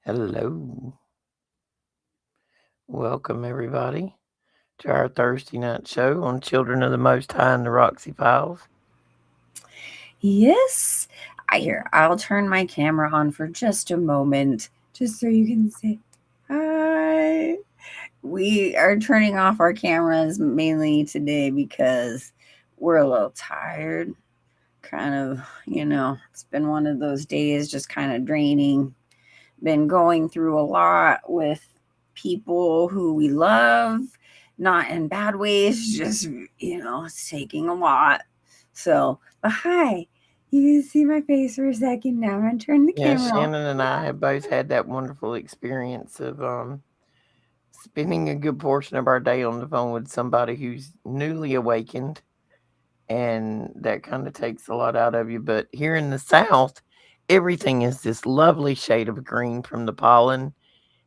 Hello. Welcome, everybody, to our Thursday night show on Children of the Most High and the Roxy Files. Yes. I'll turn my camera on for just a moment, just so you can say hi. We are turning off our cameras mainly today because we're a little tired. Kind of, it's been one of those days, just kind of draining. Been going through a lot with people who we love, not in bad ways, just, it's taking a lot. So, but hi, you can see my face for a second. Now I'm going to turn the Yeah, camera off. Shannon and I have both had that wonderful experience of spending a good portion of our day on the phone with somebody who's newly awakened, and that kind of takes a lot out of you. But here in the South, everything is this lovely shade of green from the pollen,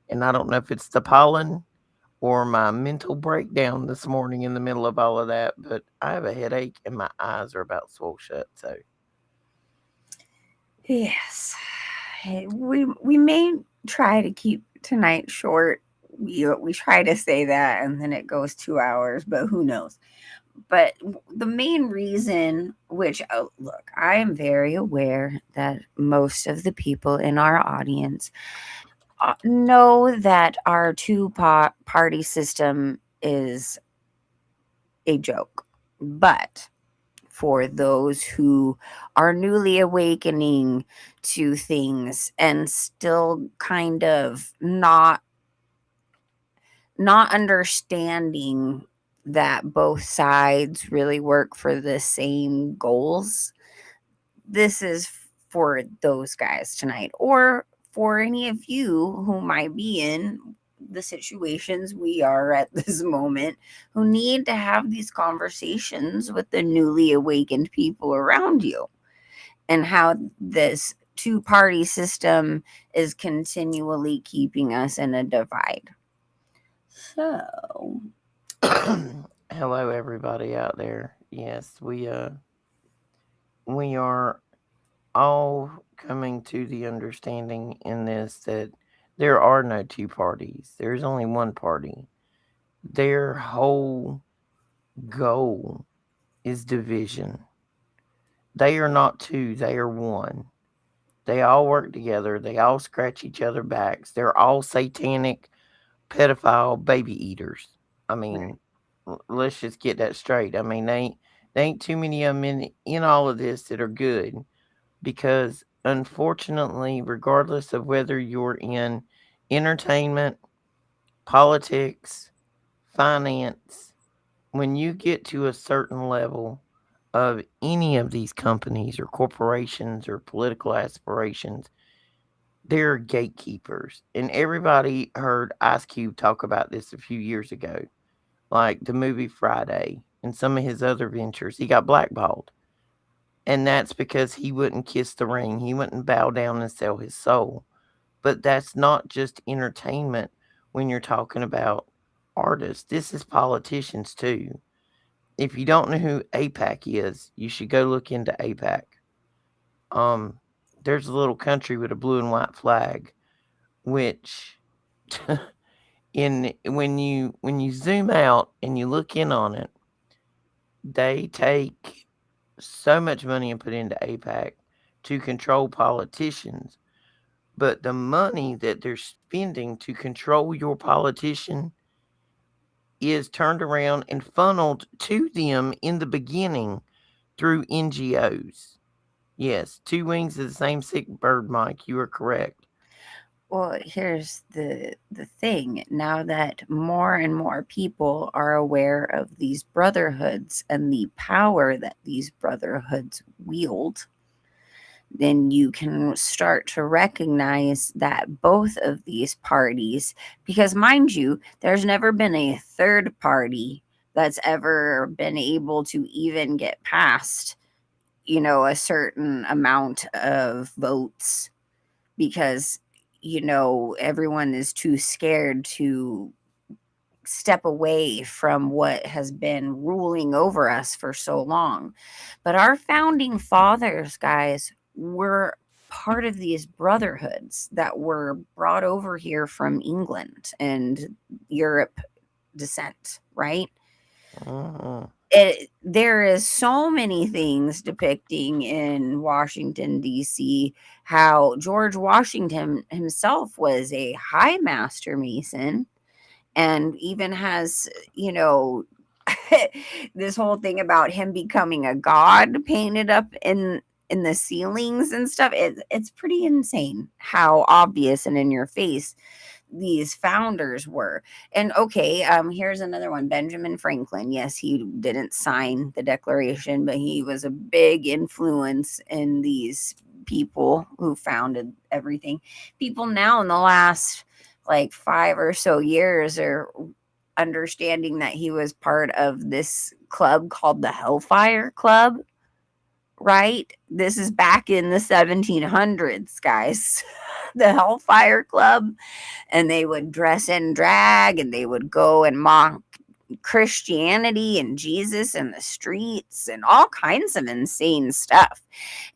and I don't know if it's the pollen or my mental breakdown this morning in the middle of all of that, but I have a headache and my eyes are about swole shut. So, Yes. Hey, we may try to keep tonight short. We try to say that and then it goes 2 hours, but who knows? But the main reason, which, look, I am very aware that most of the people in our audience know that our party system is a joke. But for those who are newly awakening to things and still kind of not understanding that both sides really work for the same goals, this is for those guys tonight, or for any of you who might be in the situations we are at this moment, who need to have these conversations with the newly awakened people around you, and how this two-party system is continually keeping us in a divide. So, hello everybody out there. Yes, we are all coming to the understanding in this that there are no two parties. There's only one party. Their whole goal is division. They are not two, they are one. They all work together. They all scratch each other backs. They're all satanic pedophile baby eaters. I right. mean, let's just get that straight. I mean, they ain't too many of them in all of this that are good, because unfortunately, regardless of whether you're in entertainment, politics, finance, when you get to a certain level of any of these companies or corporations or political aspirations, they're gatekeepers. And everybody heard Ice Cube talk about this a few years ago, like the movie Friday and some of his other ventures. He got blackballed. And that's because he wouldn't kiss the ring. He wouldn't bow down and sell his soul. But that's not just entertainment when you're talking about artists. This is politicians too. If you don't know who APAC is, you should go look into APAC. Um, there's a little country with a blue and white flag, which in when you zoom out and you look in on it, they take so much money and put into APAC to control politicians. But the money that they're spending to control your politician is turned around and funneled to them in the beginning through NGOs. Yes, two wings of the same sick bird, Mike. You are correct. Well, here's the thing. Now that more and more people are aware of these brotherhoods and the power that these brotherhoods wield, then you can start to recognize that both of these parties, because mind you, there's never been a third party that's ever been able to even get past, a certain amount of votes, because everyone is too scared to step away from what has been ruling over us for so long. But our founding fathers, guys, were part of these brotherhoods that were brought over here from England and Europe descent, right? Mm-hmm. There is so many things depicting in Washington D.C. how George Washington himself was a high master mason, and even has, you know, this whole thing about him becoming a god painted up in the ceilings and stuff. It's pretty insane how obvious and in your face these founders were. And okay, here's another one. Benjamin Franklin. Yes, he didn't sign the Declaration, but he was a big influence in these people who founded everything. People now in the last like 5 or so years are understanding that he was part of this club called the Hellfire Club, right? This is back in the 1700s, guys. The Hellfire Club, and they would dress in drag and they would go and mock Christianity and Jesus in the streets and all kinds of insane stuff.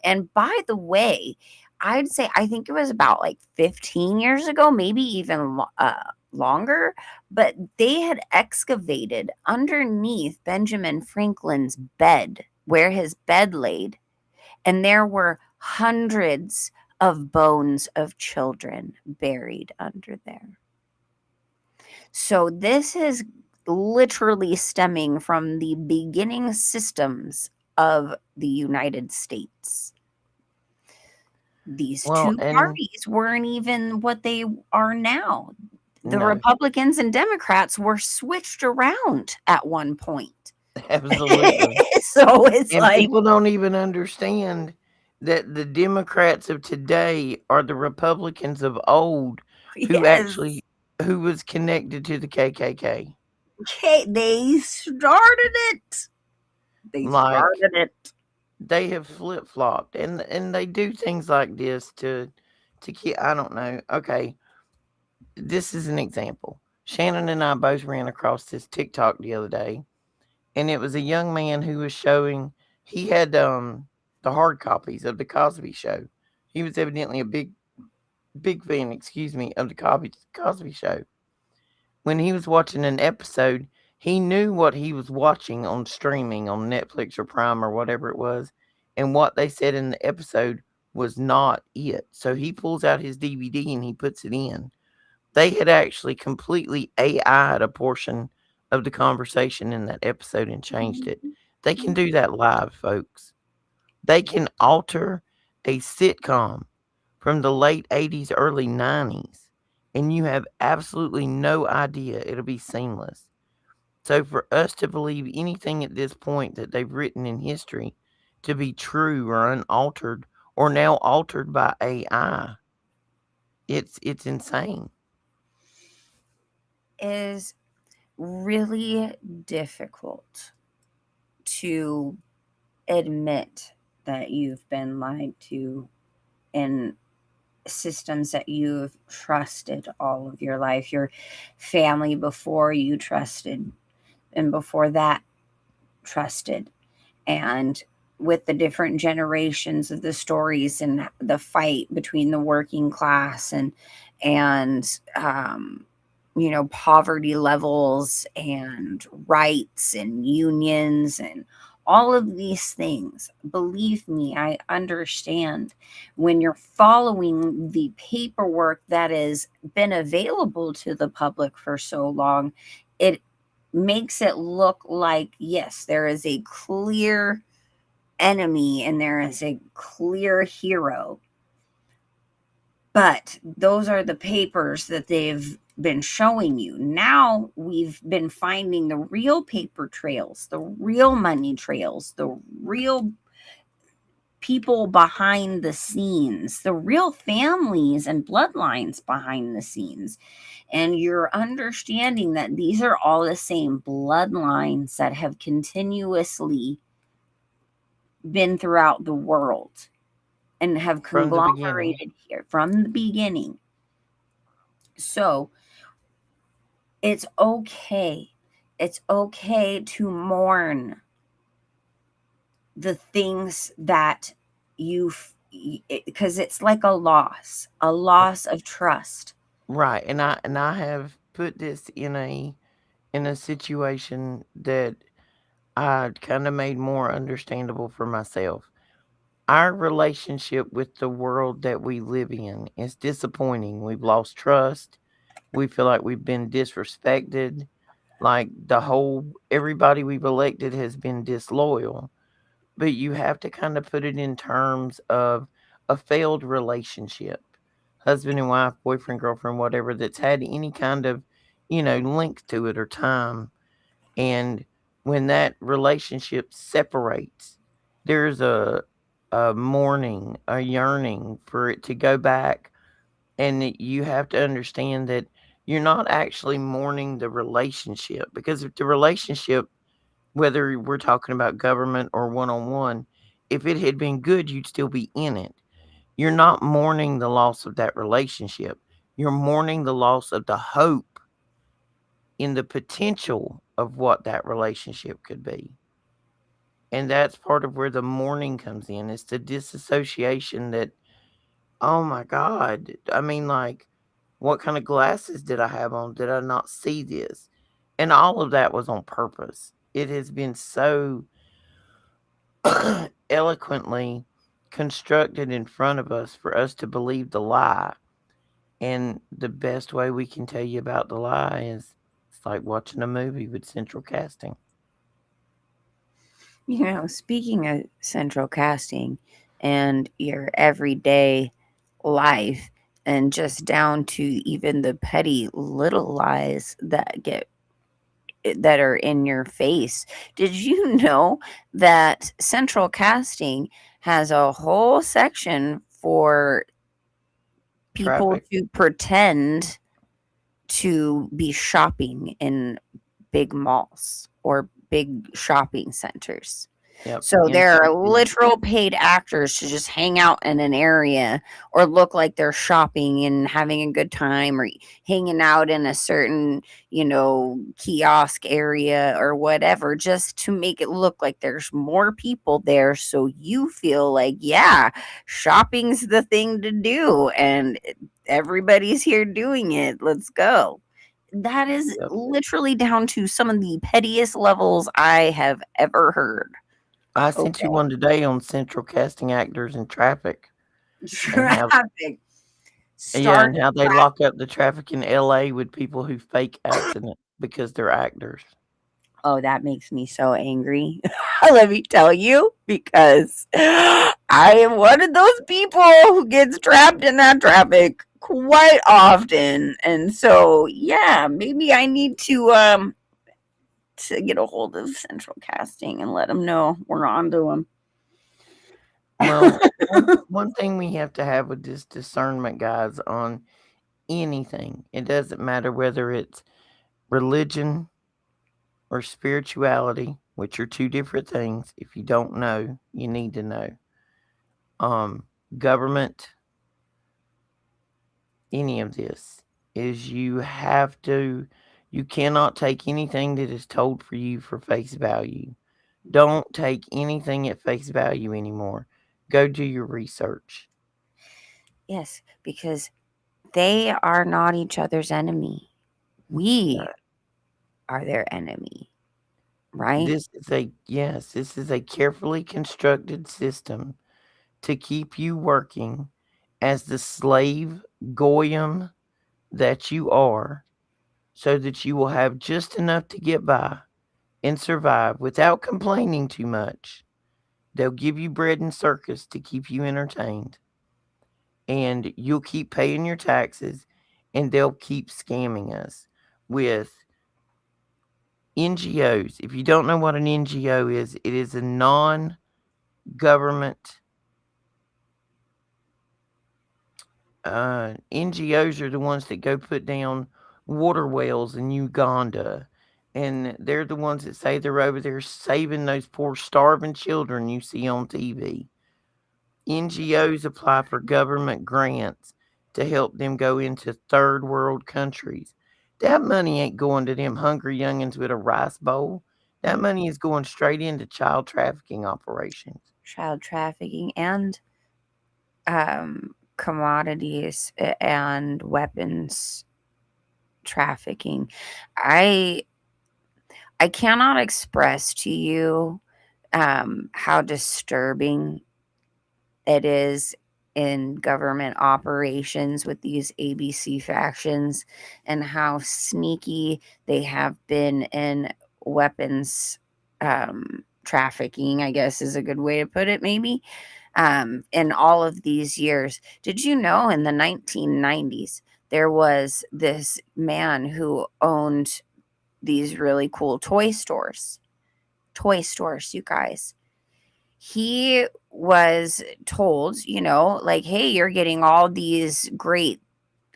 And by the way, I'd say I think it was about like 15 years ago, maybe even longer, but they had excavated underneath Benjamin Franklin's bed, where his bed laid, and there were hundreds of bones of children buried under there. So this is literally stemming from the beginning systems of the United States. These Well, two and parties weren't even what they are now. The no, Republicans and Democrats were switched around at one point. absolutely. So it's And like, people don't even understand that the Democrats of today are the Republicans of old who yes, actually who was connected to the KKK. okay, they started it. They Like started it. they have flip-flopped and they do things like this to keep I don't know. Okay, this is an example. Shannon and I both ran across this TikTok the other day, and it was a young man who was showing he had the hard copies of the Cosby Show. He was evidently a big fan, excuse me, of the Cosby Show. When he was watching an episode, he knew what he was watching on streaming on Netflix or Prime or whatever it was, and what they said in the episode was not it. So he pulls out his DVD and he puts it in. They had actually completely AI'd a portion of the conversation in that episode and changed it. They can do that live, folks. They can alter a sitcom from the late 80s, early 90s, and you have absolutely no idea. It'll be seamless. So, for us to believe anything at this point that they've written in history to be true or unaltered or now altered by AI, it's insane. Is really difficult to admit that you've been lied to in systems that you've trusted all of your life, your family before you trusted, and before that trusted. And with the different generations of the stories and the fight between the working class and you know, poverty levels and rights and unions and all of these things, believe me, I understand. When you're following the paperwork that has been available to the public for so long, it makes it look like, yes, there is a clear enemy and there is a clear hero. But those are the papers that they've been showing you. Now we've been finding the real paper trails, the real money trails, the real people behind the scenes, the real families and bloodlines behind the scenes. And you're understanding that these are all the same bloodlines that have continuously been throughout the world and have From the beginning. conglomerated here from the beginning. So it's okay. It's okay to mourn the things that you because it's like a loss of trust. Right, and I have put this in a situation that I kind of made more understandable for myself. Our relationship with the world that we live in is disappointing. We've lost trust. We feel like we've been disrespected. Like the whole everybody we've elected has been disloyal. But you have to kind of put it in terms of a failed relationship, husband and wife, boyfriend, girlfriend, whatever, that's had any kind of, length to it or time. And when that relationship separates, there's a mourning, a yearning for it to go back. And you have to understand that you're not actually mourning the relationship, because if the relationship, whether we're talking about government or one on one, if it had been good, you'd still be in it. You're not mourning the loss of that relationship. You're mourning the loss of the hope in the potential of what that relationship could be. And that's part of where the mourning comes in. It's the disassociation that, oh my God, I mean, like, what kind of glasses did I have on? Did I not see this? And all of that was on purpose. It has been so eloquently constructed in front of us for us to believe the lie. And the best way we can tell you about the lie is it's like watching a movie with central casting. Speaking of central casting and your everyday life, and just down to even the petty little lies that are in your face. Did you know that central casting has a whole section for people Traffic. to pretend to be shopping in big malls or big shopping centers? Yep. So there Inside are the literal paid actors to just hang out in an area or look like they're shopping and having a good time, or hanging out in a certain, kiosk area or whatever, just to make it look like there's more people there. So you feel like, yeah, shopping's the thing to do and everybody's here doing it. Let's go. That is yep. literally down to some of the pettiest levels I have ever heard. I sent you Okay. one today on central casting actors in traffic and how Traffic. yeah, Start and how they traffic. lock up the traffic in LA with people who fake accident because they're actors. Oh, that makes me so angry. Let me tell you, because I am one of those people who gets trapped in that traffic quite often. And so, yeah, maybe I need to get a hold of central casting and let them know we're on to them. Well, one thing we have to have with this discernment, guys, on anything, it doesn't matter whether it's religion or spirituality, which are two different things. If you don't know, you need to know. Government, any of this, is you cannot take anything that is told for you for face value. Don't take anything at face value anymore. Go do your research. Yes, because they are not each other's enemy. We are their enemy, right? This is a carefully constructed system to keep you working as the slave goyim that you are, so that you will have just enough to get by and survive without complaining too much. They'll give you bread and circus to keep you entertained, and you'll keep paying your taxes, and they'll keep scamming us with NGOs. If you don't know what an NGO is, it is a non government. NGOs are the ones that go put down water wells in Uganda. And they're the ones that say they're over there saving those poor starving children you see on TV. NGOs apply for government grants to help them go into third world countries. That money ain't going to them hungry youngins with a rice bowl. That money is going straight into child trafficking operations. Child trafficking and commodities and weapons trafficking. I I cannot express to you how disturbing it is in government operations with these ABC factions and how sneaky they have been in weapons trafficking, I guess is a good way to put it, maybe, in all of these years. Did you know in the 1990s, there was this man who owned these really cool toy stores? Toy stores, you guys. He was told, like, hey, you're getting all these great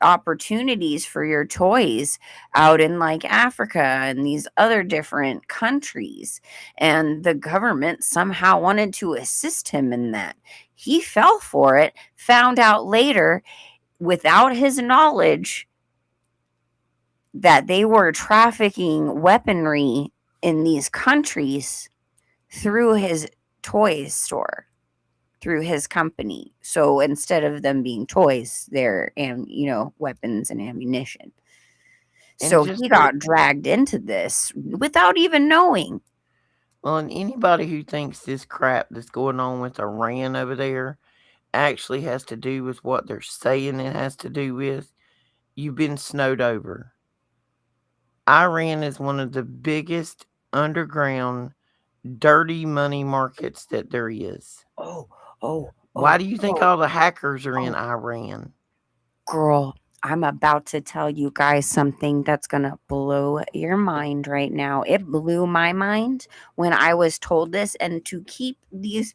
opportunities for your toys out in like Africa and these other different countries. And the government somehow wanted to assist him in that. He fell for it, found out later, without his knowledge, that they were trafficking weaponry in these countries through his toy store, through his company. So instead of them being toys, they're weapons and ammunition. And So just he to, got dragged into this without even knowing. well, and anybody who thinks this crap that's going on with Iran over there actually has to do with what they're saying it has to do with, you've been snowed over. Iran is one of the biggest underground dirty money markets that there is. Oh, oh, Why oh, do you think oh, all the hackers are in oh, Iran? girl. I'm about to tell you guys something that's going to blow your mind right now. It blew my mind when I was told this, and to keep this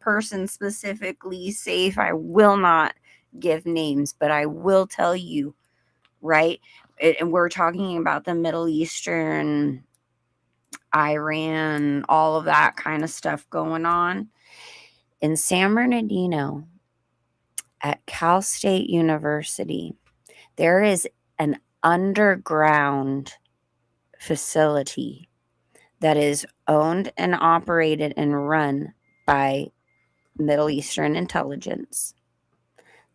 person specifically safe, I will not give names, but I will tell you, right? And we're talking about the Middle Eastern, Iran, all of that kind of stuff going on. In San Bernardino at Cal State University, there is an underground facility that is owned and operated and run by Middle Eastern intelligence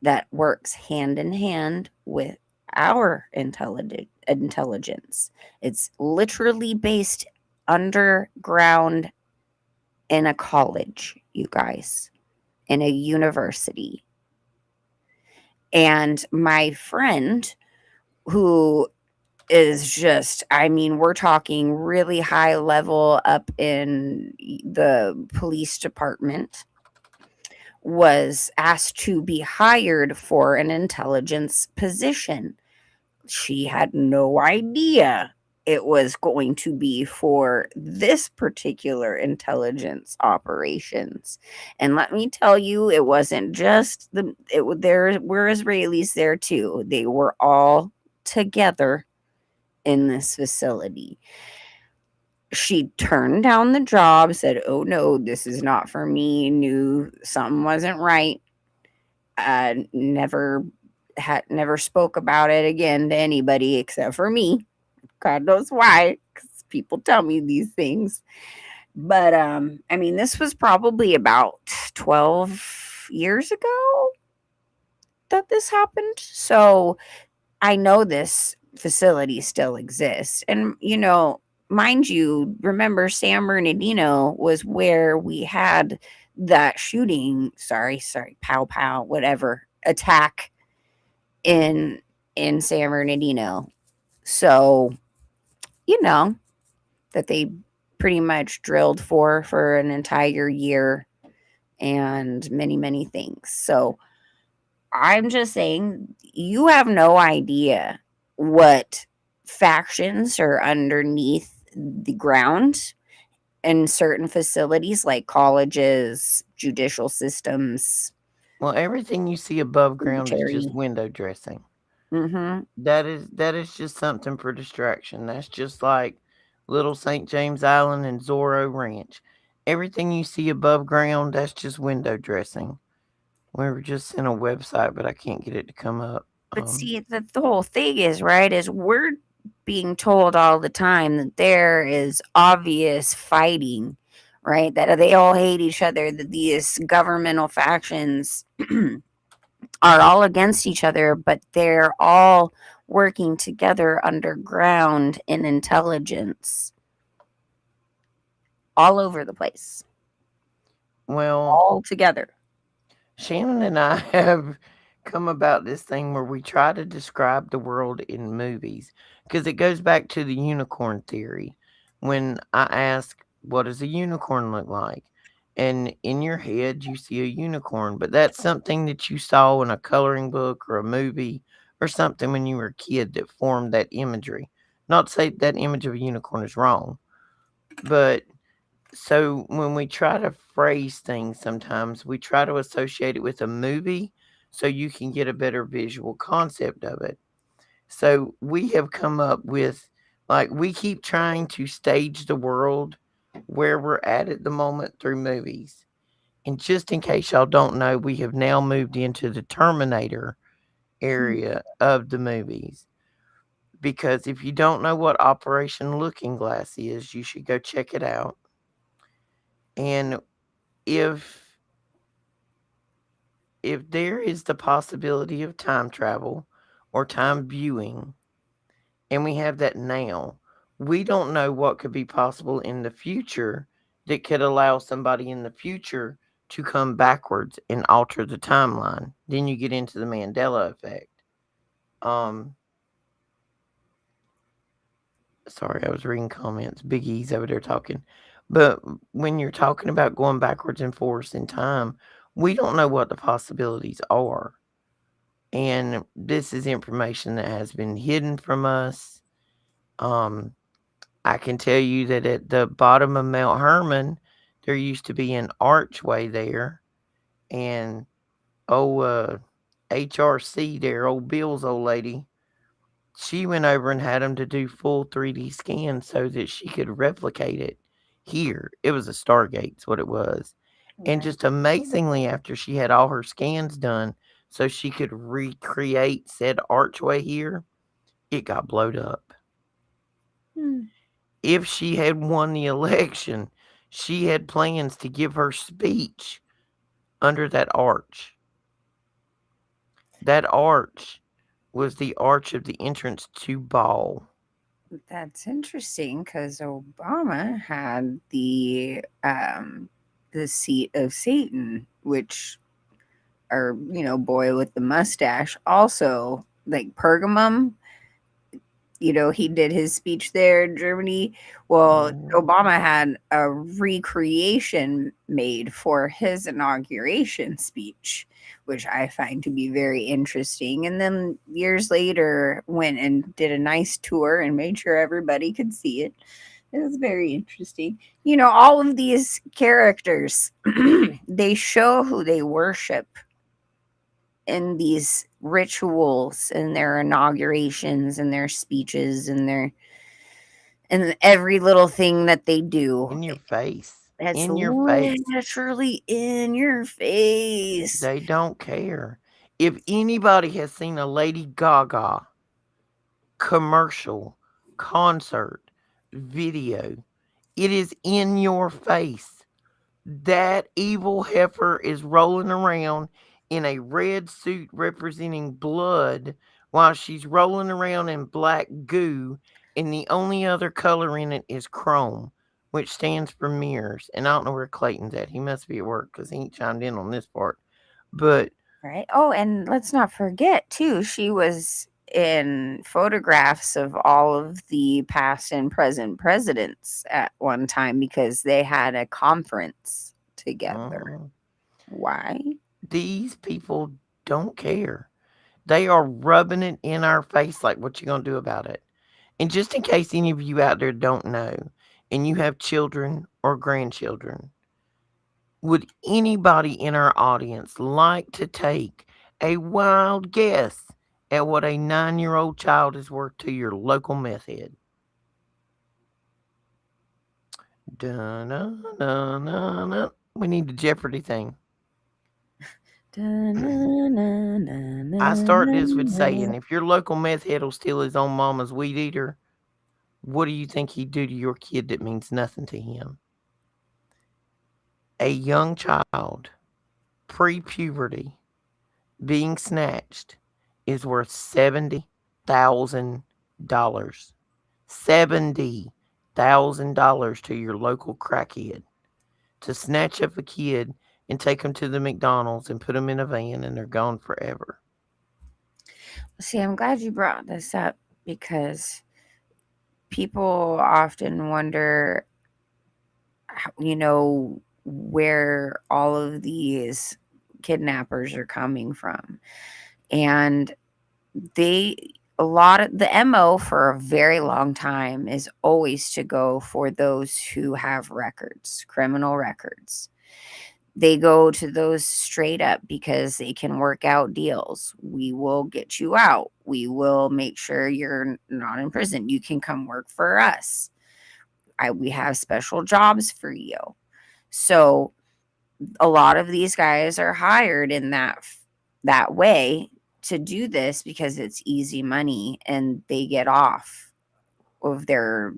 that works hand in hand with our intelligence. It's literally based underground in a college, you guys, in a university. And my friend, who is just, I mean, we're talking really high level up in the police department, was asked to be hired for an intelligence position. She had no idea it was going to be for this particular intelligence operations. And let me tell you, it wasn't just there were Israelis there too. They were all together in this facility. She turned down the job, said, "Oh no, this is not for me," knew something wasn't right. Never spoke about it again to anybody except for me. God knows why, because people tell me these things. But I mean, this was probably about 12 years ago that this happened. So I know this facility still exists. And, mind you, remember San Bernardino was where we had that shooting, sorry, pow pow, whatever, attack in San Bernardino. So, you know, that they pretty much drilled for an entire year and many, many things. So I'm just saying, you have no idea what factions are underneath the ground in certain facilities like colleges, judicial systems, Well, everything you see above ground is just military. window dressing. Mm-hmm. That is just something for distraction. That's just like Little St. James Island and Zorro Ranch. Everything you see above ground, that's just window dressing. We were just in a website, but I can't get it to come up. But see, the whole thing is, right, is we're being told all the time that there is obvious fighting, right? That they all hate each other, that these governmental factions are all against each other, but they're all working together underground in intelligence all over the place, Well, all together. Shannon and I have come about this thing where we try to describe the world in movies because it goes back to the unicorn theory. When I ask, what does a unicorn look like? And in your head, you see a unicorn, but that's something that you saw in a coloring book or a movie or something when you were a kid that formed that imagery. Not to say that image of a unicorn is wrong, but so when we try to phrase things sometimes, we try to associate it with a movie so you can get a better visual concept of it. So we have come up with, like, we keep trying to stage the world where we're at the moment through movies. And just in case y'all don't know, we have now moved into the Terminator area of the movies. Because if you don't know what Operation Looking Glass is, you should go check it out. And if if there is the possibility of time travel or time viewing, and we have that now, we don't know what could be possible in the future that could allow somebody in the future to come backwards and alter the timeline. Then you get into the Mandela effect. Um, Sorry, I was reading comments. Big E's over there talking. But when you're talking about going backwards and forwards in time, we don't know what the possibilities are. And this is information that has been hidden from us. Um, I can tell you that at the bottom of Mount Hermon, there used to be an archway there, and HRC there, old Bill's old lady, she went over and had them to do full 3D scans so that she could replicate it here. It was a Stargate's what it was. And Right. just amazingly, after she had all her scans done, so she could recreate said archway here, it got blowed up. Hmm. If she had won the election, she had plans to give her speech under that arch. That arch was the arch of the entrance to Ball. That's interesting because Obama had the seat of Satan, which, or boy with the mustache, also like Pergamum. He did his speech there in Germany. Well, Mhm. Obama had a recreation made for his inauguration speech, which I find to be very interesting. And then years later, went and did a nice tour and made sure everybody could see it. It was very interesting. All of these characters, they show who they worship in these rituals and their inaugurations and their speeches and every little thing that they do. In your face. It's In your face. literally in your face. They don't care. If anybody has seen a Lady Gaga commercial, concert, video, it is in your face. That evil heifer is rolling around in a red suit representing blood while she's rolling around in black goo, and the only other color in it is chrome, which stands for mirrors. And I don't know where Clayton's at. He must be at work because he ain't chimed in on this part. But Right. Oh, and let's not forget too, she was in photographs of all of the past and present presidents at one time because they had a conference together. mhm, Why? these people don't care. They are rubbing it in our face like, what you gonna do about it? And just in case any of you out there don't know, and you have children or grandchildren, would anybody in our audience like to take a wild guess at what a 9-year-old child is worth to your local meth head? Dun-dun-dun-dun-dun. We need the Jeopardy thing. I start this with saying, if your local meth head will steal his own mama's weed eater, what do you think he'd do to your kid that means nothing to him? A young child, pre puberty, being snatched is worth $70,000. $70,000 to your local crackhead to snatch up a kid and take them to the McDonald's and put them in a van and they're gone forever. See, I'm glad you brought this up because people often wonder, where all of these kidnappers are coming from. And they, a lot of the MO for a very long time is always to go for those who have records, criminal records. They go to those straight up because they can work out deals. We will get you out. We will make sure you're not in prison. You can come work for us. We have special jobs for you. So a lot of these guys are hired in that way to do this because it's easy money and they get off of their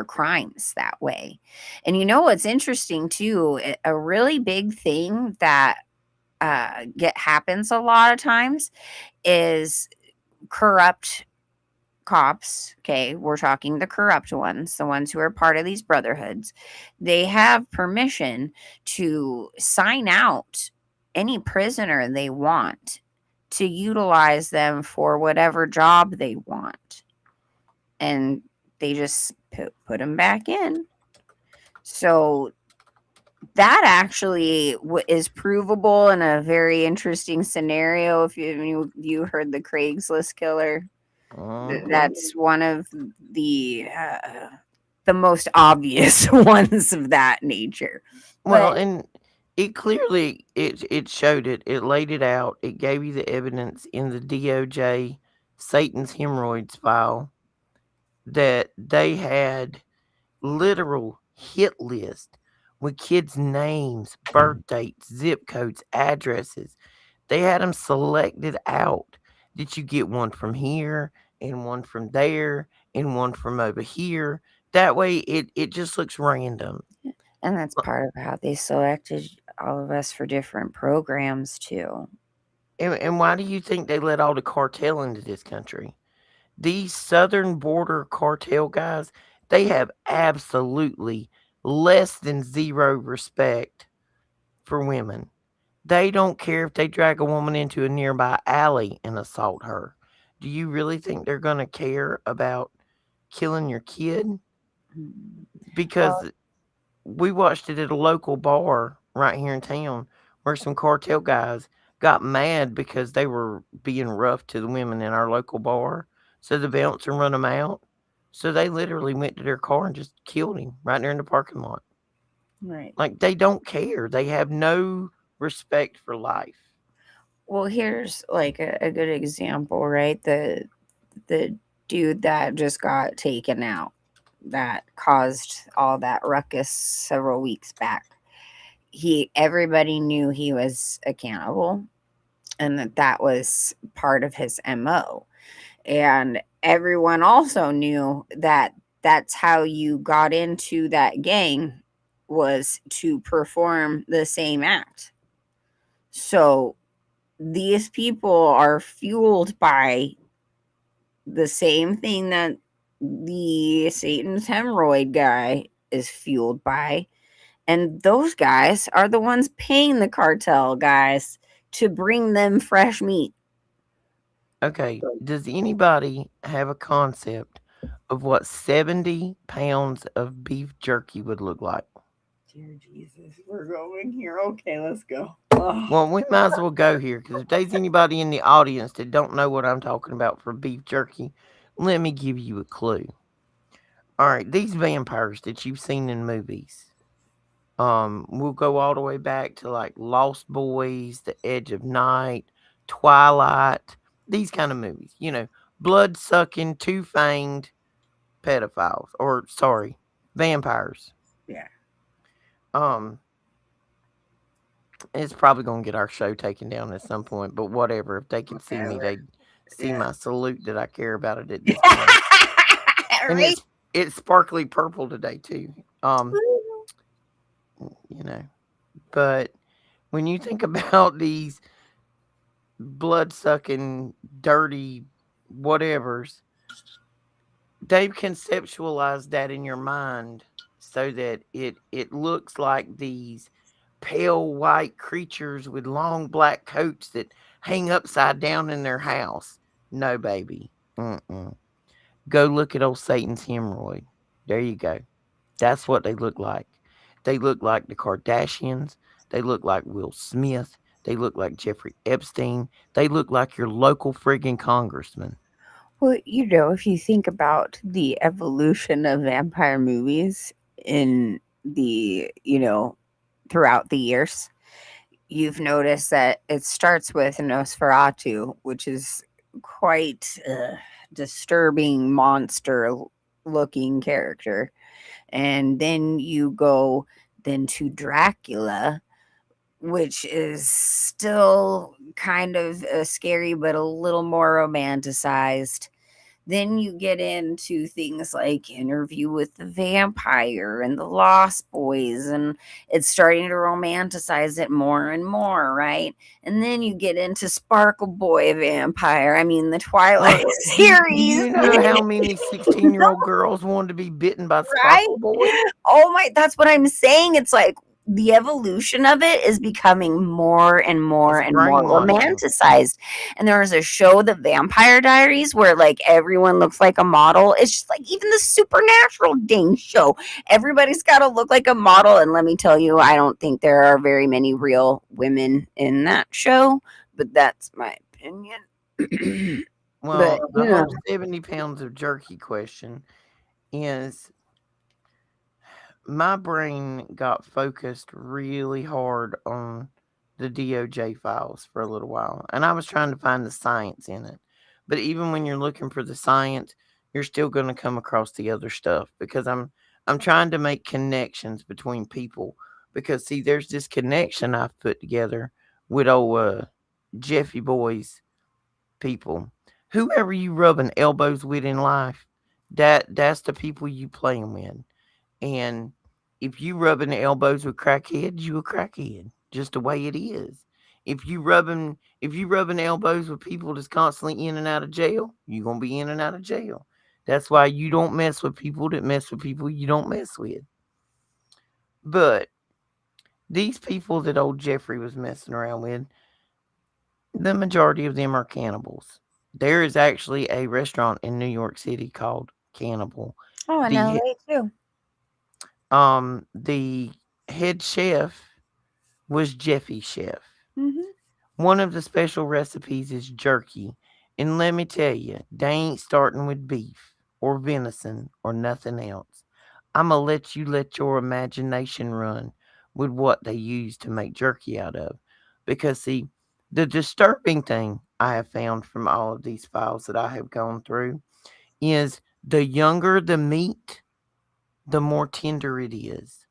crimes that way. And what's interesting too, a really big thing that get happens a lot of times is corrupt cops. Okay, we're talking the corrupt ones, the ones who are part of these brotherhoods. They have permission to sign out any prisoner they want to utilize them for whatever job they want, and they just put them back in. So that actually is provable in a very interesting scenario. If you heard the Craigslist killer, Mhm. that's one of the most obvious ones of that nature. But Well, and it clearly it showed it. It laid it out. It gave you the evidence in the DOJ Satan's hemorrhoids file that they had literal hit list with kids' names, birth dates, zip codes, addresses. They had them selected out. Did you get one from here and one from there and one from over here? That way it just looks random. and that's part of how they selected all of us for different programs too. And why do you think they let all the cartel into this country? These southern border cartel guys, they have absolutely less than zero respect for women. They don't care if they drag a woman into a nearby alley and assault her. Do you really think they're going to care about killing your kid? Mm. Well, Because we watched it at a local bar right here in town where some cartel guys got mad because they were being rough to the women in our local bar. So the bouncer run them out. So they literally went to their car and just killed him right there in the parking lot. right. Like they don't care. They have no respect for life. Well, here's like a good example, right? The dude that just got taken out that caused all that ruckus several weeks back. Everybody knew he was a cannibal and that was part of his MO. And everyone also knew that that's how you got into that gang, was to perform the same act. So these people are fueled by the same thing that the Satan's hemorrhoid guy is fueled by. And those guys are the ones paying the cartel guys to bring them fresh meat. Okay, does anybody have a concept of what 70 pounds of beef jerky would look like? Dear Jesus, we're going here. Okay, let's go. Oh. Well, we might as well go here because if there's anybody in the audience that don't know what I'm talking about for beef jerky, let me give you a clue. All right, these vampires that you've seen in movies, we'll go all the way back to like Lost Boys, The Edge of Night, Twilight, these kind of movies. Blood sucking, two fanged pedophiles, or sorry, vampires. Yeah. Um, it's probably gonna get our show taken down at some point, but whatever. If they can see me, Whatever. they see Yeah. my salute that I care about it at this point. And Right? it's sparkly purple today too. Um, you know. But when you think about these blood sucking, dirty whatevers, they've conceptualized that in your mind so that it looks like these pale white creatures with long black coats that hang upside down in their house. No, baby. Mm-mm. Go look at old Satan's hemorrhoid. There you go. That's what they look like. They look like the Kardashians. They look like Will Smith. They look like Jeffrey Epstein. They look like your local friggin' congressman. Well, if you think about the evolution of vampire movies in throughout the years, you've noticed that it starts with Nosferatu, which is quite a disturbing monster looking character. And then you go then to Dracula, which is still kind of scary but a little more romanticized. Then you get into things like Interview with the Vampire and The Lost Boys, and it's starting to romanticize it more and more, right? And then you get into Sparkle Boy Vampire. I mean, the Twilight Do series, you know how many 16-year-old girls wanted to be bitten by right? Sparkle Boy? Oh my, that's what I'm saying. It's like the evolution of it is becoming more and more It's and more brainwashing. romanticized. And there was a show, The Vampire Diaries, where like everyone looks like a model. It's just like even the Supernatural dang show. Everybody's got to look like a model. And let me tell you, I don't think there are very many real women in that show, but that's my opinion. But, Well, the whole 70 pounds of jerky question is my brain got focused really hard on the DOJ files for a little while, and I was trying to find the science in it. But even when you're looking for the science, you're still going to come across the other stuff because I'm trying to make connections between people because see there's this connection I've put together with old Jeffy Boy's people. Whoever you rubbing elbows with in life, that's the people you playing with. And if you rubbing elbows with crackheads, you a crackhead. Just the way it is. If you rubbing elbows with people that's constantly in and out of jail, you gonna be in and out of jail. That's why you don't mess with people that mess with people you don't mess with. But these people that old Jeffrey was messing around with, the majority of them are cannibals. There is actually a restaurant in New York City called Cannibal. oh, in The LA too. the head chef was Jeffy Chef. Hmm. One of the special recipes is jerky, and let me tell you, they ain't starting with beef or venison or nothing else. I'ma let you let your imagination run with what they use to make jerky out of. Because see, the disturbing thing I have found from all of these files that I have gone through is the younger the meat, the more tender it is.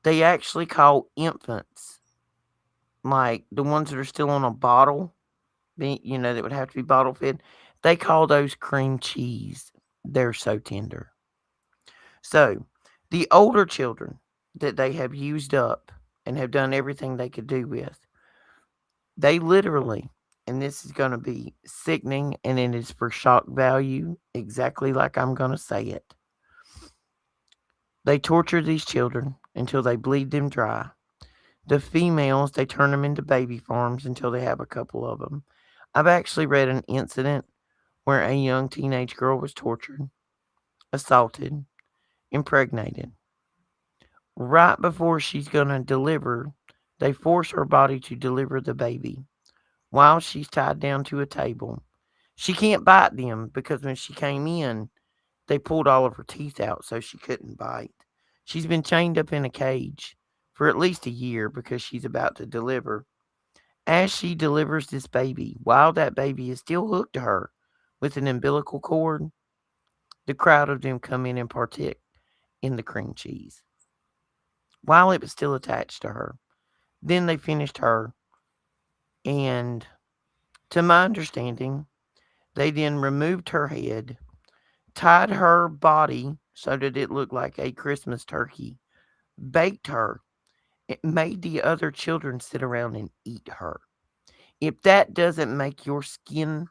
They actually call infants, like the ones that are still on a bottle, that would have to be bottle fed, they call those cream cheese. They're so tender. So, the older children that they have used up and have done everything they could do with, they literally, and this is going to be sickening and it is for shock value, exactly like I'm going to say it. They torture these children until they bleed them dry. The females, they turn them into baby farms until they have a couple of them. I've actually read an incident where a young teenage girl was tortured, assaulted, impregnated. Right before she's going to deliver, they force her body to deliver the baby while she's tied down to a table. She can't bite them because when she came in, they pulled all of her teeth out so she couldn't bite. She's been chained up in a cage for at least a year because she's about to deliver. As she delivers this baby, while that baby is still hooked to her with an umbilical cord, the crowd of them come in and partake in the cream cheese while it was still attached to her. Then they finished her, and to my understanding, they then removed her head, tied her body so that it looked like a Christmas turkey, baked her, It made the other children sit around and eat her. If that doesn't make your skin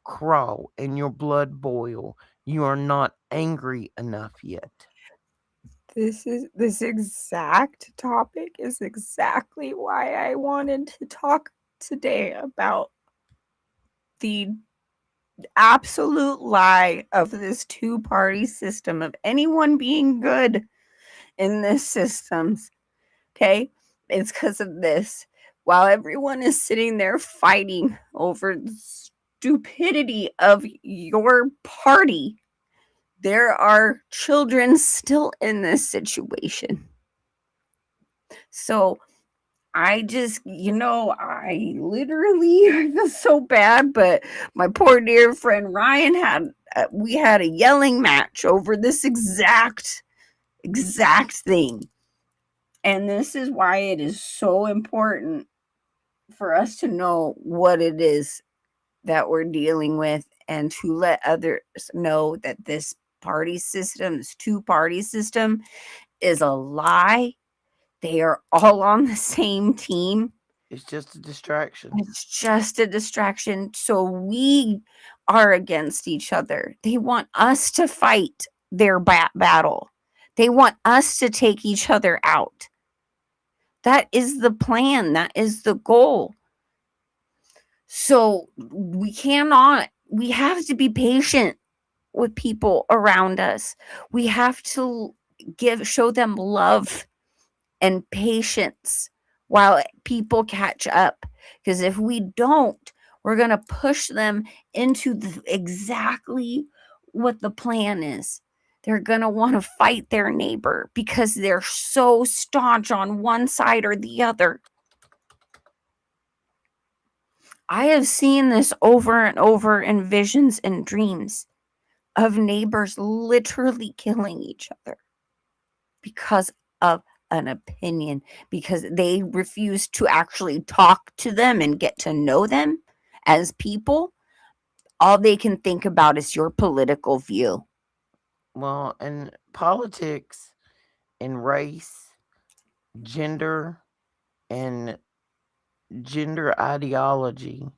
crawl and your blood boil, you are not angry enough yet. This exact topic is exactly why I wanted to talk today about the absolute lie of this two-party system of anyone being good in this systems. Okay? It's because of this. While everyone is sitting there fighting over the stupidity of your party, there are children still in this situation. So I just, I literally I feel so bad, but my poor dear friend Ryan we had a yelling match over this exact thing. And this is why it is so important for us to know what it is that we're dealing with and to let others know that this two-party system is a lie. They are all on the same team. It's just a distraction. It's just a distraction. So we are against each other. They want us to fight their battle. They want us to take each other out. That is the plan. That is the goal. So we have to be patient with people around us. We have to show them love and patience while people catch up. Because if we don't, we're going to push them into exactly what the plan is. They're going to want to fight their neighbor because they're so staunch on one side or the other. I have seen this over and over in visions and dreams of neighbors literally killing each other because of an opinion, because they refuse to actually talk to them and get to know them as people. All they can think about is your political view. Well, and politics and race, gender, and gender ideology,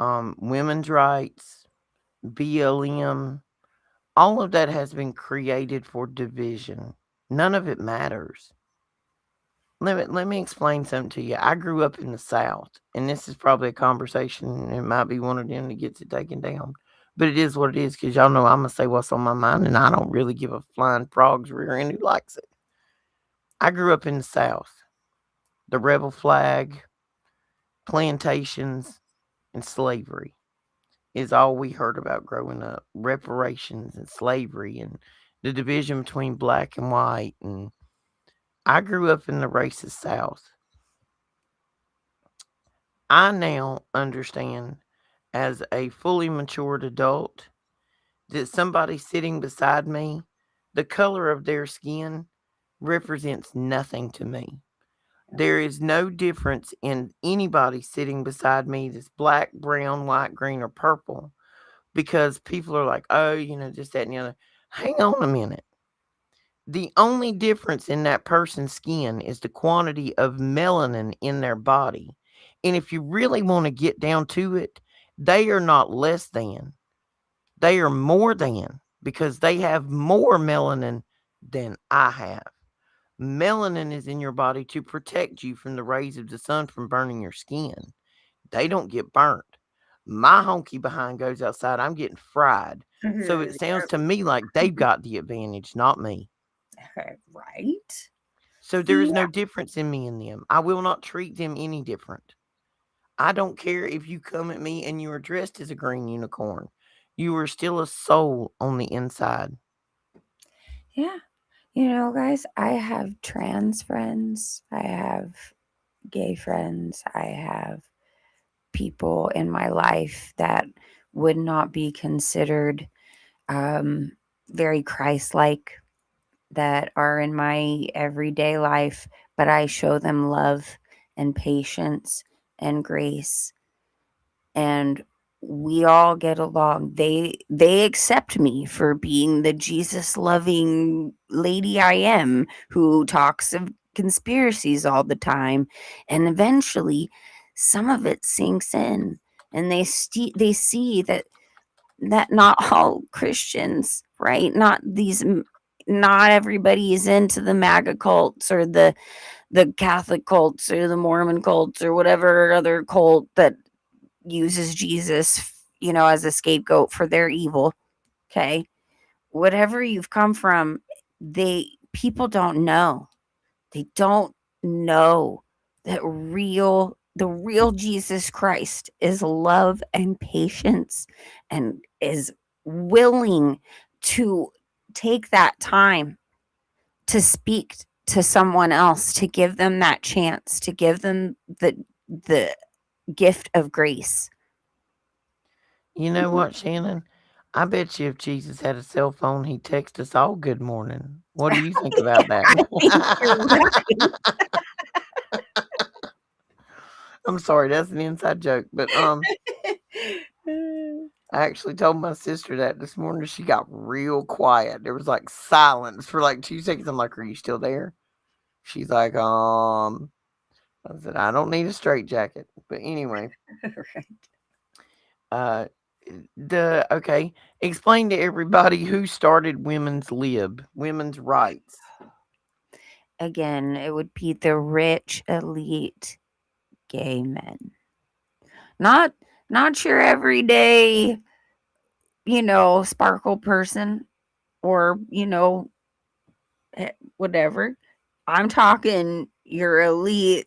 women's rights, BLM, all of that has been created for division. None of it matters. Let me explain something to you. I grew up in the South, and this is probably a conversation. It might be one of them that gets it taken down, but it is what it is because y'all know I'm gonna say what's on my mind, and I don't really give a flying frog's rear end who likes it. I grew up in the South. The rebel flag, plantations, and slavery is all we heard about growing up. Reparations and slavery and the division between black and white. And I grew up in the racist South. I now understand as a fully matured adult that somebody sitting beside me, the color of their skin represents nothing to me. There is no difference in anybody sitting beside me that's black, brown, white, green, or purple because people are like, oh, this, that, and the other. Hang on a minute. The only difference in that person's skin is the quantity of melanin in their body. And if you really want to get down to it, they are not less than, they are more than because they have more melanin than I have. Melanin is in your body to protect you from the rays of the sun from burning your skin. They don't get burnt. My honky behind goes outside, I'm getting fried. So it sounds to me like they've got the advantage, not me. Right? So there is no difference in me and them. I will not treat them any different. I don't care if you come at me and you are dressed as a green unicorn. You are still a soul on the inside. Yeah. Guys, I have trans friends. I have gay friends. I have people in my life that would not be considered um, very Christ like, that are in my everyday life, but I show them love and patience and grace, and we all get along. They accept me for being the Jesus loving lady I am, who talks of conspiracies all the time, and eventually some of it sinks in, and they see that not all Christians, right? Not everybody is into the MAGA cults or the Catholic cults or the Mormon cults or whatever other cult that uses Jesus, as a scapegoat for their evil. Okay, whatever you've come from, they people don't know. They don't know that the real Jesus Christ is love and patience and is willing to take that time to speak to someone else, to give them that chance, to give them the gift of grace. You know what, Shannon? I bet you if Jesus had a cell phone, he'd text us all good morning. What do you think about that? I think you're right. I'm sorry, that's an inside joke. But I actually told my sister that this morning. She got real quiet. There was like silence for like 2 seconds. I'm like, "Are you still there?" She's like, I said, "I don't need a straight jacket." But anyway, uh, okay. Explain to everybody who started women's lib, women's rights. Again, it would be the rich elite gay men. Not not your everyday, sparkle person or, whatever. I'm talking your elite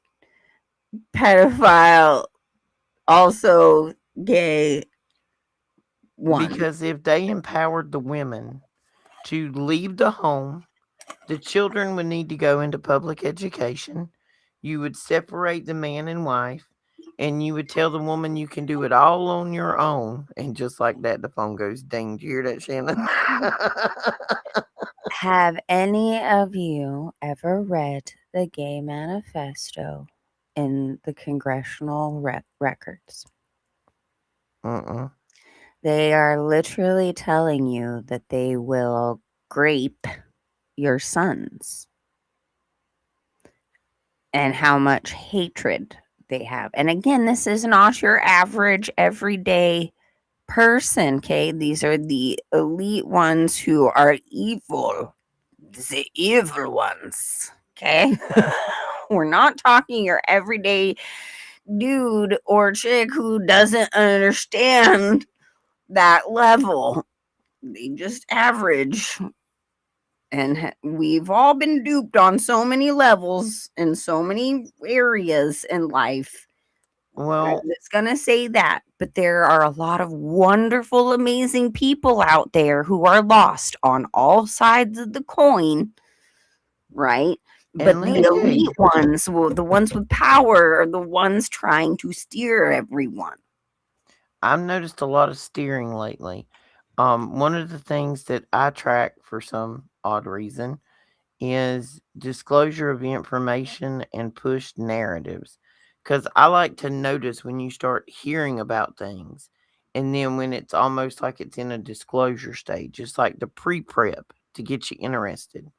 pedophile, also gay one. Because if they empowered the women to leave the home, the children would need to go into public education. You would separate the man and wife, and you would tell the woman you can do it all on your own. And just like that, the phone goes ding. Do you hear that, Shannon? Have any of you ever read the Gay Manifesto in the congressional records? Mm-mm. They are literally telling you that they will grape your sons and how much hatred they have. And again, this is not your average everyday person, okay? These are the elite ones who are evil, the evil ones, okay? We're not talking your everyday dude or chick who doesn't understand that level. They just average. And we've all been duped on so many levels in so many areas in life. Well, It's going to say that, but there are a lot of wonderful, amazing people out there who are lost on all sides of the coin, right? But and let the me tell you, elite ones, the ones with power, are the ones trying to steer everyone. I've noticed a lot of steering lately. One of the things that I track for some odd reason is disclosure of information and pushed narratives. Because I like to notice when you start hearing about things, and then when it's almost like it's in a disclosure stage, it's like the pre prep to get you interested.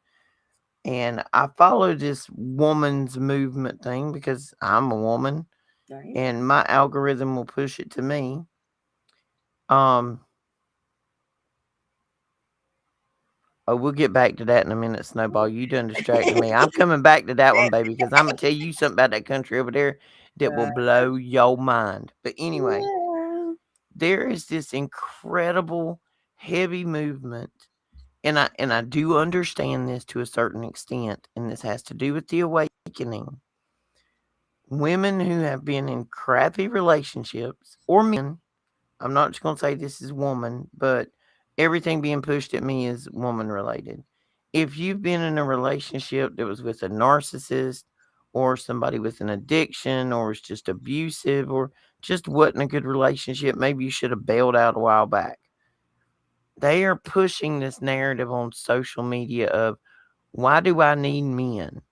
And I follow this woman's movement thing because I'm a woman Right. and my algorithm will push it to me. Um, Oh, we'll get back to that in a minute, Snowball. You done distracted me. I'm coming back to that one, baby, because I'm gonna tell you something about that country over there that will blow your mind. But anyway, Yeah. there is this incredible heavy movement, and I do understand this to a certain extent, and this has to do with the awakening. Women who have been in crappy relationships, or men, I'm not just gonna say this is woman, but everything being pushed at me is woman related. If you've been in a relationship that was with a narcissist or somebody with an addiction or was just abusive or just wasn't a good relationship, maybe you should have bailed out a while back. They are pushing this narrative on social media of why do I need men?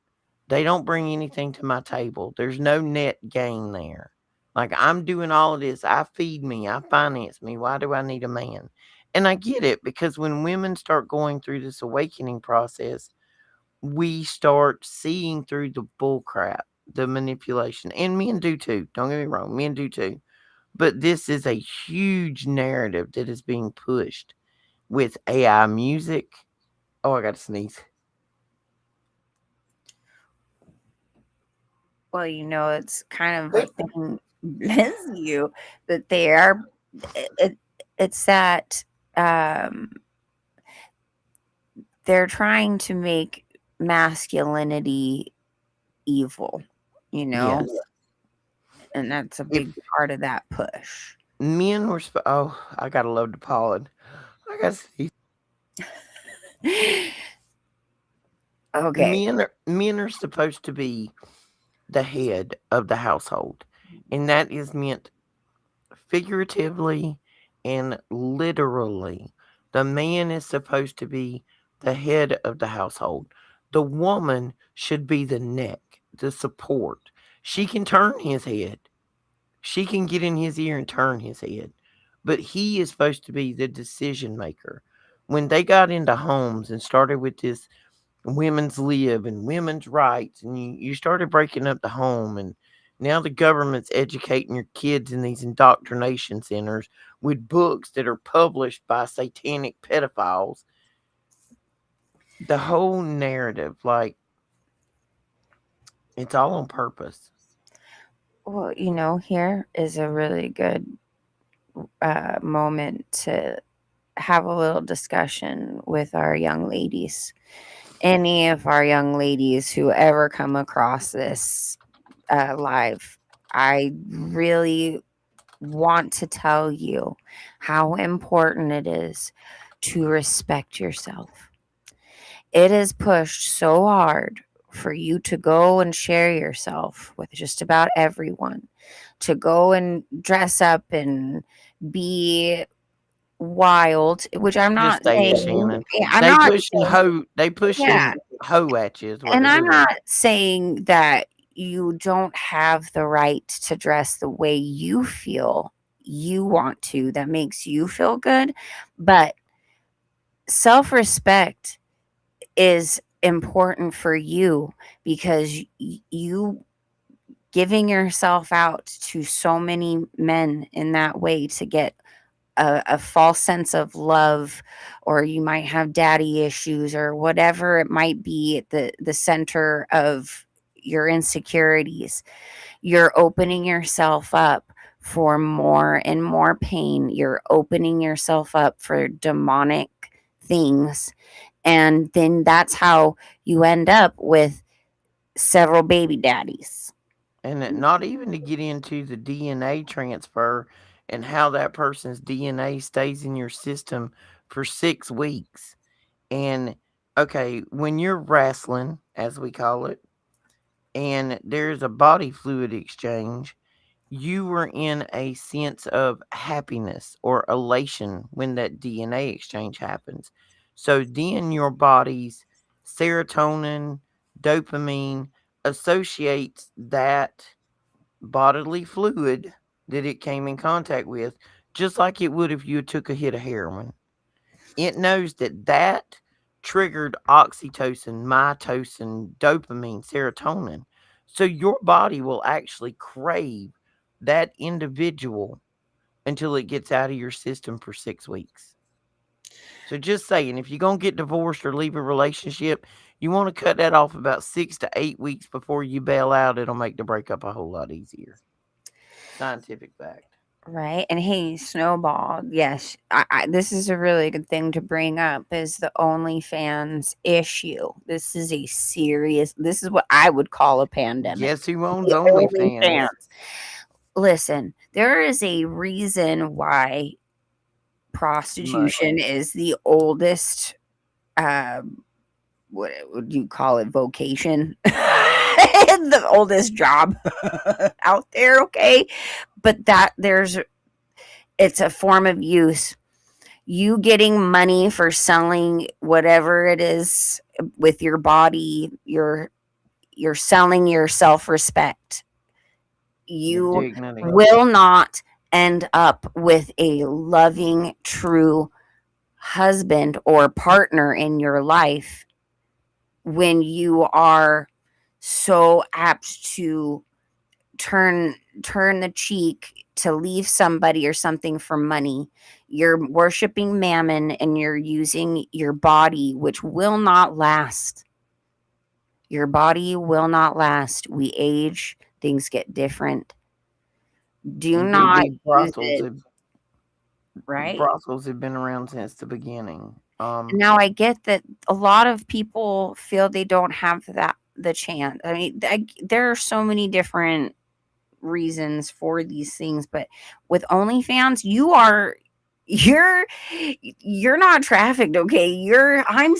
They don't bring anything to my table. There's no net gain there. Like I'm doing all of this. I feed me. I finance me. Why do I need a man? And I get it because when women start going through this awakening process, we start seeing through the bull crap, the manipulation. And men do too. Don't get me wrong, men do too. But this is a huge narrative that is being pushed with AI music. Oh, I got to sneeze. Well, it's kind of a thing, bless you, that they are. It, it's that um, they're trying to make masculinity evil, you know, Yes. and that's a If big part of that push. men were, oh, I got to love the pollen. I got to sneeze. Okay. Men are supposed to be the head of the household, and that is meant figuratively and literally. The man is supposed to be the head of the household. The woman should be the neck, the support. She can turn his head. She can get in his ear and turn his head. But he is supposed to be the decision maker. When they got into homes and started with this women's lib and women's rights, and you started breaking up the home, and now the government's educating your kids in these indoctrination centers with books that are published by satanic pedophiles. The whole narrative, like, it's all on purpose. Well, here is a really good moment to have a little discussion with our young ladies. Any of our young ladies who ever come across this live, I really want to tell you how important it is to respect yourself. It is pushed so hard for you to go and share yourself with just about everyone, to go and dress up and be wild, which I'm Just not say it, saying. Shannon. Yeah, I'm not saying, They yeah, pushing hoe at you is what and they're I'm doing. not saying that you don't have the right to dress the way you feel you want to, that makes you feel good, but self respect is important for you because you giving yourself out to so many men in that way to get a false sense of love, or you might have daddy issues or whatever it might be at the center of your insecurities. You're opening yourself up for more and more pain. You're opening yourself up for demonic things, and then that's how you end up with several baby daddies. And not even to get into the DNA transfer and how that person's DNA stays in your system for 6 weeks. And okay, when you're wrestling, as we call it, and there's a body fluid exchange, you were in a sense of happiness or elation when that DNA exchange happens. So then your body's serotonin, dopamine associates that bodily fluid that it came in contact with, just like it would if you took a hit of heroin. It knows that that triggered oxytocin, mytocin, dopamine, serotonin. So your body will actually crave that individual until it gets out of your system for 6 weeks. So just saying, if you're going to get divorced or leave a relationship, you want to cut that off about 6 to 8 weeks before you bail out. It'll make the breakup a whole lot easier. Scientific fact. Right. And hey, Snowball, yes, this is a really good thing to bring up is the OnlyFans issue. This is what I would call a pandemic. Guess who owns The OnlyFans? OnlyFans. Listen, there is a reason why Money. prostitution is the oldest, uh, what would you call it, vocation? The oldest job out there, okay? But it's a form of use. You getting money for selling whatever it is with your body, you're selling your self-respect. Your You dignity. will not end up with a loving, true husband or partner in your life when you are so apt to turn turn the cheek to leave somebody or something for money. You're worshiping mammon and you're using your body, which will not last. Your body will not last. We age, things get different. Do And not BB use brothels it, have right? brothels have been around since the beginning. Now I get that a lot of people feel they don't have that the chance. I mean, there are so many different reasons for these things, but with OnlyFans, you're you're not trafficked, okay? I'm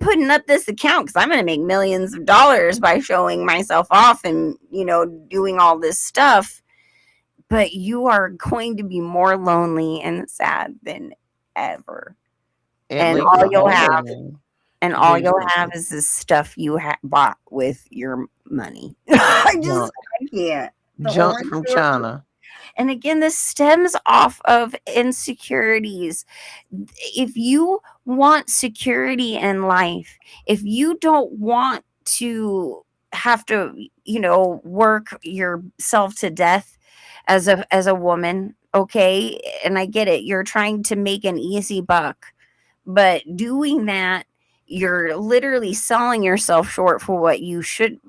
putting up this account because I'm going to make millions of dollars by showing myself off and doing all this stuff. But you are going to be more lonely and sad than ever, It and leaves all a you'll hole have in you and to all do you'll have something. is this stuff you bought with your money. I Junk, can't. The junk orange from store. China. And again, this stems off of insecurities. If you want security in life, if you don't want to have to, work yourself to death as a woman, okay? And I get it. You're trying to make an easy buck, but doing that, you're literally selling yourself short for what you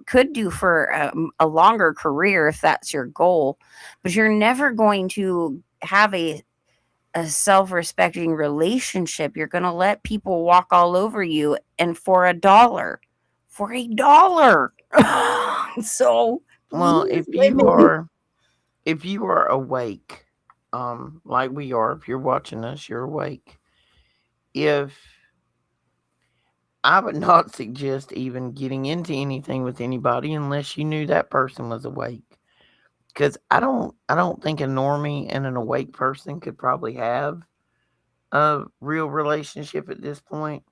could do for a longer career if that's your goal. But you're never going to have a self-respecting relationship. You're going to let people walk all over you, and for a dollar. So Well, please, women. if you are awake, like we are, if you're watching us, you're awake. If I would not suggest even getting into anything with anybody unless you knew that person was awake. Because I don't think a normie and an awake person could probably have a real relationship at this point.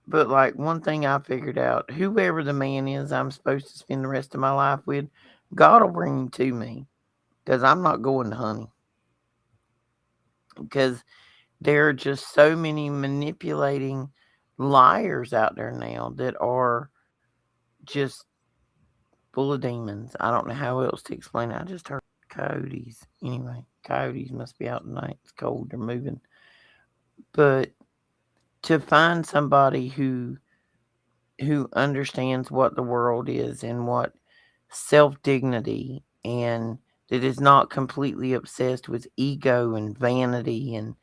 But like one thing I figured out, whoever the man is I'm supposed to spend the rest of my life with, God will bring him to me. Because I'm not going to honey. Because there are just so many manipulating liars out there now that are just full of demons. I don't know how else to explain it. I just heard coyotes. Anyway, coyotes must be out tonight. It's cold. They're moving. But to find somebody who understands what the world is and what self dignity, and that is not completely obsessed with ego and vanity and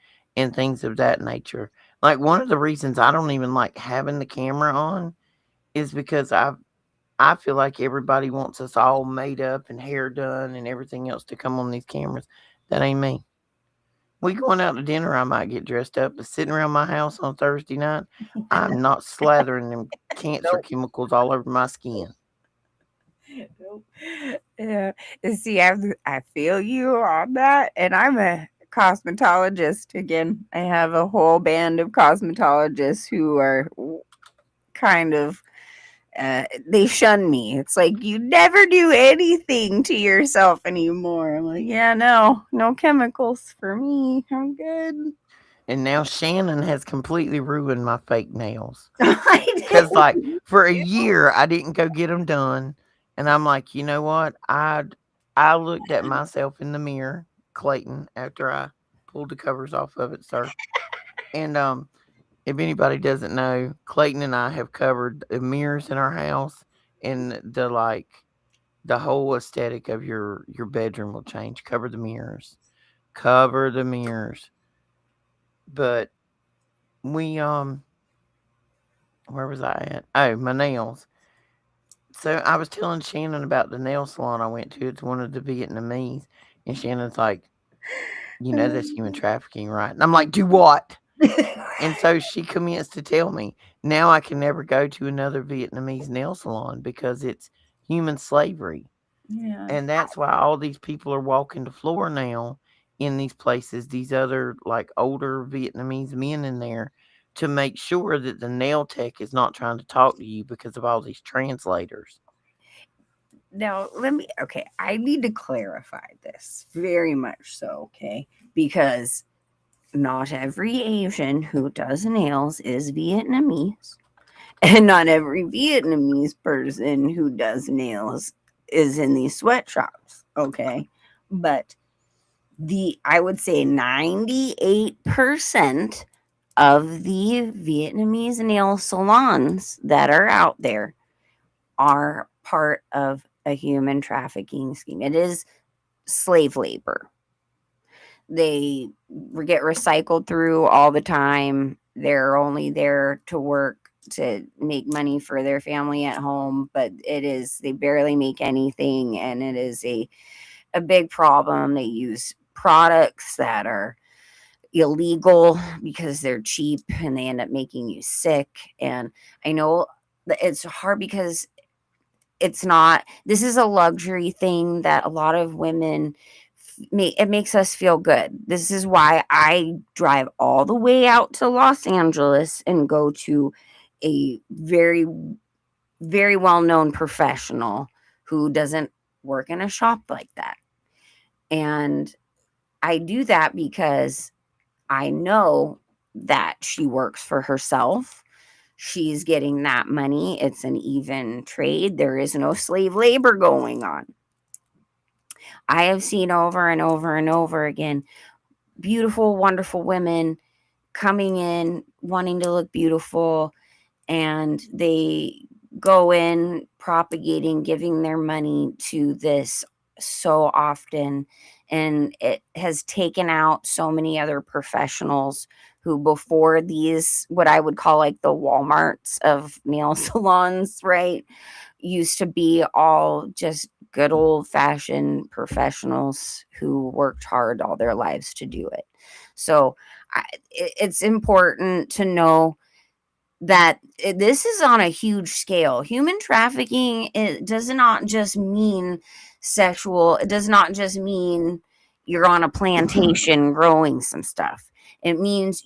things of that nature. Like one of the reasons I don't even like having the camera on is because I feel like everybody wants us all made up and hair done and everything else to come on these cameras. That ain't me. We going out to dinner, I might get dressed up, but sitting around my house on Thursday night, I'm not slathering them cancer Nope. chemicals all over my skin. Nope. Yeah. See, I feel you on that, and I'm a cosmetologist. Again, I have a whole band of cosmetologists who are kind of they shun me. It's like you never do anything to yourself anymore. I'm like, yeah, no chemicals for me. I'm good. And now Shannon has completely ruined my fake nails. I Cause like didn't. for a year I didn't go get them done, and I'm like, you know what? I looked at myself in the mirror, Clayton, after I pulled the covers off of it, sir. And if anybody doesn't know, Clayton and I have covered the mirrors in our house, and the whole aesthetic of your bedroom will change. Cover the mirrors, cover the mirrors. But we where was I at? Oh, my nails. So I was telling Shannon about the nail salon I went to. It's one of the Vietnamese, and Shannon's like, "You know that's human trafficking, right?" And I'm like, "Do what?" And so she commenced to tell me, now I can never go to another Vietnamese nail salon because it's human slavery. Yeah. And that's why all these people are walking the floor now in these places, these other like older Vietnamese men in there, to make sure that the nail tech is not trying to talk to you because of all these translators. Now, okay, I need to clarify this very much so, okay? Because not every Asian who does nails is Vietnamese. And not every Vietnamese person who does nails is in these sweatshops, okay? But I would say 98% of the Vietnamese nail salons that are out there are part of a human trafficking scheme. It is slave labor. They get recycled through all the time. They're only there to work to make money for their family at home, but they barely make anything, and it is a big problem. They use products that are illegal because they're cheap and they end up making you sick. And I know that it's hard because this is a luxury thing that a lot of women it makes us feel good. This is why I drive all the way out to Los Angeles and go to a very, very well known professional who doesn't work in a shop like that. And I do that because I know that she works for herself. She's getting that money. It's an even trade. There is no slave labor going on. I have seen over and over and over again beautiful, wonderful women coming in wanting to look beautiful, and they go in propagating, giving their money to this so often. And it has taken out so many other professionals who, before these, what I would call like the Walmarts of nail salons, right, used to be all just good old fashioned professionals who worked hard all their lives to do it. So it's important to know that this is on a huge scale. Human trafficking, it does not just mean sexual, it does not just mean you're on a plantation growing some stuff. It means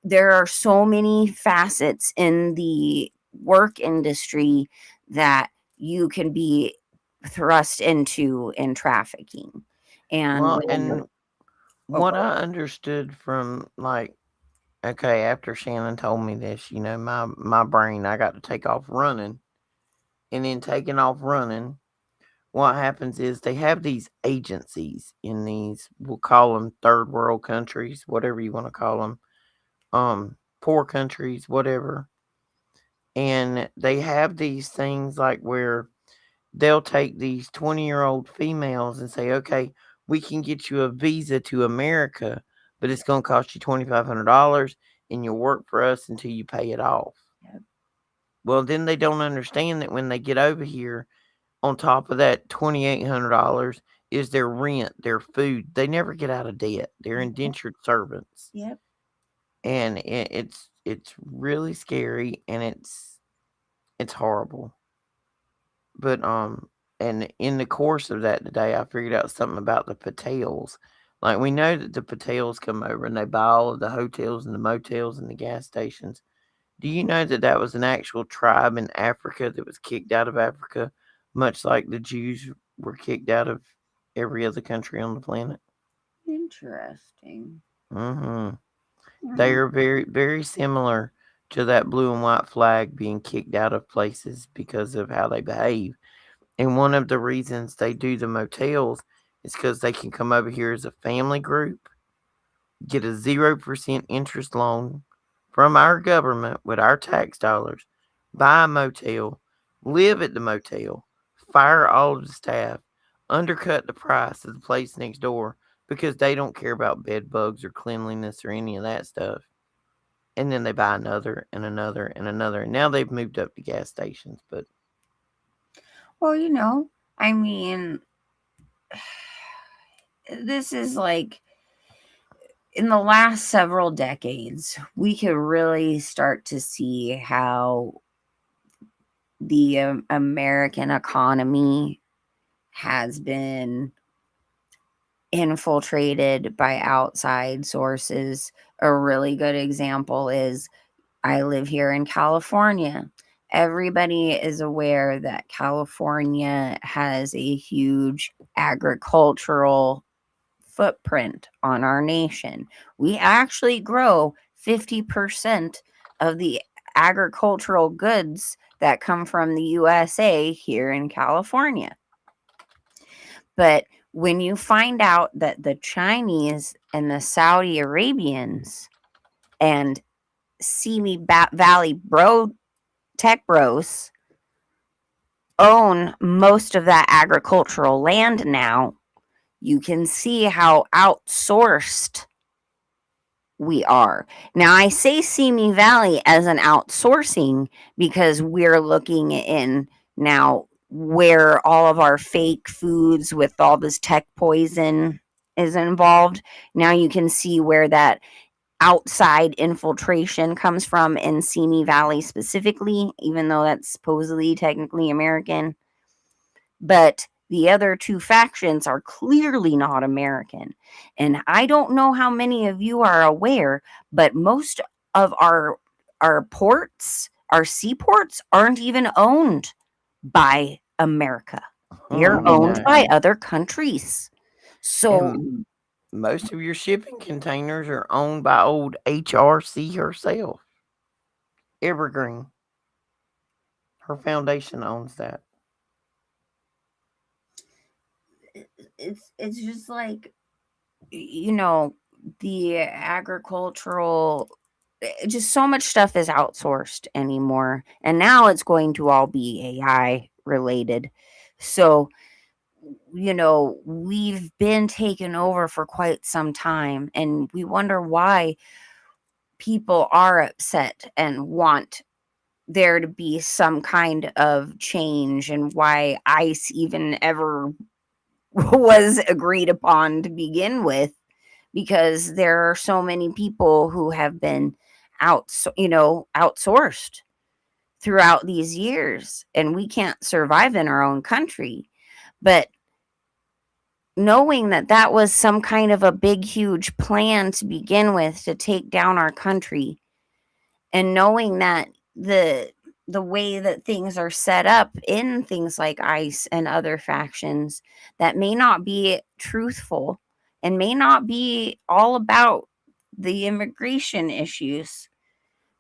there are so many facets in the work industry that you can be thrust into in trafficking. And Well, whenever, and oh, what go I understood from like, okay, after Shannon told me this, my brain, I got to take off running, and then taking off running, what happens is they have these agencies in these, we'll call them third world countries, whatever you want to call them, poor countries, whatever, and they have these things like where they'll take these 20-year-old females and say, okay, we can get you a visa to America, but it's going to cost you $2,500 and you'll work for us until you pay it off. ahead. Well, then they don't understand that when they get over here, on top of that $2,800 is their rent, their food. They never get out of debt. They're Yep. indentured servants. Yep. And it's really scary, and it's horrible. But and in the course of that today, I figured out something about the Patels. Like, we know that the Patels come over and they buy all of the hotels and the motels and the gas stations. Do you know that that was an actual tribe in Africa that was kicked out of Africa, much like the Jews were kicked out of every other country on the planet? Interesting. Hmm. They Hmm. are very, very similar to that blue and white flag being kicked out of places because of how they behave. And one of the reasons they do the motels is because they can come over here as a family group, get a 0% interest loan from our government with our tax dollars, buy a motel, live at the motel, fire all of the staff, undercut the price of the place next door because they don't care about bed bugs or cleanliness or any of that stuff. And then they buy another and another and another. And now they've moved up to gas stations, but Well, I mean, this is like in the last several decades, we could really start to see how the American economy has been infiltrated by outside sources. A really good example is I live here in California. Everybody is aware that California has a huge agricultural footprint on our nation. We actually grow 50% of the agricultural goods that come from the USA here in California. But when you find out that the Chinese and the Saudi Arabians and Valley tech bros own most of that agricultural land now, you can see how outsourced we are. Now, I say Simi Valley as an outsourcing because we're looking in now where all of our fake foods with all this tech poison is involved. Now you can see where that outside infiltration comes from in Simi Valley specifically, even though that's supposedly technically American. But the other two factions are clearly not American. And I don't know how many of you are aware, but most of our ports, our seaports aren't even owned by America. They're owned No. by other countries. So And most of your shipping containers are owned by old HRC herself. Evergreen. Her foundation owns that. it's just like, you know, the agricultural, just so much stuff is outsourced anymore, and now it's going to all be AI related. So, you know, we've been taken over for quite some time, and we wonder why people are upset and want there to be some kind of change, and why ICE even ever was agreed upon to begin with, because there are so many people who have been outsourced throughout these years, and we can't survive in our own country. But knowing that that was some kind of a big huge plan to begin with to take down our country, and knowing that the way that things are set up in things like ICE and other factions that may not be truthful and may not be all about the immigration issues,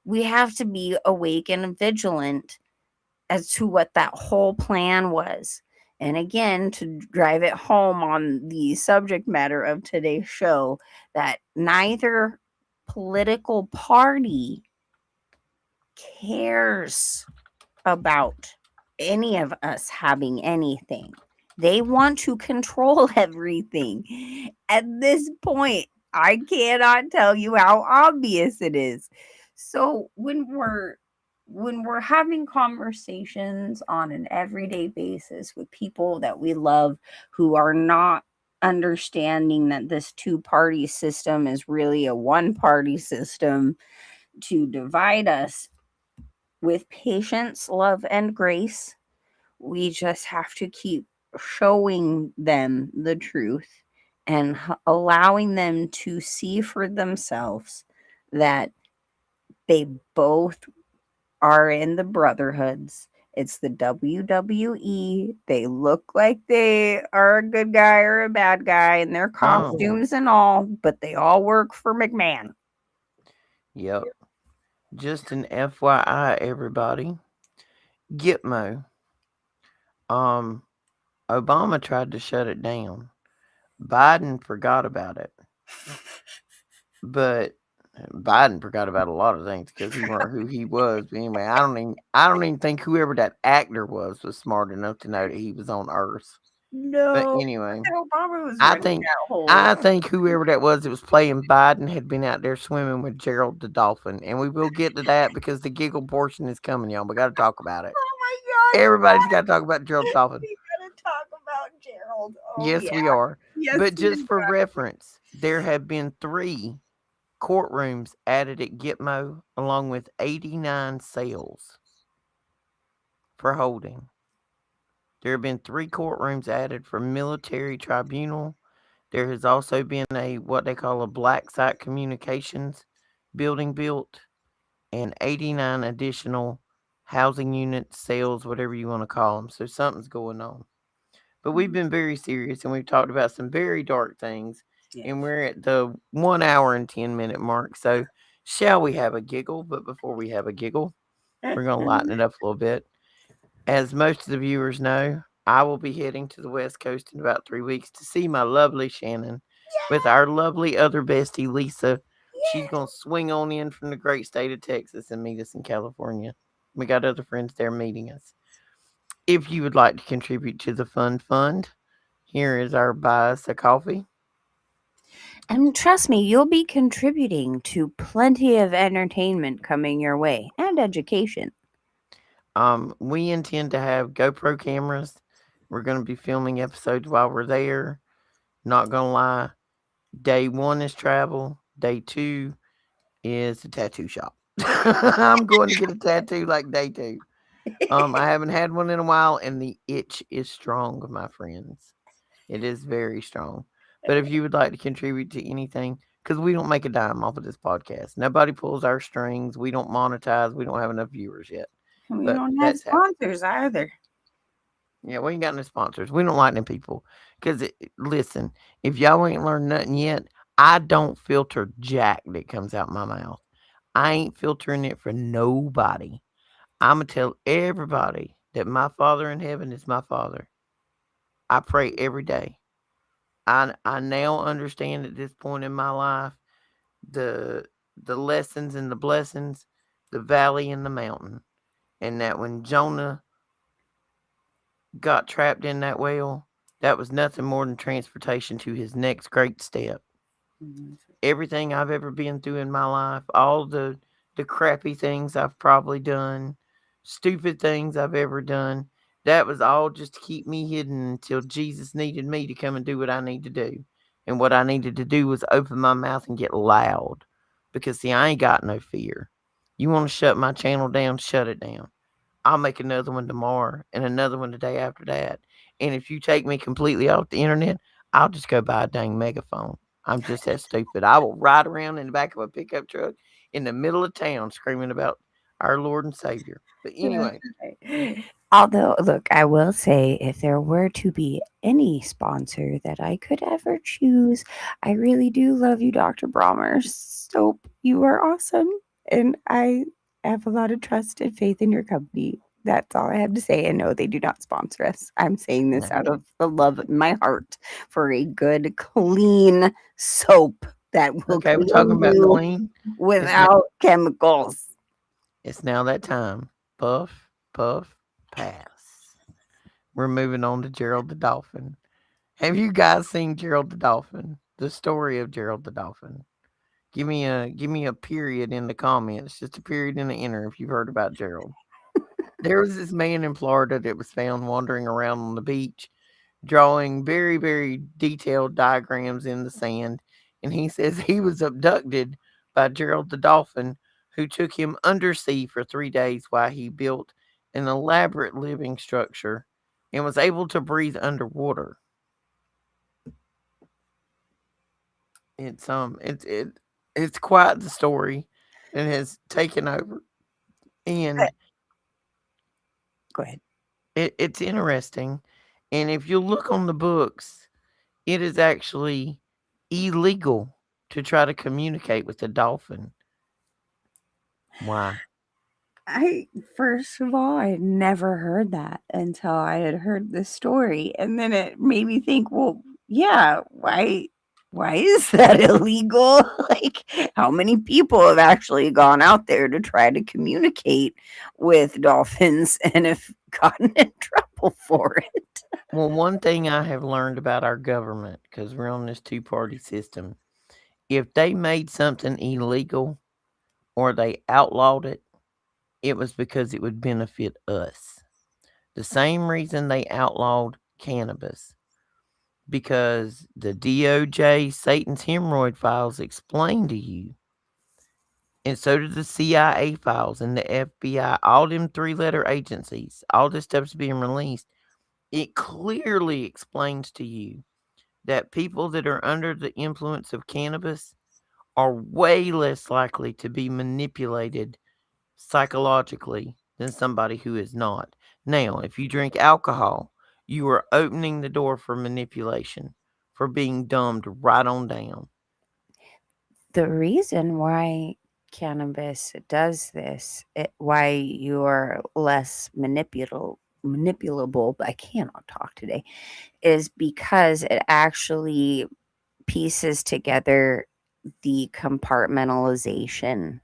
we have to be awake and vigilant as to what that whole plan was. And again, to drive it home on the subject matter of today's show, that neither political party cares about any of us having anything. They want to control everything. At this point, I cannot tell you how obvious it is. So when we're having conversations on an everyday basis with people that we love who are not understanding that this two-party system is really a one-party system to divide us, with patience, love, and grace, we just have to keep showing them the truth and allowing them to see for themselves that they both are in the brotherhoods. It's the WWE. They look like they are a good guy or a bad guy in their Oh, costumes and all, but they all work for McMahon. yep. Just an FYI, everybody. Gitmo. Um, Obama tried to shut it down. Biden forgot about it. But Biden forgot about a lot of things because he weren't who he was. But anyway, I don't even think whoever that actor was smart enough to know that he was on Earth. But No, anyway, Obama was I running think that whole. I think whoever that was playing Biden had been out there swimming with Gerald the dolphin, and we will get to that because the giggle portion is coming, y'all. We got to talk about it. Oh my gosh, Everybody's got to talk about Gerald the dolphin. we gotta talk about Gerald. Oh Yes, yeah, we are. yes, But we just for do. reference, there have been 3 courtrooms added at Gitmo, along with 89 cells for holding. There have been 3 courtrooms added for military tribunal. There has also been a what they call a black site communications building built, and 89 additional housing units, cells, whatever you want to call them. So something's going on. But we've been very serious and we've talked about some very dark things. Yeah. And we're at the 1 hour and 10-minute mark. So shall we have a giggle? But before we have a giggle, We're going to lighten it up a little bit. As most of the viewers know, I will be heading to the West Coast in about 3 weeks to see my lovely Shannon with our lovely other bestie, Lisa. She's going to swing on in from the great state of Texas and meet us in California. We got other friends there meeting us. If you would like to contribute to the Fun Fund, here is our buy us a coffee. And trust me, you'll be contributing to plenty of entertainment coming your way and education. We intend to have GoPro cameras. We're going to be filming episodes while we're there. Not going to lie, day one is travel. Day two is a tattoo shop. I'm going to get a tattoo like day two. I haven't had one in a while, and the itch is strong, my friends. It is very strong. But if you would like to contribute to anything, because we don't make a dime off of this podcast, nobody pulls our strings. We don't monetize. We don't have enough viewers yet. We But don't have that's happening. sponsors either. Yeah, we ain't got no sponsors. We don't like them people. Because, listen, if y'all ain't learned nothing yet, I don't filter jack that comes out my mouth. I ain't filtering it for nobody. I'm going to tell everybody that my Father in heaven is my Father. I pray every day. I now understand at this point in my life the lessons and the blessings, the valley and the mountain. And that when Jonah got trapped in that whale, that was nothing more than transportation to his next great step. Mhm. Everything I've ever been through in my life, all the crappy things I've probably done, stupid things I've ever done, that was all just to keep me hidden until Jesus needed me to come and do what I need to do. And what I needed to do was open my mouth and get loud. Because see, I ain't got no fear. You want to shut my channel down, shut it down. I'll make another one tomorrow and another one the day after that. And if you take me completely off the internet, I'll just go buy a dang megaphone. I'm just that stupid. I will ride around in the back of a pickup truck in the middle of town screaming about our Lord and Savior. But That's anyway, right. Although, look, I will say if there were to be any sponsor that I could ever choose, I really do love you, Dr. Brommer. Soap, you are awesome. And I have a lot of trust and faith in your company. That's all I have to say. And no, they do not sponsor us. I'm saying this no. out of the love in my heart for a good, clean soap that will Okay, we're talking clean about you clean. It's now without chemicals. it's now that time. Puff, puff, pass. We're moving on to Gerald the Dolphin. Have you guys seen Gerald the Dolphin? The story of Gerald the Dolphin. Give me a period in the comments, just a period in the enter if you've heard about Gerald. There was this man in Florida that was found wandering around on the beach, drawing very, very detailed diagrams in the sand, and he says he was abducted by Gerald the Dolphin, who took him undersea for 3 days while he built an elaborate living structure and was able to breathe underwater. It's quite the story that has taken over, and Go ahead. it's interesting. And if you look on the books, it is actually illegal to try to communicate with a dolphin. Why? I first of all, I had never heard that until I had heard this story, and then it made me think, well, yeah, why is that illegal? Like, how many people have actually gone out there to try to communicate with dolphins and have gotten in trouble for it? Well, one thing I have learned about our government, because we're on this two-party system, if they made something illegal or they outlawed it, it was because it would benefit us. The same reason they outlawed cannabis, because the DOJ, Satan's hemorrhoid files explain to you, and so did the CIA files and the FBI, all them three-letter agencies, all this stuff's being released. It clearly explains to you that people that are under the influence of cannabis are way less likely to be manipulated psychologically than somebody who is not. Now, if you drink alcohol, you are opening the door for manipulation, for being dumbed right on down. The reason why cannabis does this, why you are less manipulable, but I cannot talk today, is because it actually pieces together the compartmentalization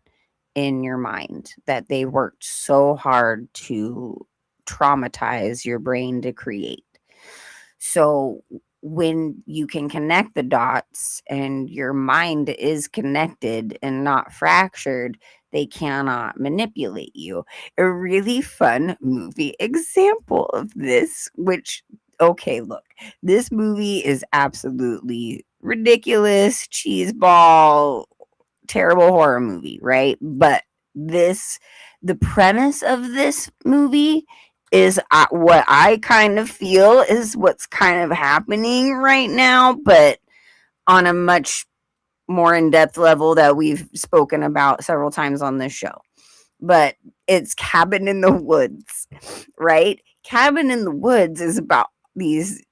in your mind that they worked so hard to traumatize your brain to create. So when you can connect the dots and your mind is connected and not fractured, they cannot manipulate you. A really fun movie example of this, which, okay, look, this movie is absolutely ridiculous, cheeseball, terrible horror movie, right? But this, the premise of this movie is what I kind of feel is what's kind of happening right now, but on a much more in depth level that we've spoken about several times on this show. But it's Cabin in the Woods, right? Cabin in the Woods is about these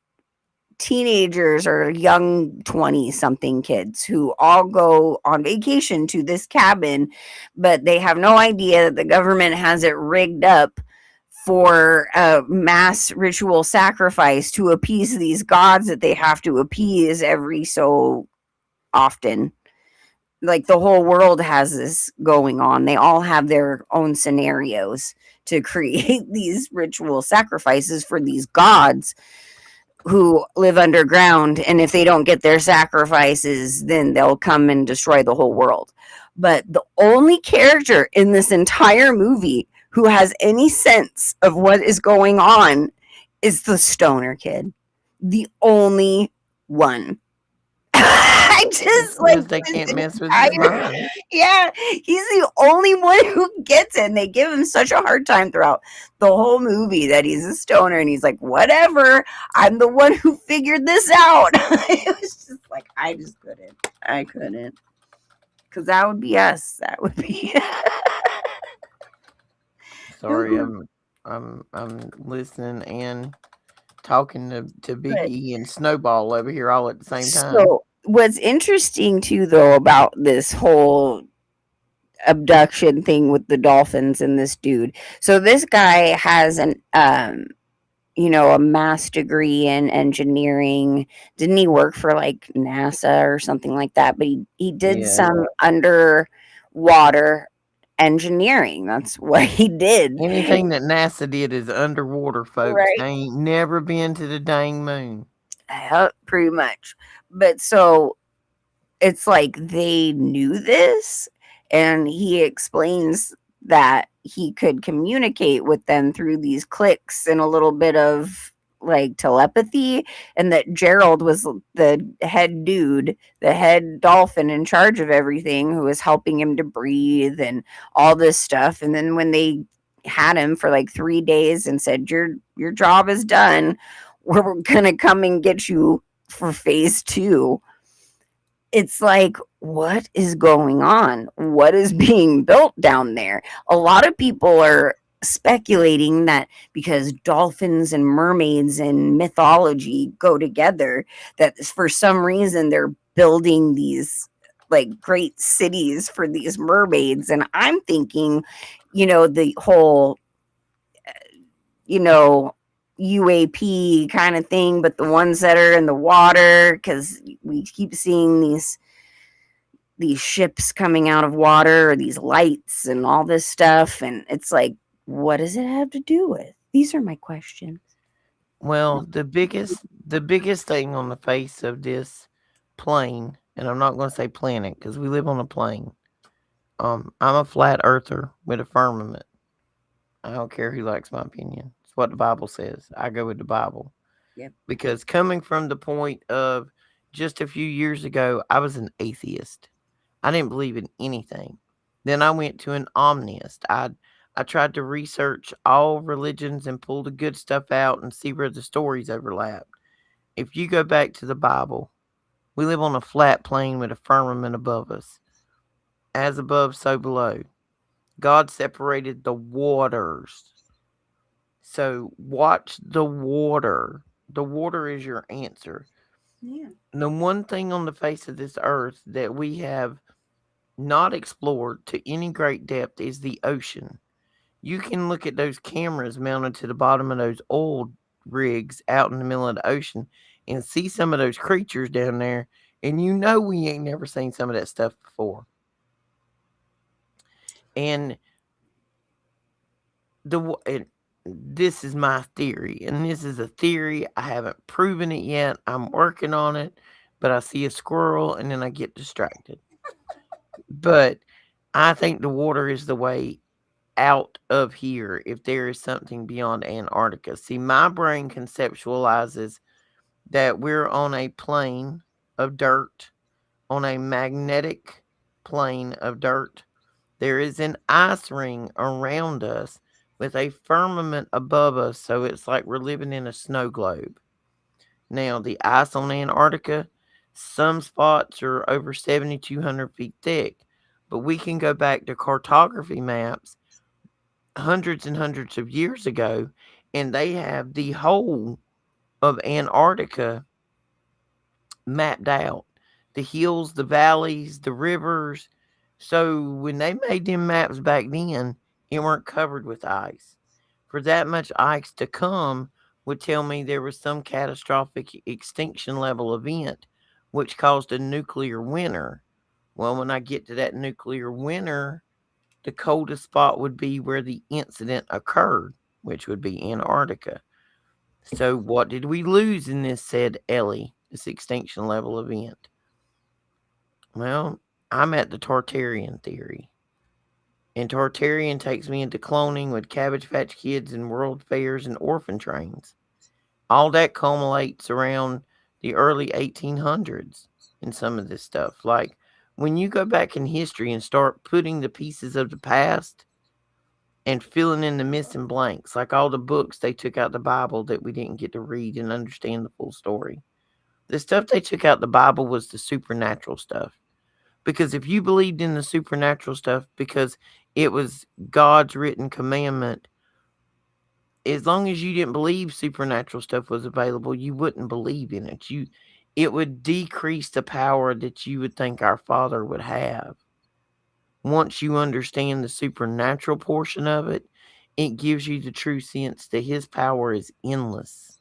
teenagers or young 20 something kids who all go on vacation to this cabin, but they have no idea that the government has it rigged up for a mass ritual sacrifice to appease these gods that they have to appease every so often. Like the whole world has this going on. They all have their own scenarios to create these ritual sacrifices for these gods who live underground, and if they don't get their sacrifices, then they'll come and destroy the whole world. But the only character in this entire movie who has any sense of what is going on is the stoner kid. The only one. I just like Because they this can't mess with his entire, mind. yeah, he's the only one who gets it. And they give him such a hard time throughout the whole movie that he's a stoner and he's like, whatever, I'm the one who figured this out. It was just like, I just couldn't. I couldn't. Because that would be us. That would be. Sorry, I'm listening and talking to Big But E and Snowball over here all at the same time. so, what's interesting too, though, about this whole abduction thing with the dolphins and this dude. So this guy has an a mass degree in engineering. Didn't he work for like NASA or something like that? But he did Yeah. some underwater engineering. That's what he did. Anything that NASA did is underwater, folks. Right. They ain't never been to the dang moon. Pretty much. But so it's like they knew this, and he explains that he could communicate with them through these clicks and a little bit of like telepathy, and that Gerald was the head dude, the head dolphin in charge of everything, who was helping him to breathe and all this stuff. And then when they had him for like 3 days and said your job is done, we're going to come and get you for phase 2, it's like, what is going on? What is being built down there? A lot of people are speculating that because dolphins and mermaids and mythology go together, that for some reason they're building these like great cities for these mermaids. And I'm thinking, the whole, you know, UAP kind of thing, but the ones that are in the water, because we keep seeing these ships coming out of water or these lights and all this stuff, and it's like, what does it have to do with? These are my questions. Well, the biggest thing on the face of this plane, and I'm not going to say planet because we live on a plane. I'm a flat earther with a firmament. I don't care who likes my opinion. It's what the Bible says. I go with the Bible. Yep. Because coming from the point of just a few years ago, I was an atheist. I didn't believe in anything. Then I went to an omnist. I tried to research all religions and pull the good stuff out and see where the stories overlap. If you go back to the Bible, we live on a flat plane with a firmament above us. As above, so below. God separated the waters. So watch the water. The water is your answer. Yeah. The one thing on the face of this earth that we have not explored to any great depth is the ocean. You can look at those cameras mounted to the bottom of those oil rigs out in the middle of the ocean and see some of those creatures down there, and you know we ain't never seen some of that stuff before. And and this is my theory, and this is a theory. I haven't proven it yet. I'm working on it, but I see a squirrel and then I get distracted. But I think the water is the way out of here if there is something beyond Antarctica. See, my brain conceptualizes that we're on a plane of dirt, on a magnetic plane of dirt. There is an ice ring around us with a firmament above us, so it's like we're living in a snow globe. Now, the ice on Antarctica, some spots are over 7,200 feet thick, but we can go back to cartography maps hundreds and hundreds of years ago, and they have the whole of Antarctica mapped out, the hills, the valleys, the rivers. So when they made them maps back then, it weren't covered with ice. For that much ice to come would tell me there was some catastrophic extinction level event which caused a nuclear winter. Well, when I get to that nuclear winter, the coldest spot would be where the incident occurred, which would be Antarctica. So, what did we lose in this, said Ellie, this extinction level event? Well, I'm at the Tartarian theory. And Tartarian takes me into cloning with Cabbage Patch Kids and world fairs and orphan trains. All that culminates around the early 1800s in some of this stuff. Like, when you go back in history and start putting the pieces of the past and filling in the missing blanks, like all the books they took out the Bible that we didn't get to read and understand the full story. The stuff they took out the Bible was the supernatural stuff. Because if you believed in the supernatural stuff because it was God's written commandment, as long as you didn't believe supernatural stuff was available, you wouldn't believe in it. It would decrease the power that you would think our Father would have. Once you understand the supernatural portion of it, it gives you the true sense that his power is endless.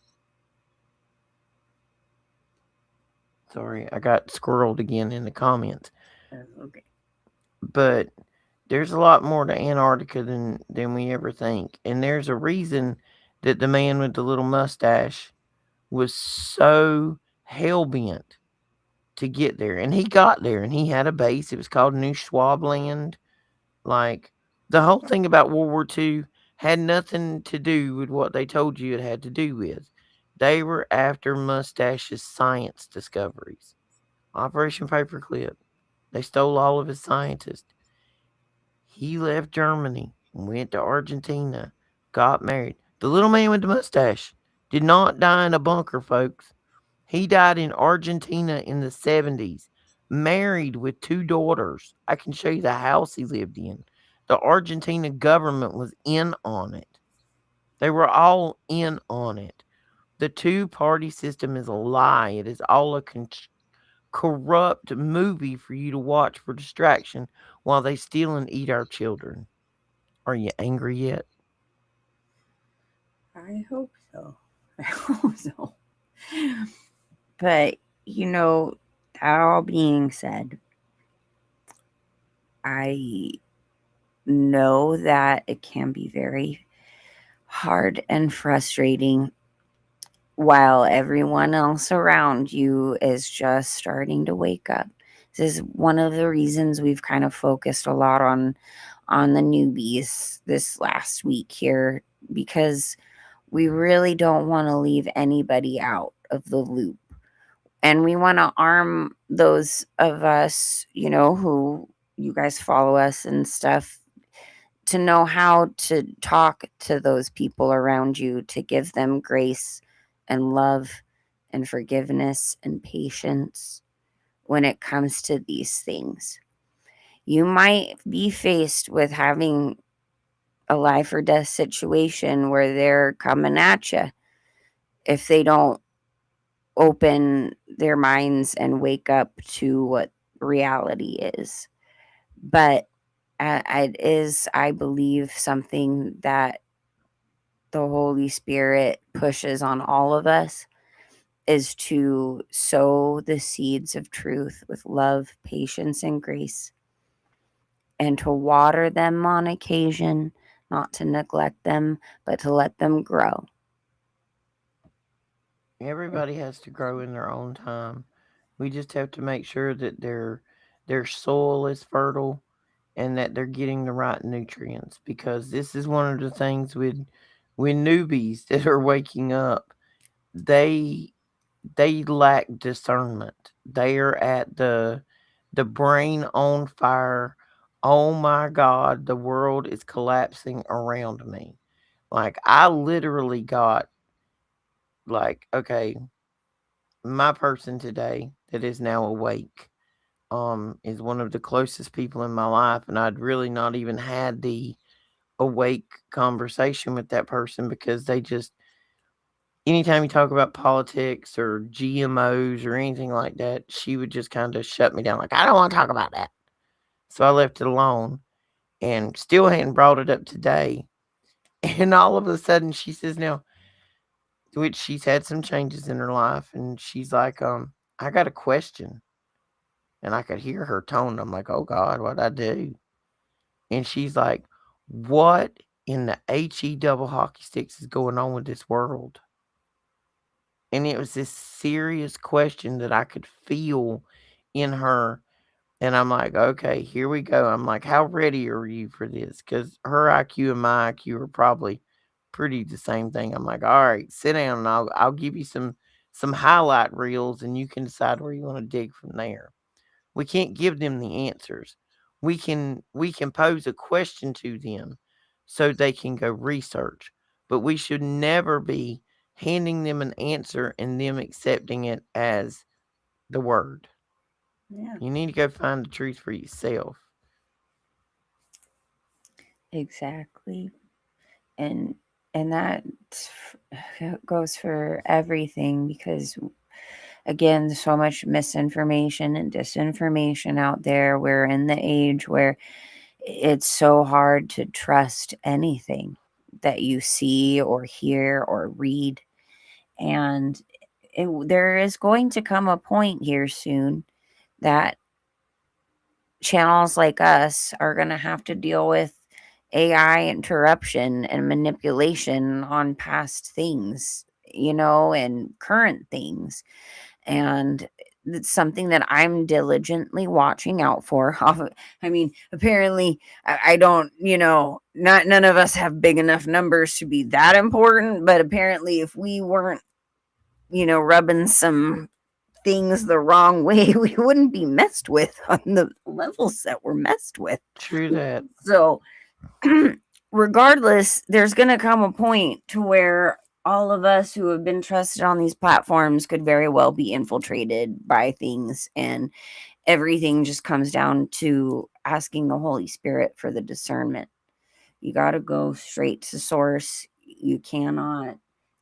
Sorry, I got squirreled again in the comments. Okay. But there's a lot more to Antarctica than we ever think. And there's a reason that the man with the little mustache was so hell bent to get there. And he got there and he had a base. It was called New Schwabland. Like, the whole thing about World War II had nothing to do with what they told you it had to do with. They were after Mustache's science discoveries. Operation Paperclip. They stole all of his scientists. He left Germany, went to Argentina, got married. The little man with the mustache did not die in a bunker, folks. He died in Argentina in the 70s, married with two daughters. I can show you the house he lived in. The Argentina government was in on it. They were all in on it. The two party system is a lie. It is all a corrupt movie for you to watch for distraction while they steal and eat our children. Are you angry yet? I hope so. I hope so. But, you know, that all being said, I know that it can be very hard and frustrating while everyone else around you is just starting to wake up. This is one of the reasons we've kind of focused a lot on the newbies this last week here, because we really don't want to leave anybody out of the loop. And we want to arm those of us, who you guys follow us and stuff, to know how to talk to those people around you, to give them grace and love and forgiveness and patience when it comes to these things. You might be faced with having a life or death situation where they're coming at you if they don't open their minds and wake up to what reality is. But it is, I believe, something that the Holy Spirit pushes on all of us, is to sow the seeds of truth with love, patience, and grace, and to water them on occasion, not to neglect them, but to let them grow. Everybody has to grow in their own time. We just have to make sure that their soil is fertile and that they're getting the right nutrients, because this is one of the things with newbies that are waking up. They they lack discernment. They are at the brain on fire. Oh my God, the world is collapsing around me. Like I literally got like, okay, my person today that is now awake is one of the closest people in my life, and I'd really not even had the awake conversation with that person because they just, anytime you talk about politics or GMOs or anything like that, she would just kind of shut me down like, I don't want to talk about that. So I left it alone and still hadn't brought it up today. And all of a sudden she says now, which she's had some changes in her life, and she's like, I got a question. And I could hear her tone. I'm like, oh God, what'd I do? And she's like, what in the HE double hockey sticks is going on with this world? And it was this serious question that I could feel in her. And I'm like, okay, here we go. I'm like, how ready are you for this? Because her IQ and my IQ are probably pretty the same thing. I'm like, all right, sit down and I'll give you some highlight reels and you can decide where you want to dig from there. We can't give them the answers. We can pose a question to them so they can go research. But we should never be handing them an answer and them accepting it as the word. Yeah, You need to go find the truth for yourself. exactly. And that goes for everything, because again, so much misinformation and disinformation out there. We're in the age where it's so hard to trust anything that you see or hear or read. And there is going to come a point here soon that channels like us are going to have to deal with AI interruption and manipulation on past things, and current things. And it's something that I'm diligently watching out for. I mean, apparently, I don't, not none of us have big enough numbers to be that important, but apparently, if we weren't, rubbing some things the wrong way, we wouldn't be messed with on the levels that we're messed with. True that. So, regardless, there's going to come a point to where all of us who have been trusted on these platforms could very well be infiltrated by things, and everything just comes down to asking the Holy Spirit for the discernment. You got to go straight to source. You cannot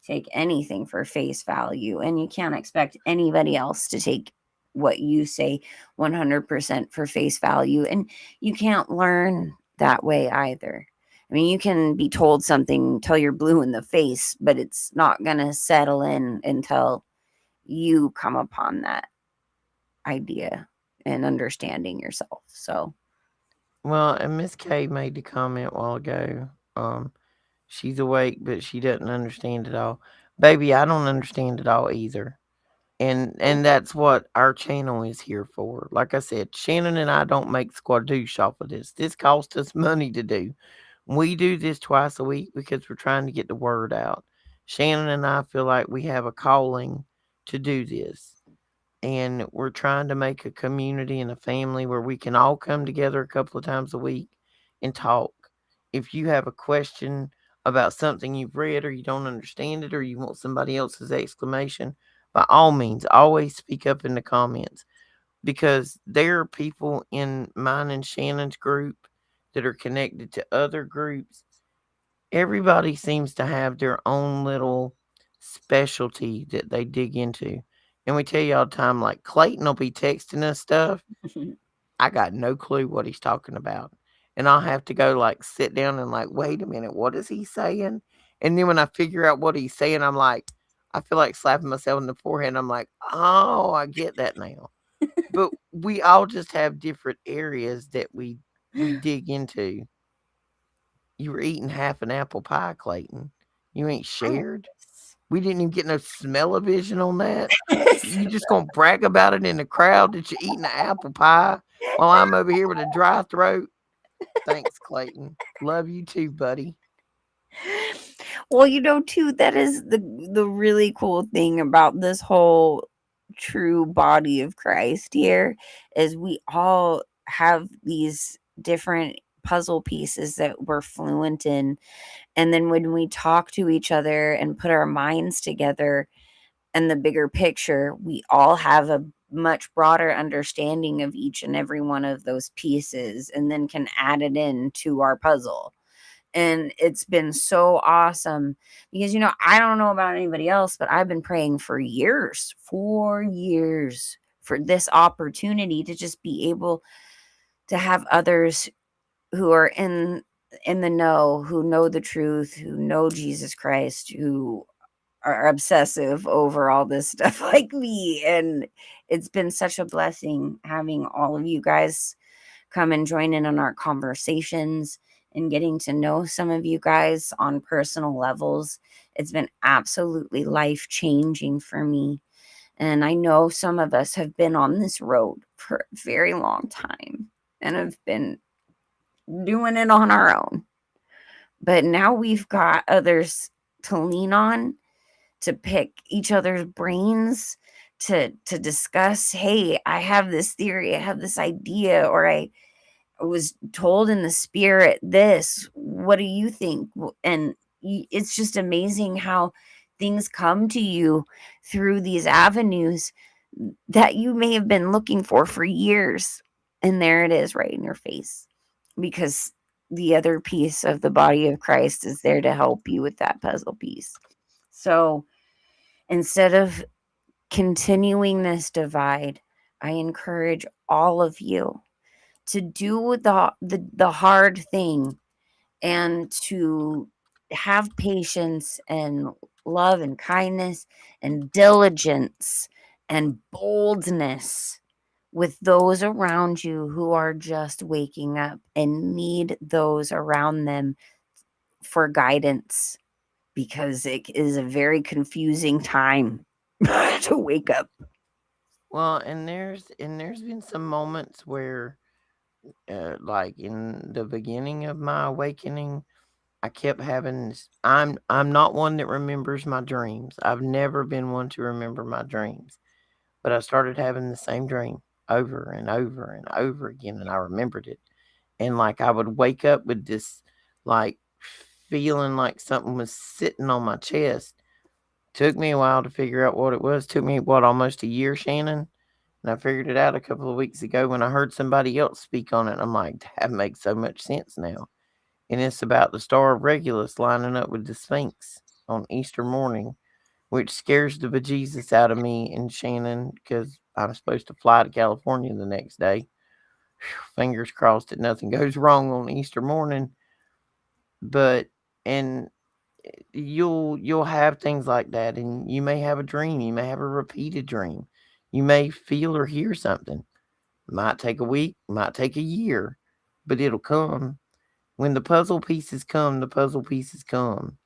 take anything for face value, and you can't expect anybody else to take what you say 100% for face value. And you can't learn that way either. I mean, you can be told something till you're blue in the face, but it's not going to settle in until you come upon that idea and understanding yourself. So, Well, and Miss K made the comment a while ago. She's awake, but she doesn't understand it all. Baby, I don't understand it all either. And that's what our channel is here for. Like I said, Shannon and I don't make squadoosh off of this. This costs us money to do. We do this twice a week because we're trying to get the word out. Shannon and I feel like we have a calling to do this. And we're trying to make a community and a family where we can all come together a couple of times a week and talk. If you have a question about something you've read or you don't understand it or you want somebody else's exclamation, by all means, always speak up in the comments, because there are people in mine and Shannon's group that are connected to other groups. Everybody seems to have their own little specialty that they dig into. And we tell you all the time, like Clayton will be texting us stuff. I got no clue what he's talking about. And I'll have to go like sit down and like, wait a minute, what is he saying? And then when I figure out what he's saying, I'm like, I feel like slapping myself in the forehead. I'm like, oh, I get that now. But we all just have different areas that we dig into. You were eating half an apple pie, Clayton. You ain't shared. We didn't even get no smell-o-vision on that. You just gonna brag about it in the crowd that you're eating an apple pie while I'm over here with a dry throat? Thanks, Clayton. Love you too, buddy. Well, too, that is the really cool thing about this whole true body of Christ here is we all have these different puzzle pieces that we're fluent in. And then when we talk to each other and put our minds together and the bigger picture, we all have a much broader understanding of each and every one of those pieces and then can add it in to our puzzle. And it's been so awesome because I don't know about anybody else, but I've been praying for years for this opportunity to just be able to have others who are in the know, who know the truth, who know Jesus Christ, who are obsessive over all this stuff like me. And it's been such a blessing having all of you guys come and join in on our conversations and getting to know some of you guys on personal levels. It's been absolutely life changing for me. And I know some of us have been on this road for a very long time and have been doing it on our own. But now we've got others to lean on, to pick each other's brains, to discuss, hey, I have this theory, I have this idea, or I was told in the spirit this. What do you think? And it's just amazing how things come to you through these avenues that you may have been looking for years. And there it is right in your face because the other piece of the body of Christ is there to help you with that puzzle piece. So instead of continuing this divide, I encourage all of you to do the hard thing and to have patience and love and kindness and diligence and boldness with those around you who are just waking up and need those around them for guidance because it is a very confusing time to wake up. Well, and there's been some moments where, like in the beginning of my awakening, I kept having this. I'm not one that remembers my dreams. I've never been one to remember my dreams, but I started having the same dream over and over and over again, and I remembered it. And like I would wake up with this, like feeling like something was sitting on my chest. Took me a while to figure out what it was. Took me what, almost a year, Shannon. And I figured it out a couple of weeks ago when I heard somebody else speak on it. I'm like, that makes so much sense now. And it's about the Star of Regulus lining up with the Sphinx on Easter morning, which scares the bejesus out of me and Shannon because I'm supposed to fly to California the next day. Fingers crossed that nothing goes wrong on Easter morning. But and you'll have things like that, and you may have a dream, you may have a repeated dream, you may feel or hear something. Might take a week, might take a year, but it'll come. When the puzzle pieces come, the puzzle pieces come.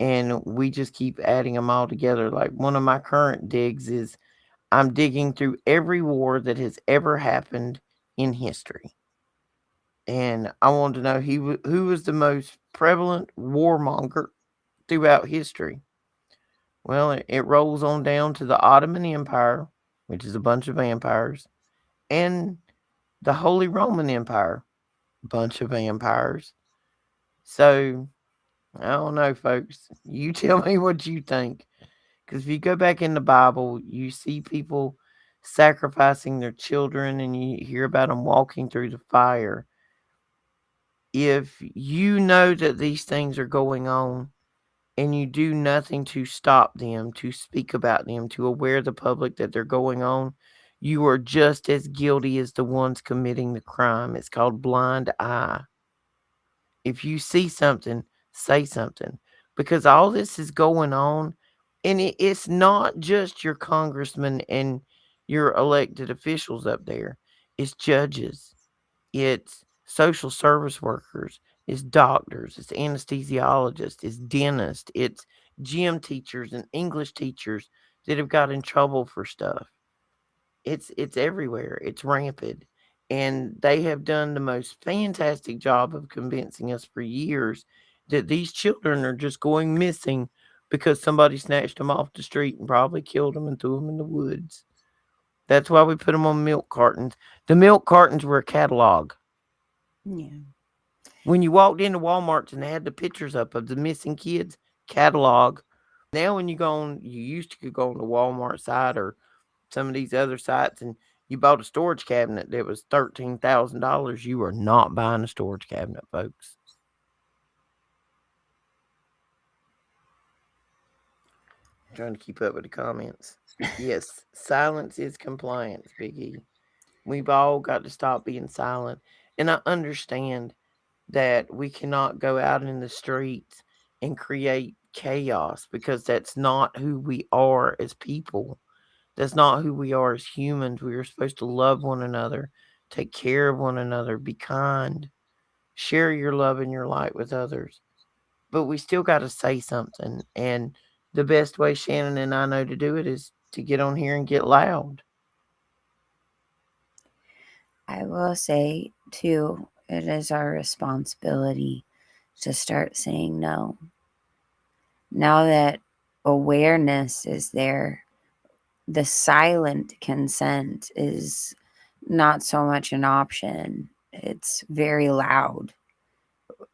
And we just keep adding them all together. Like one of my current digs is I'm digging through every war that has ever happened in history. And I wanted to know who was the most prevalent warmonger throughout history. Well, it rolls on down to the Ottoman Empire, which is a bunch of vampires, and the Holy Roman Empire, bunch of vampires. So I don't know, folks. You tell me what you think. Because if you go back in the Bible, you see people sacrificing their children and you hear about them walking through the fire. If you know that these things are going on and you do nothing to stop them, to speak about them, to aware the public that they're going on, you are just as guilty as the ones committing the crime. It's called blind eye. If you see something, say something. Because all this is going on, and it's not just your congressman and your elected officials up there, it's judges, it's social service workers, it's doctors, it's anesthesiologists, it's dentists, it's gym teachers and English teachers that have got in trouble for stuff. It's everywhere. It's rampant. And they have done the most fantastic job of convincing us for years that these children are just going missing because somebody snatched them off the street and probably killed them and threw them in the woods. That's why we put them on milk cartons. The milk cartons were a catalog. Yeah. When you walked into Walmarts and they had the pictures up of the missing kids, catalog. Now when you used to go on the Walmart site or some of these other sites and you bought a storage cabinet that was $13,000, you are not buying a storage cabinet, folks. I'm trying to keep up with the comments. Yes, silence is compliance, Big E. We've all got to stop being silent. And I understand that we cannot go out in the streets and create chaos because that's not who we are as people. That's not who we are as humans. We are supposed to love one another, take care of one another, be kind, share your love and your light with others. But we still got to say something. And the best way Shannon and I know to do it is to get on here and get loud. I will say, too, it is our responsibility to start saying no. Now that awareness is there, the silent consent is not so much an option, it's very loud.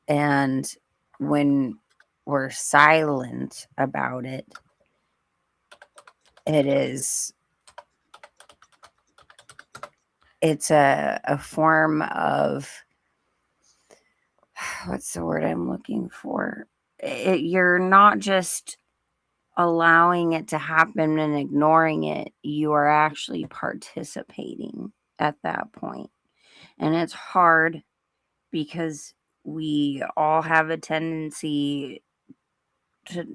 And when we're silent about it, it is it's a form of what's the word I'm looking for? You're not just allowing it to happen and ignoring it, you are actually participating at that point. And it's hard because we all have a tendency to,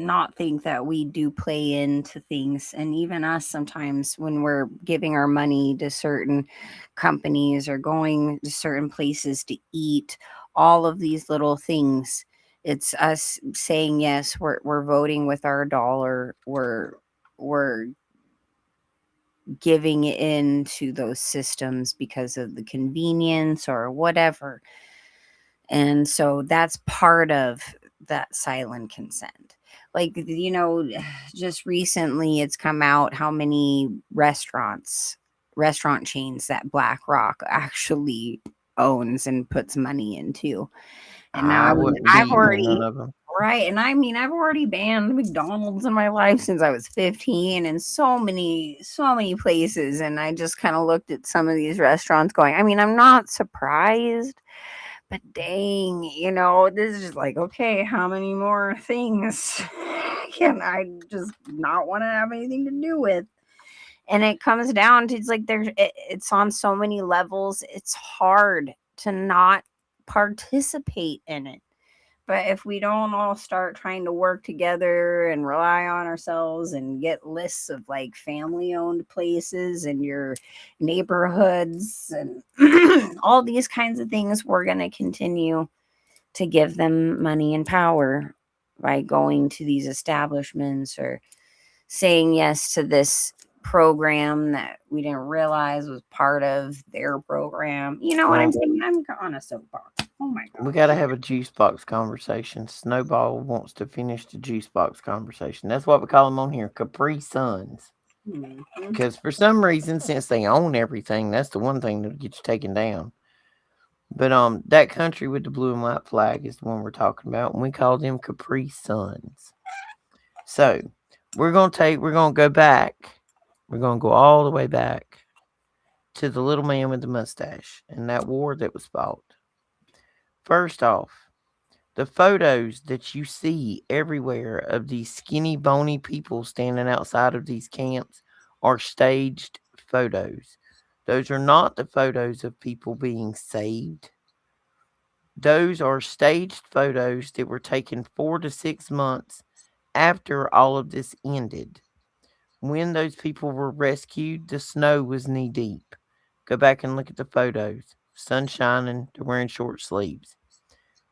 not think that we do play into things. And even us, sometimes when we're giving our money to certain companies or going to certain places to eat, all of these little things, it's us saying yes, we're voting with our dollar, we're giving in to those systems because of the convenience or whatever. And so that's part of that silent consent. Like, just recently it's come out how many restaurant chains that BlackRock actually owns and puts money into. And now, I wouldn't be I've eating in already none of them. right, and I've already banned McDonald's in my life since I was 15 and so many places, and I just kind of looked at some of these restaurants going, I'm not surprised, but dang, this is just like, okay, how many more things can I just not want to have anything to do with? And it comes down to it's like it's on so many levels. It's hard to not participate in it. But if we don't all start trying to work together and rely on ourselves and get lists of like family owned places in your neighborhoods and all these kinds of things, we're going to continue to give them money and power by going to these establishments or saying yes to this program that we didn't realize was part of their program. You know what I'm Well, saying? I'm on a soapbox. Oh my we got to gosh. have a juice box conversation. Snowball wants to finish the juice box conversation. That's what we call them on here, Capri Suns. Mhm. Because for some reason, since they own everything, that's the one thing that'll get you taken down. But that country with the blue and white flag is the one we're talking about, and we call them Capri Suns. So we're gonna go back. We're gonna go all the way back to the little man with the mustache and that war that was fought. First off, the photos that you see everywhere of these skinny, bony people standing outside of these camps are staged photos. Those are not the photos of people being saved. Those are staged photos that were taken 4 to 6 months after all of this ended. When those people were rescued, the snow was knee deep. Go back and look at the photos. Sun shining, they're wearing short sleeves.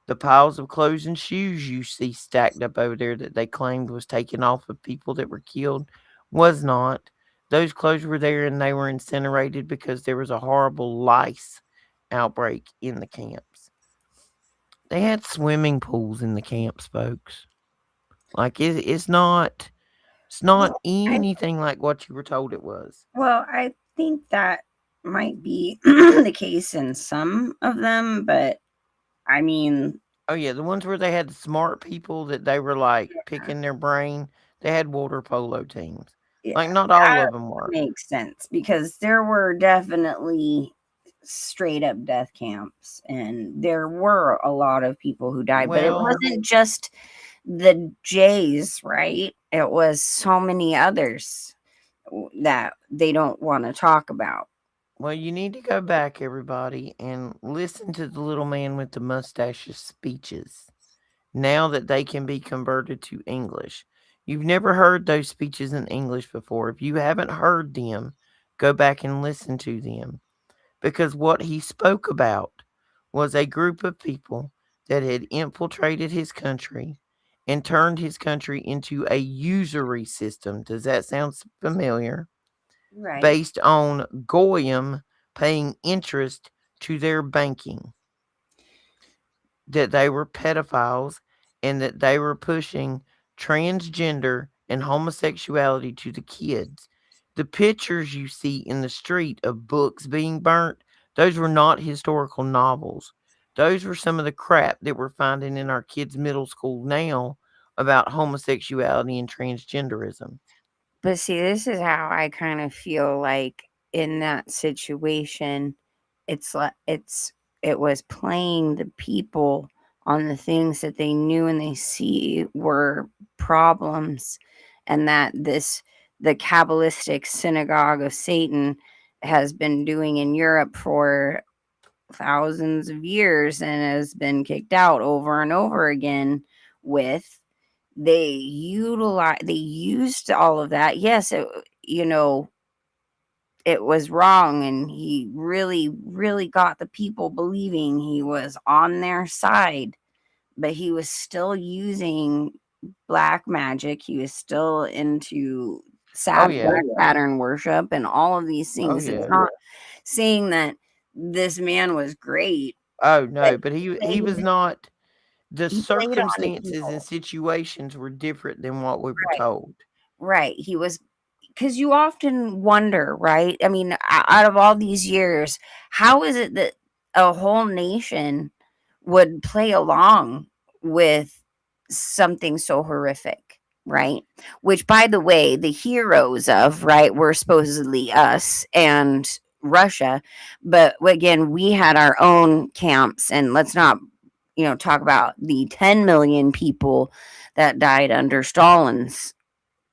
The piles of clothes and shoes you see stacked up over there that they claimed was taken off of people that were killed was not. Those clothes were there and they were incinerated because there was a horrible lice outbreak in the camps. They had swimming pools in the camps, folks. Like it's not Well, I anything like what you were told it was. I think that might be the case in some of them, but I mean, Oh yeah, the ones where they had the smart people that they were like picking their brain, they had water polo teams. yeah, Like not all that of them were. makes sense because there were definitely straight up death camps and there were a lot of people who died, but it Well, wasn't just the Jays, right? It was so many others that they don't want to talk about. well, you need to go back, everybody, and listen to the little man with the mustache's speeches. Now that they can be converted to English. You've never heard those speeches in English before. If you haven't heard them, go back and listen to them. Because what he spoke about was a group of people that had infiltrated his country and turned his country into a usury system. Does that sound familiar? Right. Based on Goyim paying interest to their banking, that they were pedophiles and that they were pushing transgender and homosexuality to the kids. The pictures you see in the street of books being burnt, those were not historical novels. Those were some of the crap that we're finding in our kids' middle school now about homosexuality and transgenderism. But see, this is how I kind of feel like in that situation, it was playing the people on the things that they knew and they see were problems, and that the Kabbalistic synagogue of Satan has been doing in Europe for thousands of years and has been kicked out over and over again with they used all of that. Yes, it was wrong, and he really really got the people believing he was on their side, but he was still using black magic. He was still into Oh, sad yeah. black pattern worship and all of these Oh, things. It's yeah. not saying that this man was great, Oh, but no. But he was not. The he played on the circumstances and evil. situations were different than what we were Right. told. Right. He was, because you often wonder, right? I mean, out of all these years, how is it that a whole nation would play along with something so horrific, right? Which, by the way, the heroes of, right, were supposedly us and Russia. But again, we had our own camps, and let's not, talk about the 10 million people that died under Stalin's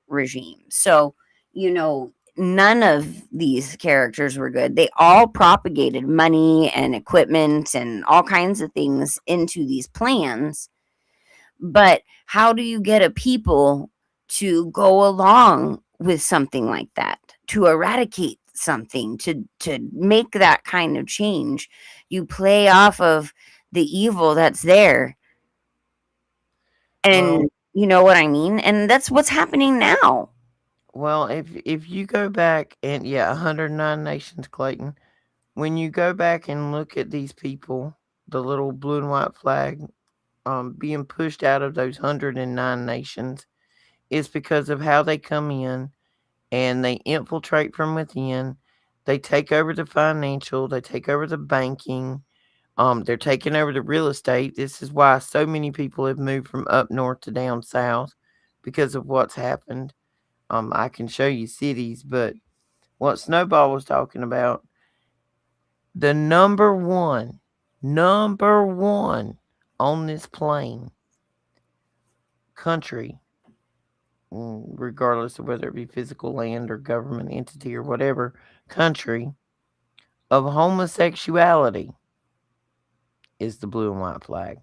regime. So, none of these characters were good. They all propagated money and equipment and all kinds of things into these plans. But how do you get a people to go along with something like that? To eradicate something, to make that kind of change. You play off of the evil that's there, and Well, you know what I mean? And that's what's happening now. if you go back and yeah, 109 nations, Clayton. When you go back and look at these people, the little blue and white flag, being pushed out of those 109 nations, is because of how they come in and they infiltrate from within. They take over the financial, they take over the banking, they're taking over the real estate. This is why so many people have moved from up north to down south because of what's happened. I can show you cities, but what Snowball was talking about, the number one on this plane country regardless of whether it be physical land or government entity or whatever country, of homosexuality is the blue and white flag.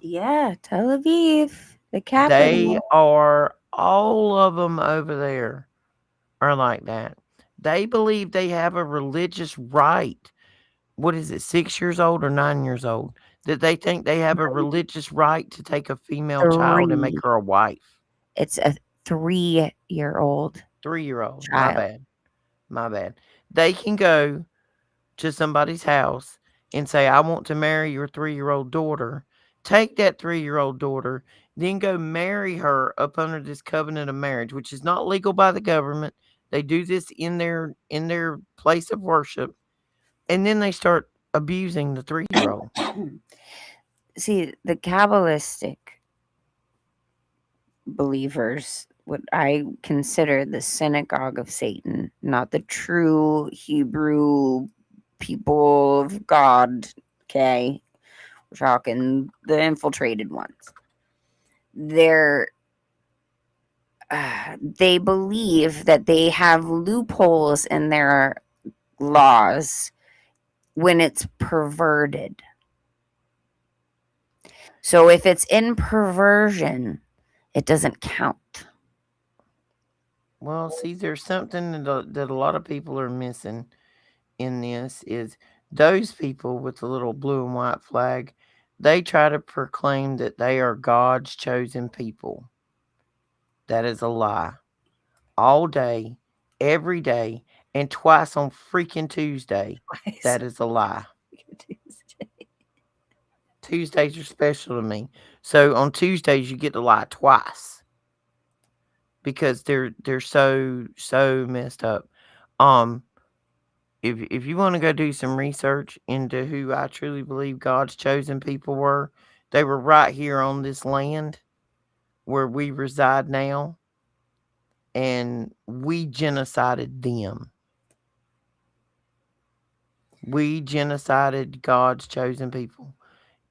Yeah, Tel Aviv, the They capital. are, all of them over there are like that. They believe they have a religious right. What is it, 6 years old or 9 years old? That they think they have a religious right to take a female child and make Three. her a wife. It's a 3-year-old 3 year old. My child. bad. My bad. They can go to somebody's house and say, I want to marry your 3 year old daughter. Take that 3 year old daughter, then go marry her up under this covenant of marriage, which is not legal by the government. They do this in their place of worship, and then they start abusing the 3 year old. See, the Kabbalistic believers, what I consider the synagogue of Satan, not the true Hebrew people of God, okay? We're talking the infiltrated ones. They're they believe that they have loopholes in their laws when it's perverted. So if it's in perversion, it doesn't count. Well, see, there's something that a lot of people are missing in this is those people with the little blue and white flag, they try to proclaim that they are God's chosen people. That is a lie. All day, every day, and twice on freaking Tuesday. That is a lie. Tuesdays are special to me. So on Tuesdays you get to lie twice because they're so messed up. Um if you want to go do some research into who I truly believe God's chosen people were, they were right here on this land where we reside now, and we genocided them. We genocided God's chosen people.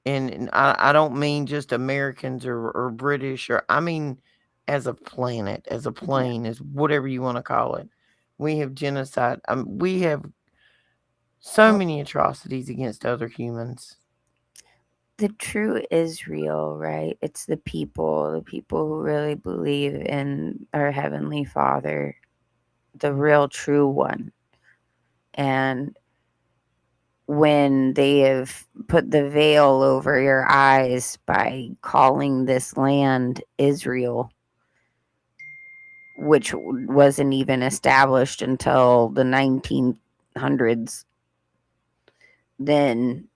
And I don't mean just Americans or British, or I mean as a planet, as a Yeah. plane, as whatever you want to call it. We have genocide. We have so Well, many atrocities against other humans. the true Israel, right? It's the people who really believe in our Heavenly Father, the real true one. And when they have put the veil over your eyes by calling this land Israel, which wasn't even established until the 1900s, then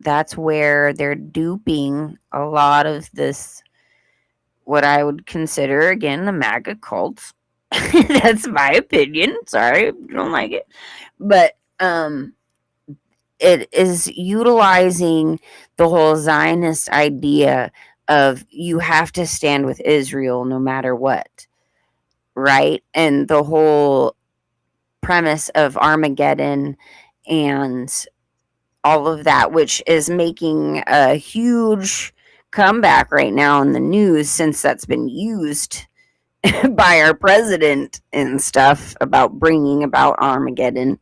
that's where they're duping a lot of this, what I would consider again the MAGA cult. That's my opinion. Sorry if you don't like it. But it is utilizing the whole Zionist idea of you have to stand with Israel no matter what, right? And the whole premise of Armageddon and all of that, which is making a huge comeback right now in the news since that's been used by our president and stuff about bringing about Armageddon.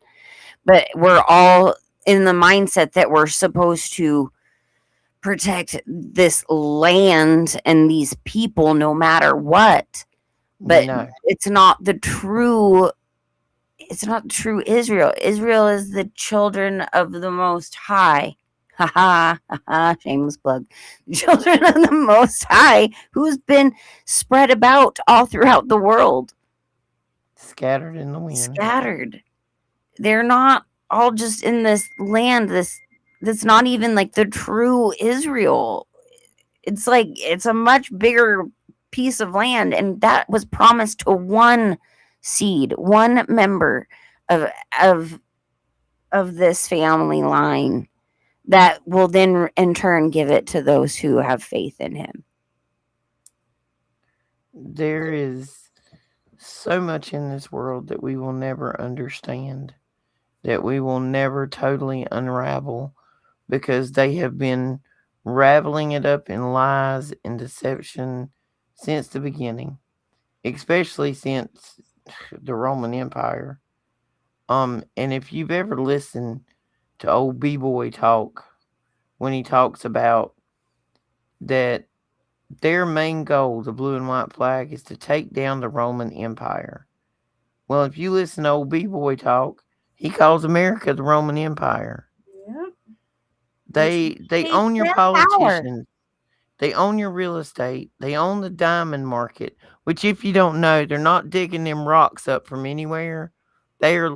But we're all in the mindset that we're supposed to protect this land and these people no matter what. But No, it's not true Israel. Israel is the children of the Most High. Ha ha ha ha, shameless plug. Children of the Most High who's been spread about all throughout the world, scattered in the wind. scattered. They're not all just in this land, that's not even like the true Israel. It's like it's a much bigger piece of land, and that was promised to one seed, one member of of of this family line that will then in turn give it to those who have faith in him. There is so much in this world that we will never understand, that we will never totally unravel, because they have been raveling it up in lies and deception since the beginning, especially since the Roman Empire. And if you've ever listened to old B-boy talk when he talks about that their main goal, the blue and white flag, is to take down the Roman Empire. Well, if you listen to old B-boy talk, he calls America the Roman Empire. Yep. It's They state own your and power. politicians. They own your real estate. They own the diamond market, which, if you don't know, they're not digging them rocks up from anywhere. They're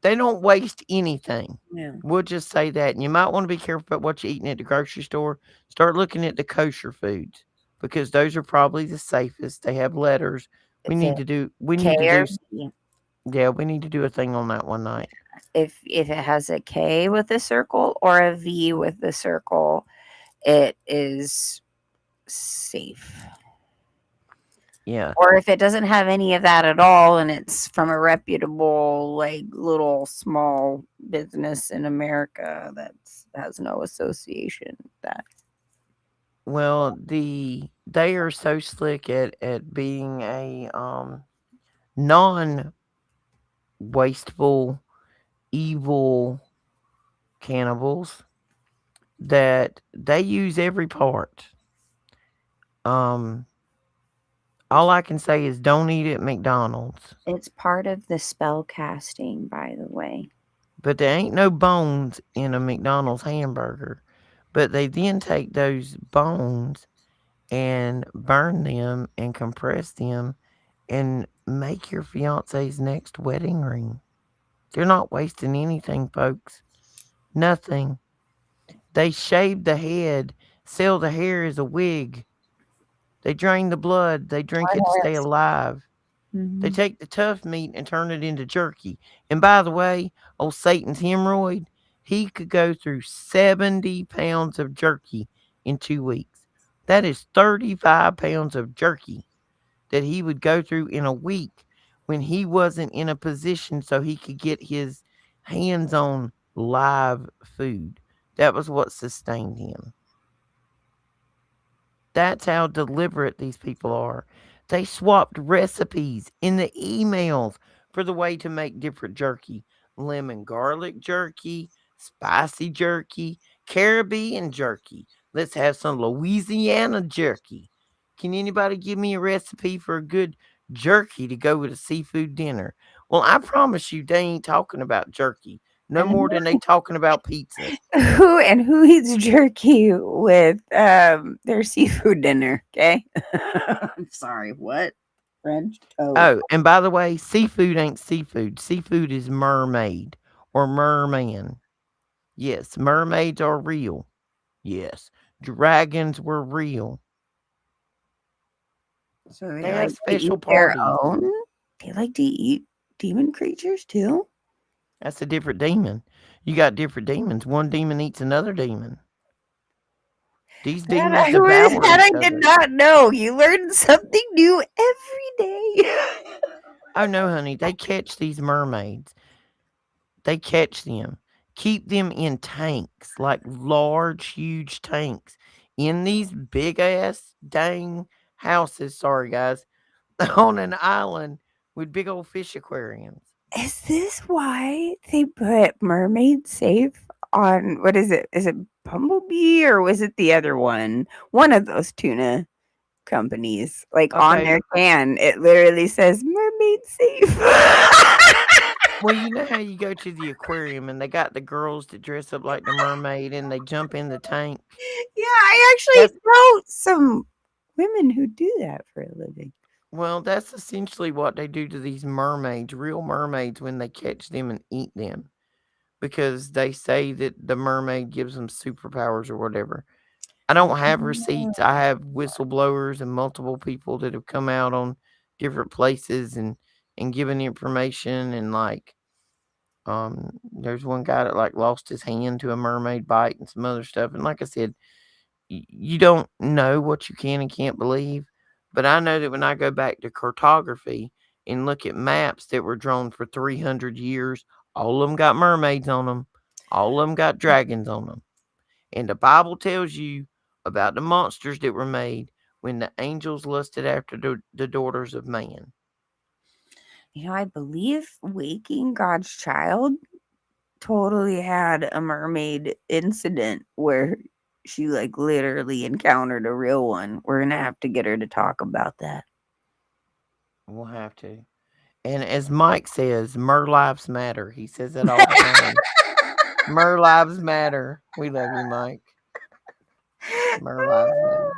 they don't waste anything. Yeah. We'll just say that. And you might want to be careful about what you're eating at the grocery store. Start looking at the kosher foods because those are probably the safest. They have letters. We Is it need to do. We K need to do. or C? Yeah, we need to do a thing on that one night. If it has a K with a circle or a V with the circle, it is safe. Yeah. Or if it doesn't have any of that at all and it's from a reputable, like, little small business in America that has no association with that. Well, they are so slick at being a non wasteful, evil cannibals that they use every part. Um, all I can say is don't eat at McDonald's. It's part of the spell casting, by the way. But there ain't no bones in a McDonald's hamburger. But they then take those bones and burn them and compress them and make your fiance's next wedding ring. They're not wasting anything, folks. Nothing. They shave the head, sell the hair as a wig. They drain the blood, they drink it to stay alive. They Mhm. take the tough meat and turn it into jerky. And by the way, old Satan's hemorrhoid, he could go through 70 pounds of jerky in 2 weeks. That is 35 pounds of jerky that he would go through in a week when he wasn't in a position so he could get his hands on live food. That was what sustained him. That's how deliberate these people are. They swapped recipes in the emails for the way to make different jerky. Lemon garlic jerky, spicy jerky, Caribbean jerky. Let's have some Louisiana jerky. Can anybody give me a recipe for a good jerky to go with a seafood dinner? Well, I promise you they ain't talking about jerky no And more than they talking about pizza. who eats jerky with their seafood dinner? Okay. I'm sorry. What? French toast. Oh, and by the way, seafood ain't seafood. Seafood is mermaid or merman. Yes, mermaids are real. Yes, dragons were real. So they They have like to special eat their parties. own. They like to eat demon creatures too. That's a different demon. You got different demons. One demon eats another demon. These demons devour That I each did other. not know. You learn something new every day. Oh no, honey, they catch these mermaids. They catch them, keep them in tanks, like large, huge tanks, in these big ass dang houses. Sorry, guys, on an island with big old fish aquariums. Is this why they put Mermaid Safe on, what is it? Is it Bumblebee or was it the other one? One of those tuna companies. Like on Okay, their can, it literally says Mermaid Safe. well, you know how you go to the aquarium and they got the girls that dress up like the mermaid and they jump in the tank. Yeah, I That's actually know some women who do that for a living. well, that's essentially what they do to these mermaids, real mermaids, when they catch them and eat them, because they say that the mermaid gives them superpowers or whatever. I don't have receipts. I have whistleblowers and multiple people that have come out on different places and given information and like there's one guy that like lost his hand to a mermaid bite and some other stuff. And like I said, you don't know what you can and can't believe, but I know that when I go back to cartography and look at maps that were drawn for 300 years, all of them got mermaids on them. All of them got dragons on them. And the Bible tells you about the monsters that were made when the angels lusted after the daughters of man. I believe Waking God's Child totally had a mermaid incident where she like literally encountered a real one. We're gonna have to get her to talk about that. We'll have to. And as Mike says, Mer lives matter. He says that all the time. Mer lives matter. We love you, Mike. Mer lives matter.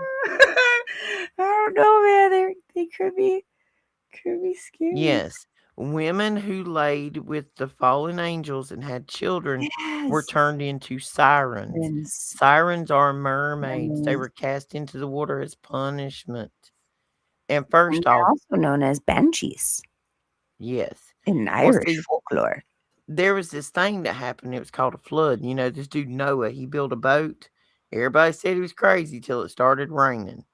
I don't know, man. They could be scary. Yes. Women who laid with the fallen angels and had children were Yes. turned into sirens. Prince. Sirens are mermaids. They Mermaids. were cast into the water as punishment. And And first they're off, also known as banshees yes. in Well, Irish see, folklore. there was this thing that happened. It was called a flood. You know, this dude Noah, he built a boat. Everybody said he was crazy till it started raining.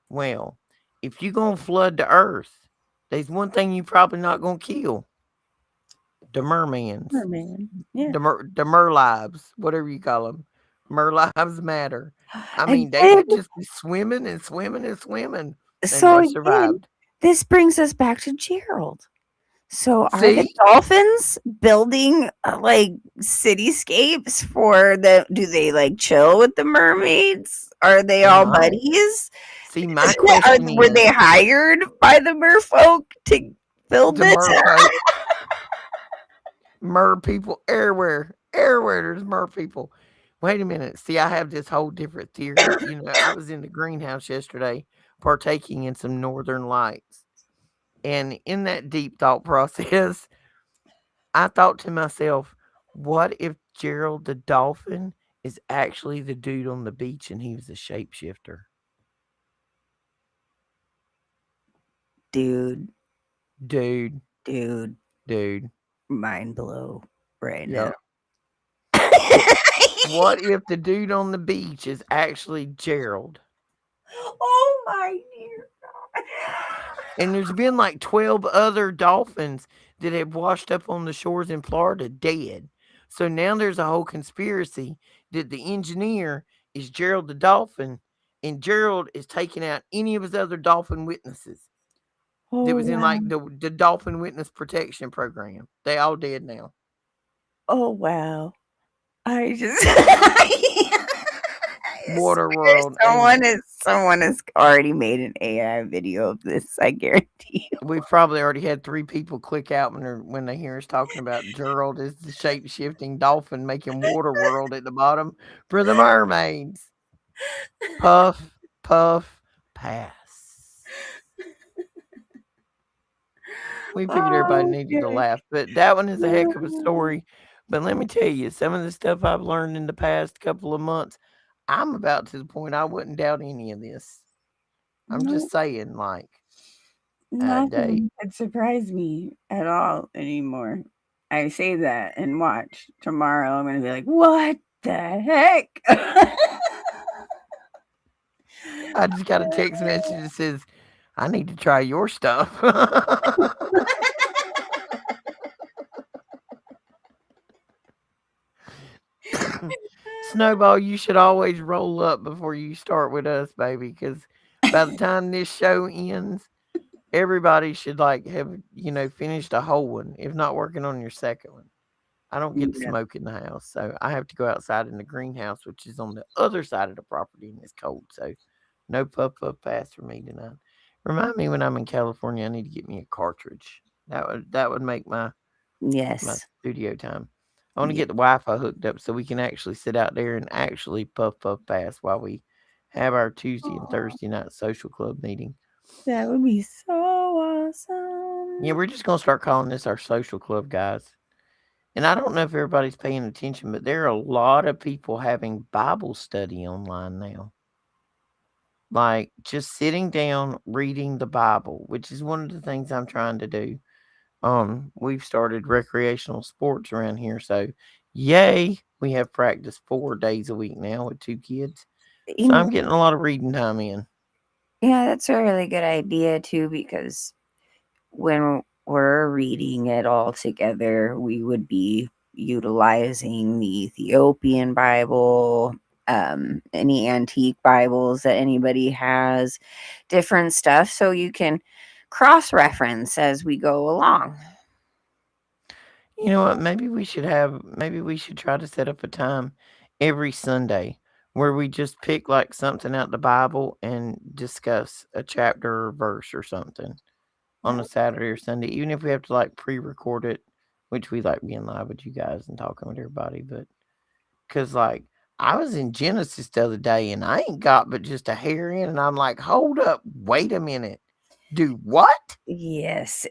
Well, if you gonna flood the earth, there's one thing you probably not gonna kill: the mermans, Merman. Yeah. the merlives, whatever you call them. Merlives matter. I mean, they Again, could just be swimming and swimming and swimming, and so they again, survived. this brings us back to Gerald. So are the See? dolphins building like cityscapes for the do they like chill with the mermaids? Are they They all might. buddies? See, my question Were they is hired by the merfolk to build the this? merfolk, mer people everywhere. Everywhere there's mer people. Wait a minute. See, I have this whole different theory. You know, I was in the greenhouse yesterday partaking in some northern lights. And in that deep thought process, I thought to myself, what if Gerald the dolphin is actually the dude on the beach and he was a shapeshifter? Dude, Dude, dude, dude. mind blow right now. Yep. What if the dude on the beach is actually Gerald? Oh my dear God. And there's been like 12 other dolphins that have washed up on the shores in Florida dead. So now there's a whole conspiracy that the engineer is Gerald the dolphin, and Gerald is taking out any of his other dolphin witnesses that Oh was in wow. like the dolphin witness protection program. They all dead now. Oh wow. I just I Water swear world. And someone has already made an AI video of this, I guarantee you. we've probably already had 3 people click out when they hear us talking about Gerald as the shape shifting dolphin making water world at the bottom for the mermaids. Puff, puff, pass. We figured everybody Oh needed to gosh. laugh, but that one is a heck of a story. But let me tell you, some of the stuff I've learned in the past couple of months, I'm about to the point I wouldn't doubt any of this. I'm No, just saying, like, they nothing could surprise me at all anymore. I say that and watch. Tomorrow I'm gonna be like, what the heck? I just got a text message that says, I need to try your stuff. Snowball, you should always roll up before you start with us, baby, because by the time this show ends, everybody should like have, finished a whole one, if not working on your second one. I don't get to Yeah. smoke in the house, so I have to go outside in the greenhouse, which is on the other side of the property and it's cold. So no puff puff pass for me tonight. Remind me when I'm in California, I need to get me a cartridge. That would make my Yes. studio time. I want to Yeah. get the Wi-Fi hooked up so we can actually sit out there and actually puff puff pass while we have our Tuesday and Oh, Thursday night social club meeting. that would be so Yeah, awesome. we're just gonna start calling this our social club, guys. And I don't know if everybody's paying attention, but there are a lot of people having Bible study online now. Like just sitting down reading the Bible, which is one of the things I'm trying to do. We've started recreational sports around here, so yay, we have practice 4 days a week now with 2 kids. So In, I'm getting a lot of reading time in. yeah, that's a really good idea too, because when we're reading it all together, we would be utilizing the Ethiopian Bible. any antique Bibles that anybody has, different stuff, so you can cross reference as we go along. You know what? Maybe we should try to set up a time every Sunday where we just pick like something out the Bible and discuss a chapter or verse or something on a Saturday or Sunday, even if we have to like pre-record it, which we like being live with you guys and talking with everybody. But because like I was in Genesis the other day and I ain't got but just a hair in, and I'm like, hold up, wait a minute, do what? Yes.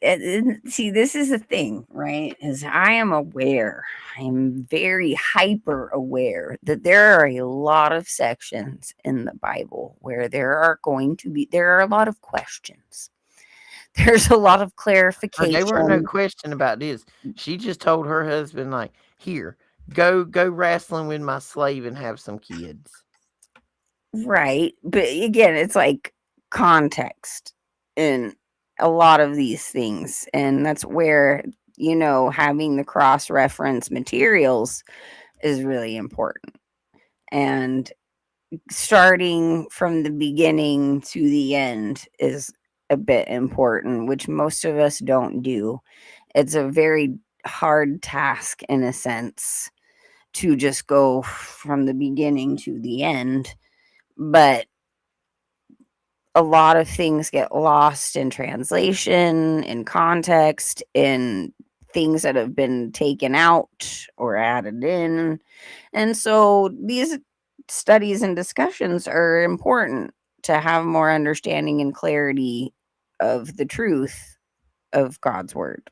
See, this is the thing, right? Is I am aware, I'm very hyper aware that there are a lot of sections in the Bible where there are a lot of questions. There's a lot of Oh, they weren't no clarification. question about this. She just told her husband, like, here, go wrestling with my slave and have some kids. Right. But again, it's like context in a lot of these things. And that's where, having the cross reference materials is really important. And starting from the beginning to the end is a bit important, which most of us don't do. It's a very hard task in a sense to just go from the beginning to the end. But a lot of things get lost in translation, in context, in things that have been taken out or added in. And so these studies and discussions are important to have more understanding and clarity of the truth of God's word.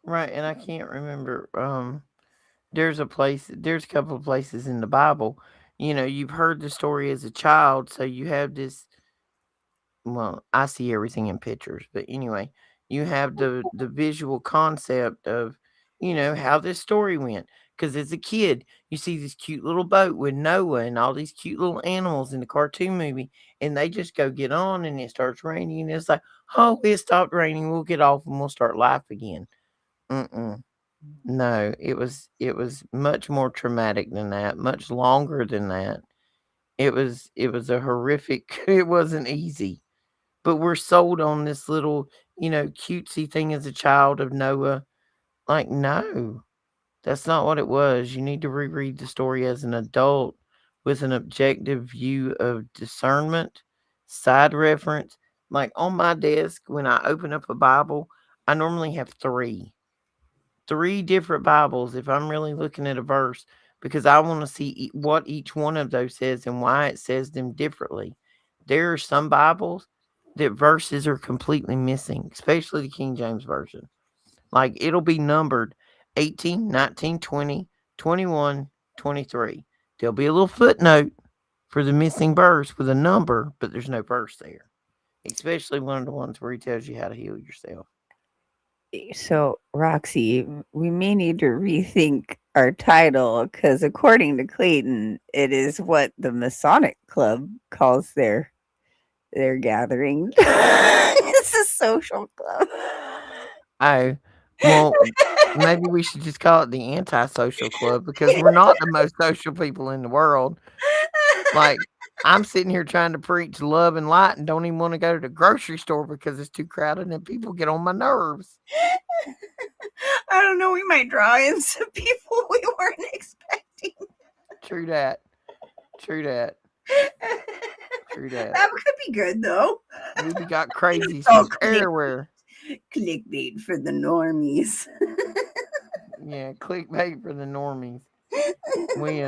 Right, and I can't remember. There's a couple of places in the Bible. You know, you've heard the story as a child, so you have this. Well, I see everything in pictures, but anyway, you have the visual concept of, how this story went. Because as a kid, you see this cute little boat with Noah and all these cute little animals in the cartoon movie, and they just go get on, and it starts raining, and it's like, oh, it stopped raining, we'll get off, and we'll start life again. Mm-mm. No, it was much more traumatic than that, much longer than that. It was a horrific. It wasn't easy, but we're sold on this little, cutesy thing as a child of Noah. Like, no, that's not what it was. You need to reread the story as an adult with an objective view of discernment, side reference. Like on my desk, when I open up a Bible, I normally have three different Bibles if I'm really looking at a verse, because I want to see what each one of those says and why it says them differently. There are some Bibles that verses are completely missing, especially the King James Version. Like it'll be numbered 18, 19, 20, 21, 23. There'll be a little footnote for the missing verse with a number, but there's no verse there. Especially one of the ones where he tells you how to heal yourself. So, Roxy, we may need to rethink our title because, according to Clayton, it is what the Masonic Club calls their gathering. It's a social club. Oh, well, maybe we should just call it the antisocial club because we're not the most social people in the world. Like, I'm sitting here trying to preach love and light and don't even want to go to the grocery store because it's too crowded and people get on my nerves. I don't know. We might draw in some people we weren't expecting. True that. True that. True that. That could be good, though. We got crazies Oh, from everywhere. clickbait for the normies. Yeah, clickbait for the normies. We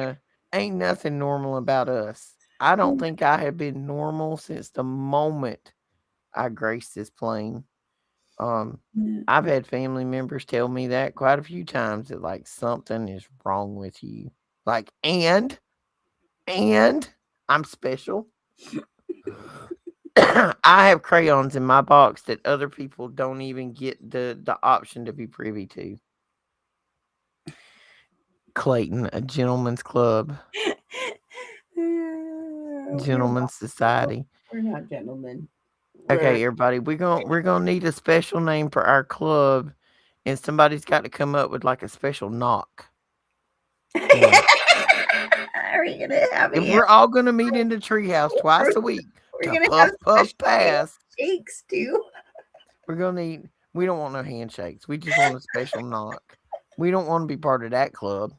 ain't nothing normal about us. I don't think I have been normal since the moment I graced this plane. Um, I've had family members tell me that quite a few times that like something is wrong with you. Like, and I'm special. I have crayons in my box that other people don't even get the option to be privy to. Clayton, a gentleman's club, gentleman's society. We're not gentlemen. Okay, everybody, we're gonna need a special name for our club, and somebody's got to come up with like a special knock. Yeah. Are we gonna have If a we're all gonna meet in the treehouse twice a week we're to gonna have puff puff special pass, handshakes too. we're gonna need. We don't want no handshakes. We just want a special knock. We don't want to be part of that club.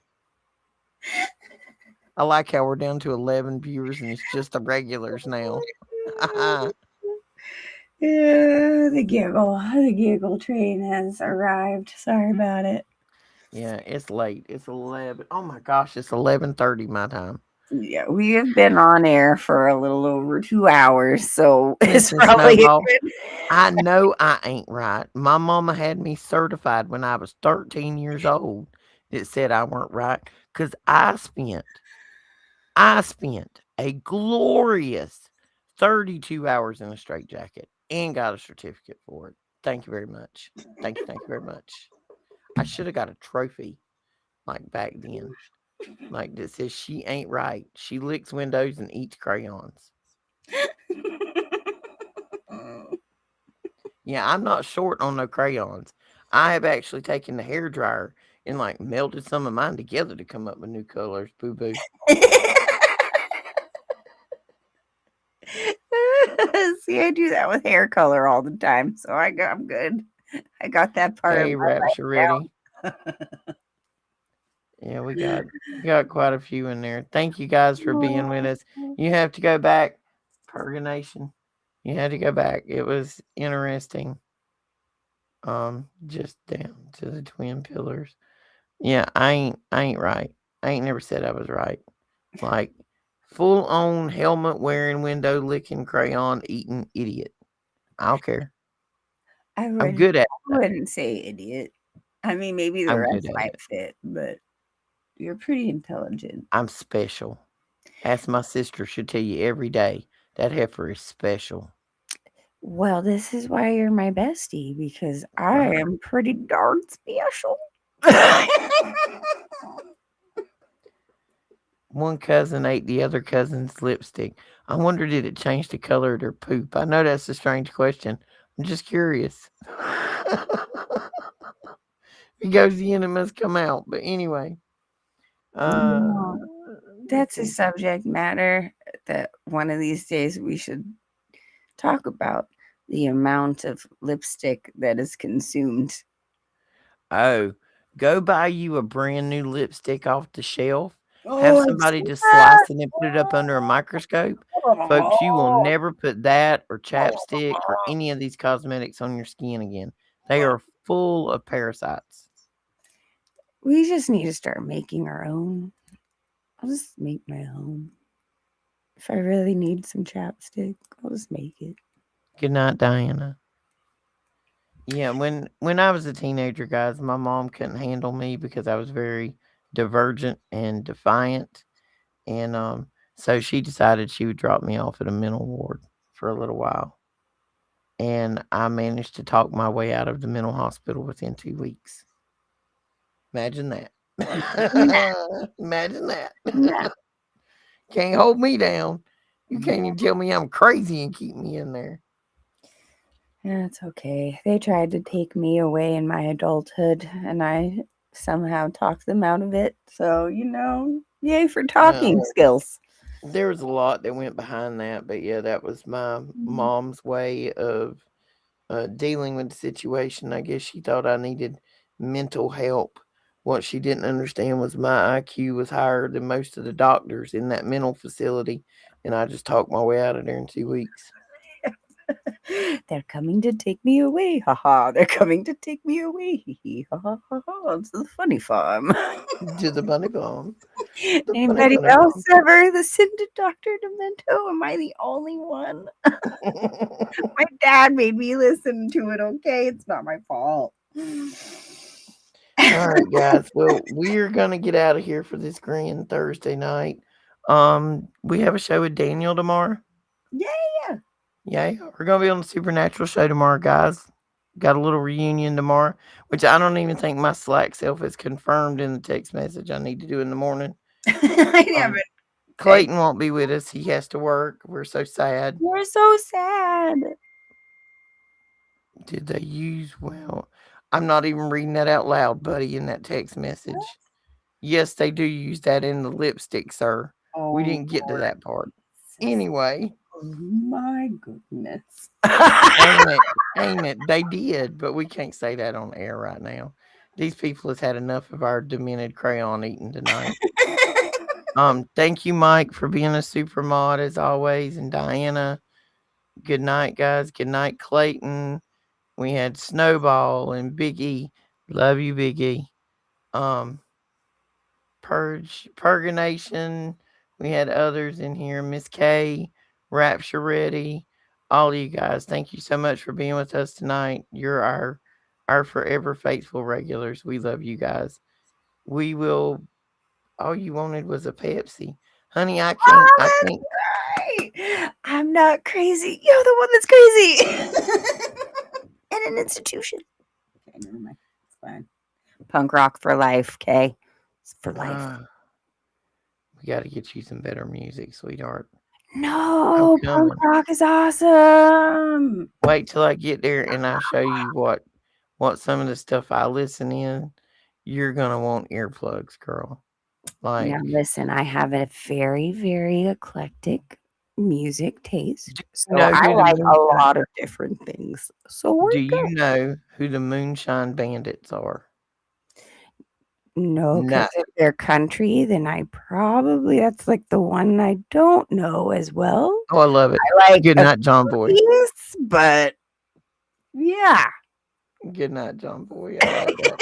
I like how we're down to 11 viewers and it's just the regulars now. Yeah, the giggle train has arrived. Sorry about it. Yeah, it's late. It's 11. Oh my gosh, it's 11:30 my time. Yeah, we have been on air for a little over 2 hours, so it's Listen, probably a Snowball, good. I know I ain't right. My mama had me certified when I was 13 years old. It said I weren't right because I spent a glorious 32 hours in a straitjacket and got a certificate for it. Thank you very much. Thank you very much. I should have got a trophy like back then. Like that says she ain't right. She licks windows and eats crayons. Yeah, I'm not short on no crayons. I have actually taken the hair dryer and like melted some of mine together to come up with new colors. Boo boo. See, I do that with hair color all the time, so I'm good. I got that part of Hey, my Rapture ready. life Yeah, we got quite a few in there. Thank you guys for being with us. down. You have to go back, Purganation. You had to go back. It was interesting. Just down to the twin pillars. Yeah, I ain't right. I ain't never said I was right. Like full on helmet wearing, window licking, crayon eating idiot. I don't care. I I'm wouldn't good at I wouldn't say idiot. I mean, maybe the I'm good rest at might it. fit, but you're pretty intelligent. I'm special. Ask my sister, she'll tell you every day. That heifer is special. Well, this is why you're my bestie because I Right. am pretty darn special. One cousin ate the other cousin's lipstick. I wonder did it change the color of their poop? I know that's a strange question. I'm just curious. If it goes in, it must come out. But anyway, uh, No, let's that's a see. subject matter that one of these days we should talk about the amount of lipstick that is consumed. Oh, go buy you a brand new lipstick off the shelf. Have Oh, I've somebody seen just that. slice it and put it up under a microscope. Folks, you will never put that or chapstick or any of these cosmetics on your skin again. They are full of parasites. We just need to start making our own. I'll just make my own. If I really need some chapstick, I'll just make it. Good night, Diana. Yeah, when I was a teenager, guys, my mom couldn't handle me because I was very divergent and defiant, and so she decided she would drop me off at a mental ward for a little while, and I managed to talk my way out of the mental hospital within 2 weeks. Imagine that. Nah, Imagine that. nah, Can't hold me down. You can't nah. even tell me I'm crazy and keep me in there. That's okay. They tried to take me away in my adulthood, and I somehow talked them out of it. So, yay for Well, talking skills. there was a lot that went behind that, but yeah, that was my mom's way of dealing with the situation. I guess she thought I needed mental help. What she didn't understand was my IQ was higher than most of the doctors in that mental facility, and I just talked my way out of there in 2 weeks They're coming to take me away. Ha ha. They're coming to take me away. Hee hee. Ha ha ha ha. It's the funny farm. to the bunny bomb. The bunny Anybody bunny else bomb. ever listen to Dr. Demento? Am I the only one? My dad made me listen to it, okay? It's not my fault. All right, guys. Well, we're gonna get out of here for this grand Thursday night. We have a show with Daniel tomorrow. Yeah. Yeah, we're gonna be on the Supernatural show tomorrow, guys. Got a little reunion tomorrow, which I don't even think my Slack self is confirmed in the text message I need to do in the morning. I haven't. Um, Clayton won't be with us. He has to work. We're so sad. You're so sad. Did they use well? I'm not even reading that out loud, buddy, in that text message. Yes, they do use that in the lipstick, sir. We Oh, didn't get to Lord. that part. Jesus. Anyway, Oh, my goodness. ain't it? Ain't it? They did, but we can't say that on air right now. These people has had enough of our demented crayon eating tonight. Thank you, Mike, for being a super mod as always, and Diana. Good night, guys. Good night, Clayton. We had Snowball and Big E. Love you, Big E. Um, Purganation. We had others in here. Miss K, Rapture Ready. All you guys, thank you so much for being with us tonight. You're our forever faithful regulars. We love you guys. We will. All you wanted was a Pepsi, honey. I can't. I Oh, can't. that's right. I'm not crazy. You're the one that's crazy. In an institution. Okay, never mind. It's fine. Punk rock for life, okay? It's for life. We got to get you some better music, sweetheart. I'm No, punk coming. rock is awesome. Wait till I get there and I show you what some of the stuff I listen in. You're gonna want earplugs, girl. Now, Like, listen, I have a very, very eclectic music taste. do you So know I who the like a moonshine? lot of different things. So we're Do good. you know who the Moonshine Bandits are? No, No. because if they're country, then that's like the one I don't know as well. Oh, I love it. I like Good a night, John Boy. piece, but yeah. Good night, John Boy. I like that.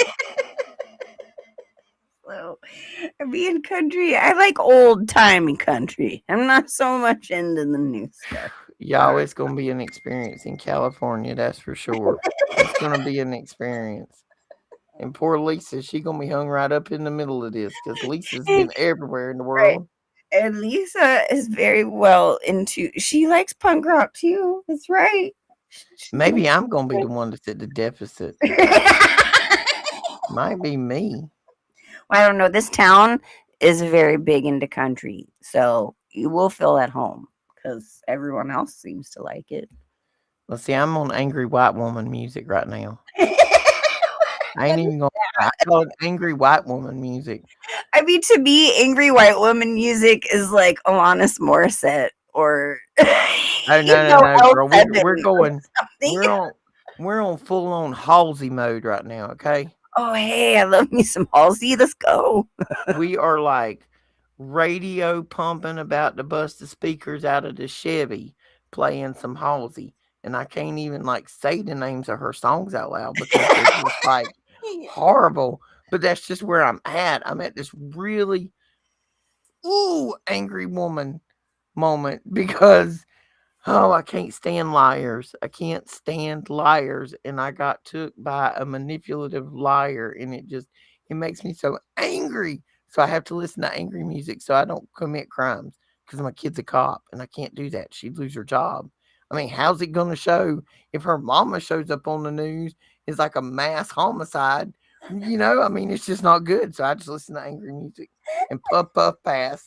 So, being country, I like old timey country. I'm not so much into the new stuff. Y'all, it's gonna be an experience in California, that's for sure. It's gonna be an experience. And poor Lisa, she gonna be hung right up in the middle of this because Lisa's been everywhere in the Right. world. And Lisa is very well into. She likes punk rock too. That's right. She's Maybe I'm gonna be the one that's at the deficit. well, Might be me. I don't know. This town is very big into country, so you will feel at home because everyone else seems to like it. Let's see, I'm on angry white woman music right now. I What ain't is even gonna I call it angry white woman music. I mean, to me, angry white woman music is like Alanis Morissette or Oh you no, no, know no, Elle girl. We're Seven or going something. we're on full on Halsey mode right now, okay? Oh, hey, I love me some Halsey. Let's go. We are like radio pumping about to bust the speakers out of the Chevy, playing some Halsey. And I can't even like say the names of her songs out loud because they're just like horrible. But that's just where I'm at. I'm at this really angry woman moment because oh, I can't stand liars. I can't stand liars. And I got took by a manipulative liar. And it makes me so angry. So I have to listen to angry music so I don't commit crimes because my kid's a cop and I can't do that. She'd lose her job. I mean, how's it going to show if her mama shows up on the news? It's like a mass homicide. I mean, it's just not good. So I just listen to angry music and puff, puff, pass.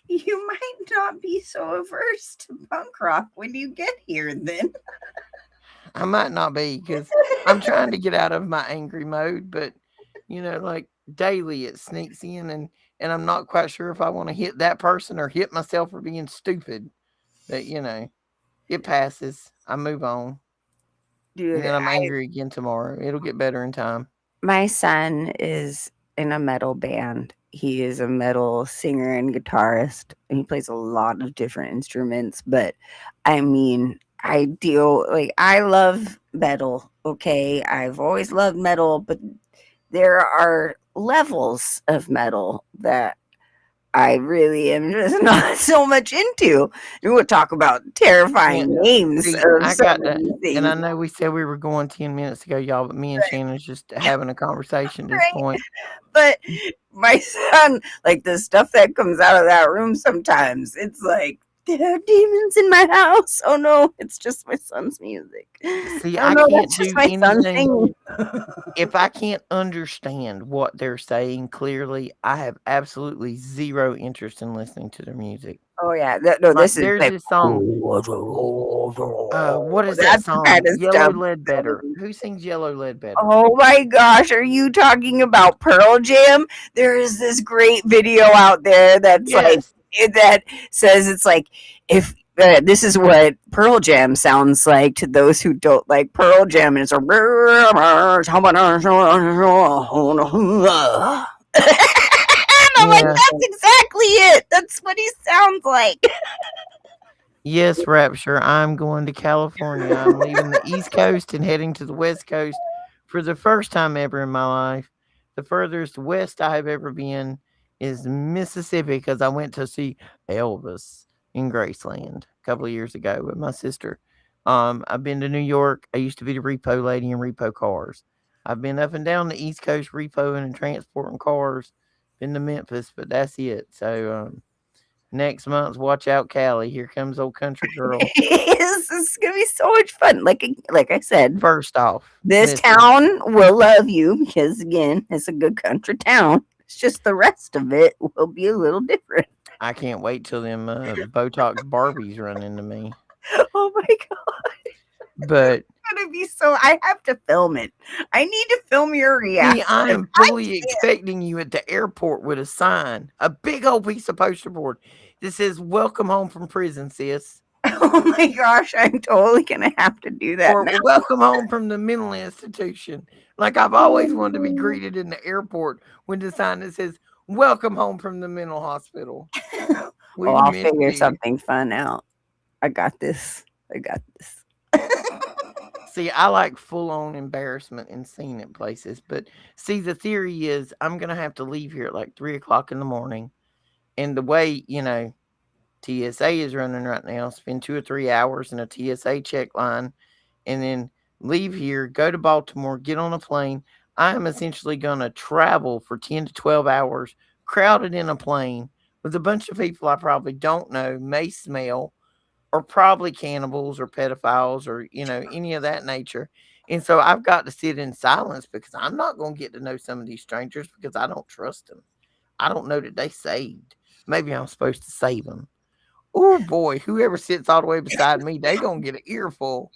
You might not be so averse to punk rock when you get here, then. I might not be because I'm trying to get out of my angry mode, but like daily it sneaks in, and I'm not quite sure if I want to hit that person or hit myself for being stupid. But it passes. I move on, and Dude, then I'm angry again tomorrow. It'll get better in time. my son is in a metal band. He is a metal singer and guitarist, and he plays a lot of different instruments. But I mean, I love metal. Okay, I've always loved metal, but there are levels of metal that I really am just not so much into. You would talk about Yeah, terrifying names see, of I some got of to, these and I things. know we said we were going 10 minutes ago, y'all, but me and Shannon's just having a conversation at this point. But my son, like the stuff that comes out of that room sometimes, it's like There are demons in my house. Oh no, it's just my son's music. See, Oh I no, can't that's just do my son anything. singing. If I can't understand what they're saying clearly, I have absolutely zero interest in listening to their music. Oh yeah, no, Like, this is there's like this song. What is that that's the song? kind of Yellow stuff. Ledbetter. Who sings Yellow Ledbetter? Oh my gosh, are you talking about Pearl Jam? There is this great video out there that's like Yes. that says it's like if this is what Pearl Jam sounds like to those who don't like Pearl Jam, and it's a and I'm like, Yeah. that's exactly it. That's what he sounds like. Yes, Rapture. I'm going to California. I'm leaving the East Coast and heading to the West Coast for the first time ever in my life. The furthest west I have ever been is Mississippi because I went to see Elvis in Graceland a couple of years ago with my sister. I've been to New York. I used to be the repo lady in repo cars. I've been up and down the East Coast repoing and transporting cars. Been to Memphis, but that's it. So, next month's Watch Out Cali. Here comes old country girl. It's gonna be so much fun. Like I said, First off, this listen, town will love you because again, it's a good country town. It's just the rest of it will be a little different. I can't wait till them Botox Barbies run into me. Oh my god, But it's gonna be so. I have to film it. I need to film your see, reaction. I am I fully expecting you at the airport with a sign, a big old piece of poster board that says "Welcome home from prison, sis," oh my gosh, I'm totally gonna have to do that or now. "Welcome home from the mental institution." Like I've always wanted to be greeted in the airport with the sign that says "Welcome home from the mental hospital. Oh, We I'll miss figure you." something fun out. I got this. I got this. See, I like full on embarrassment in scene at places, but see, the theory is I'm gonna have to leave here at like 3 o'clock in the morning, and the way TSA is running right now, spend 2 or 3 hours in a TSA check line, and then leave here, go to Baltimore, get on a plane. I am essentially gonna travel for 10 to 12 hours, crowded in a plane with a bunch of people I probably don't know, may smell, are probably cannibals or pedophiles or any of that nature. And so I've got to sit in silence because I'm not going to get to know some of these strangers because I don't trust them. I don't know that they saved. Maybe I'm supposed to save them. Oh boy, whoever sits all the way beside me, they gonna get an earful.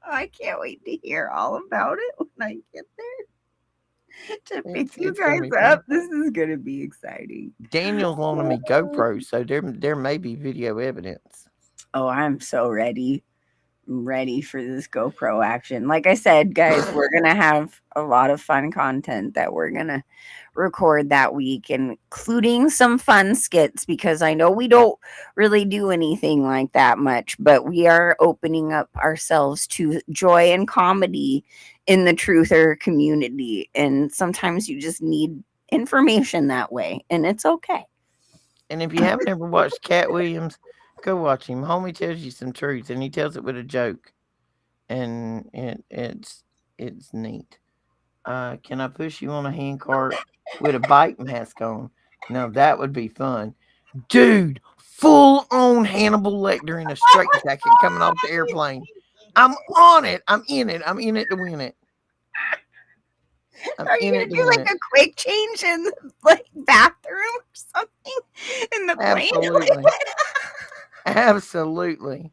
I can't wait to hear all about it when I get there to pick you It's gonna guys be fun. up. This is gonna be exciting. Daniel's loaning me GoPros, so there may be video evidence. Oh, I'm so ready. I'm ready for this GoPro action. Like I said, guys, we're gonna have a lot of fun content that we're gonna record that week, including some fun skits because I know we don't really do anything like that much, but we are opening up ourselves to joy and comedy in the truther community. And sometimes you just need information that way, and it's okay. And if you haven't ever watched Cat Williams, go watch him. Homie tells you some truth, and he tells it with a joke, and it's neat. Can I push you on a handcart with a bike mask on? Now that would be fun, dude. Full on Hannibal Lecter in a straitjacket coming off the airplane. I'm on it. I'm in it. I'm in it to win it. I'm Are you in gonna it to do win like it. a quick change in the like bathroom or something in the plane? Absolutely. Absolutely.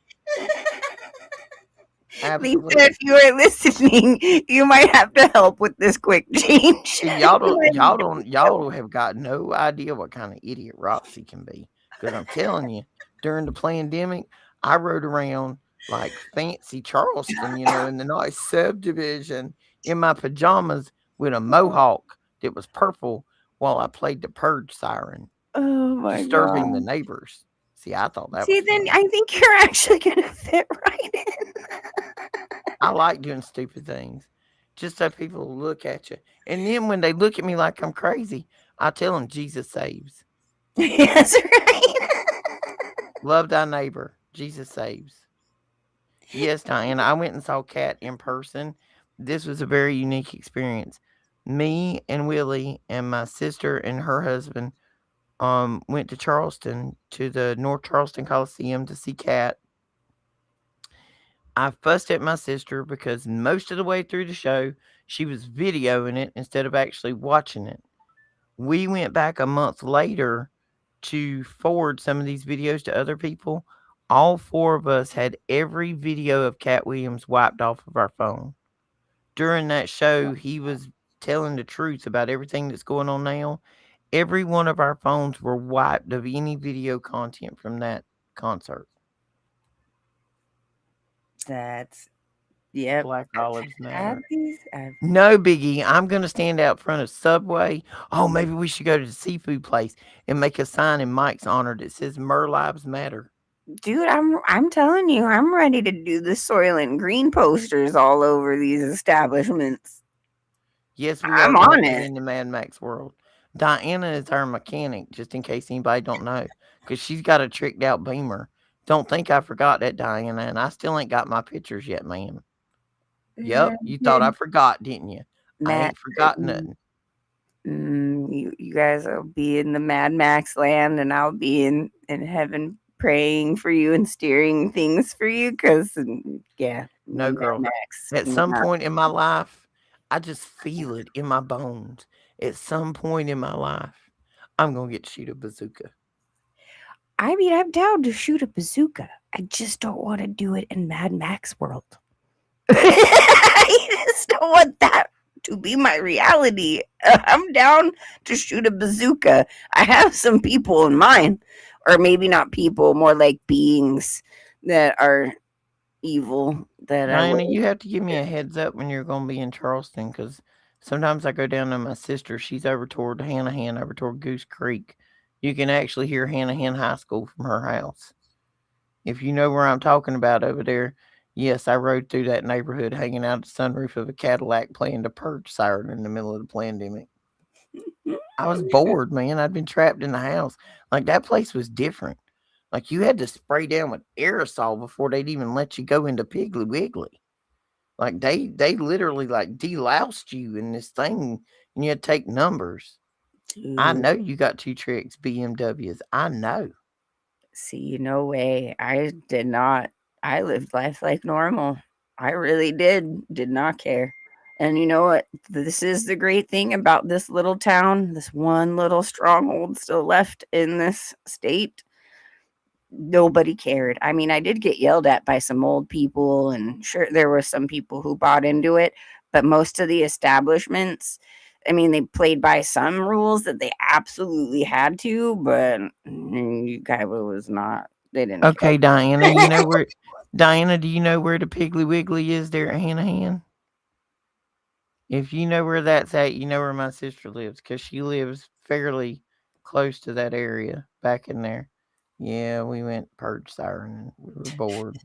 Lisa, Absolutely. if you are listening, you might have to help with this quick change. See, y'all have got no idea what kind of idiot Roxy can be. Because I'm telling you, during the pandemic, I rode around like fancy Charleston, in the nice subdivision in my pajamas with a mohawk that was purple while I played the purge siren, Oh my disturbing the god. neighbors. See, I thought that See, was then fun. I think you're actually gonna fit right in. I like doing stupid things just so people will look at you. And then when they look at me like I'm crazy, I tell them Jesus saves. Yes, right. Love thy neighbor. Jesus saves. Yes, Diana, I went and saw Kat in person. This was a very unique experience. Me and Willie and my sister and her husband went to Charleston to the North Charleston Coliseum to see Cat. I fussed at my sister because most of the way through the show, she was videoing it instead of actually watching it. We went back a month later to forward some of these videos to other people. All four of us had every video of Cat Williams wiped off of our phone. During that show, he was telling the truth about everything that's going on now. Every one of our phones were wiped of any video content from that concert. That's yep. Black I've Olives had Matter. these. I've No biggie. I'm gonna stand out front of Subway. Oh, maybe we should go to the seafood place and make a sign in Mike's honor that says "Mer Lives Matter." dude, I'm telling you, I'm ready to do the Soylent Green posters all over these establishments. Yes, we are I'm gonna on put it it. in the Mad Max world. Diana is our mechanic, just in case anybody don't know, because she's got a tricked out Beamer. Don't think I forgot that, Diana, and I still ain't got my pictures yet, ma'am. Yeah, Yep, you thought I good. forgot, didn't you? I Matt, ain't forgot nothing. you guys will be in the Mad Max land, and I'll be in heaven praying for you and steering things for you. Cause yeah, me No, and Mad girl. Max, At we're some not. point in my life, I just feel it in my bones. At some point in my life, I'm gonna get to shoot a bazooka. I mean, I'm down to shoot a bazooka. I just don't want to do it in Mad Max world. I just don't want that to be my reality. I'm down to shoot a bazooka. I have some people in mind, or maybe not people, more like beings that are evil that I would. Diana, you have to give me a heads up when you're gonna be in Charleston, because sometimes I go down to my sister. She's over toward Hanahan, over toward Goose Creek. You can actually hear Hanahan High School from her house. If you know where I'm talking about over there, yes, I rode through that neighborhood hanging out the sunroof of a Cadillac playing the purge siren in the middle of the pandemic. I was bored, man. I'd been trapped in the house. Like that place was different. Like you had to spray down with aerosol before they'd even let you go into Piggly Wiggly. Like they literally like deloused you in this thing and you had to take numbers. I Dude, know you got two tricks BMWs. I know. see, no way. I did not. I lived life like normal. I really did not care. And you know what? This is the great thing about this little town, this one little stronghold still left in this state. Nobody cared. I mean, I did get yelled at by some old people, and sure, there were some people who bought into it, but most of the establishments, I mean, they played by some rules that they absolutely had to, but you guy was not. They didn't Okay, Diana, care. you know where Diana, do you know where the Piggly Wiggly is there at Hanahan? If you know where that's at, you know where my sister lives because she lives fairly close to that area back in there. Yeah, we went purge siren. We were bored.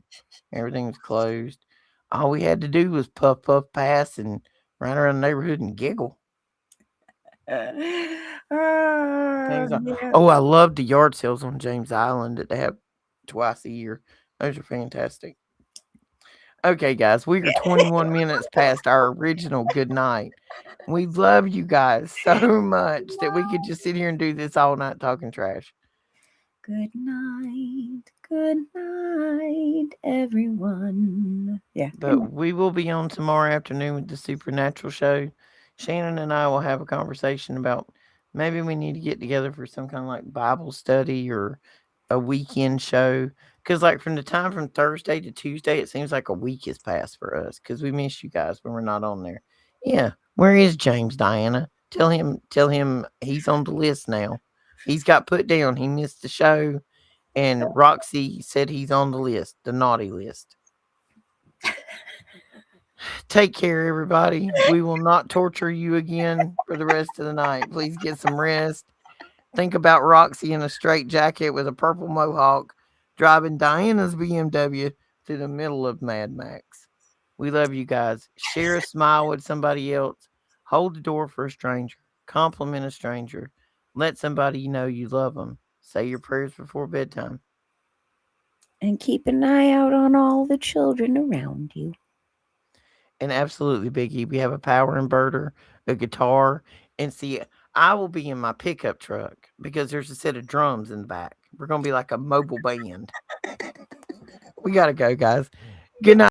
Everything was closed. All we had to do was puff, puff, pass, and run around the neighborhood and giggle. Things like, Yeah. oh, I love the yard sales on James Island that they have twice a year. Those are fantastic. Okay, guys, we are 21 minutes past our original good night. We love you guys so much that we could just sit here and do this all night talking trash. Good night, everyone. Yeah, good But we will be on tomorrow afternoon with the Supernatural show. Shannon and I will have a conversation about maybe we need to get together for some kind of like Bible study or a weekend show. Because, like, from the time from Thursday to Tuesday, it seems like a week has passed for us because we miss you guys when we're not on there. Yeah. Where is James, Diana? Tell him he's on the list now. He's got put down. He missed the show. And Roxy said he's on the list, the naughty list. Take care, everybody. We will not torture you again for the rest of the night. Please get some rest. Think about Roxy in a straight jacket with a purple mohawk driving Diana's BMW through the middle of Mad Max. We love you guys. Share a smile with somebody else. Hold the door for a stranger. Compliment a stranger. Let somebody know you love them. Say your prayers before bedtime. and keep an eye out on all the children around you. And absolutely, Biggie, we have a power inverter, a guitar, and see, I will be in my pickup truck because there's a set of drums in the back. We're gonna be like a mobile band. We gotta go, guys. Good night.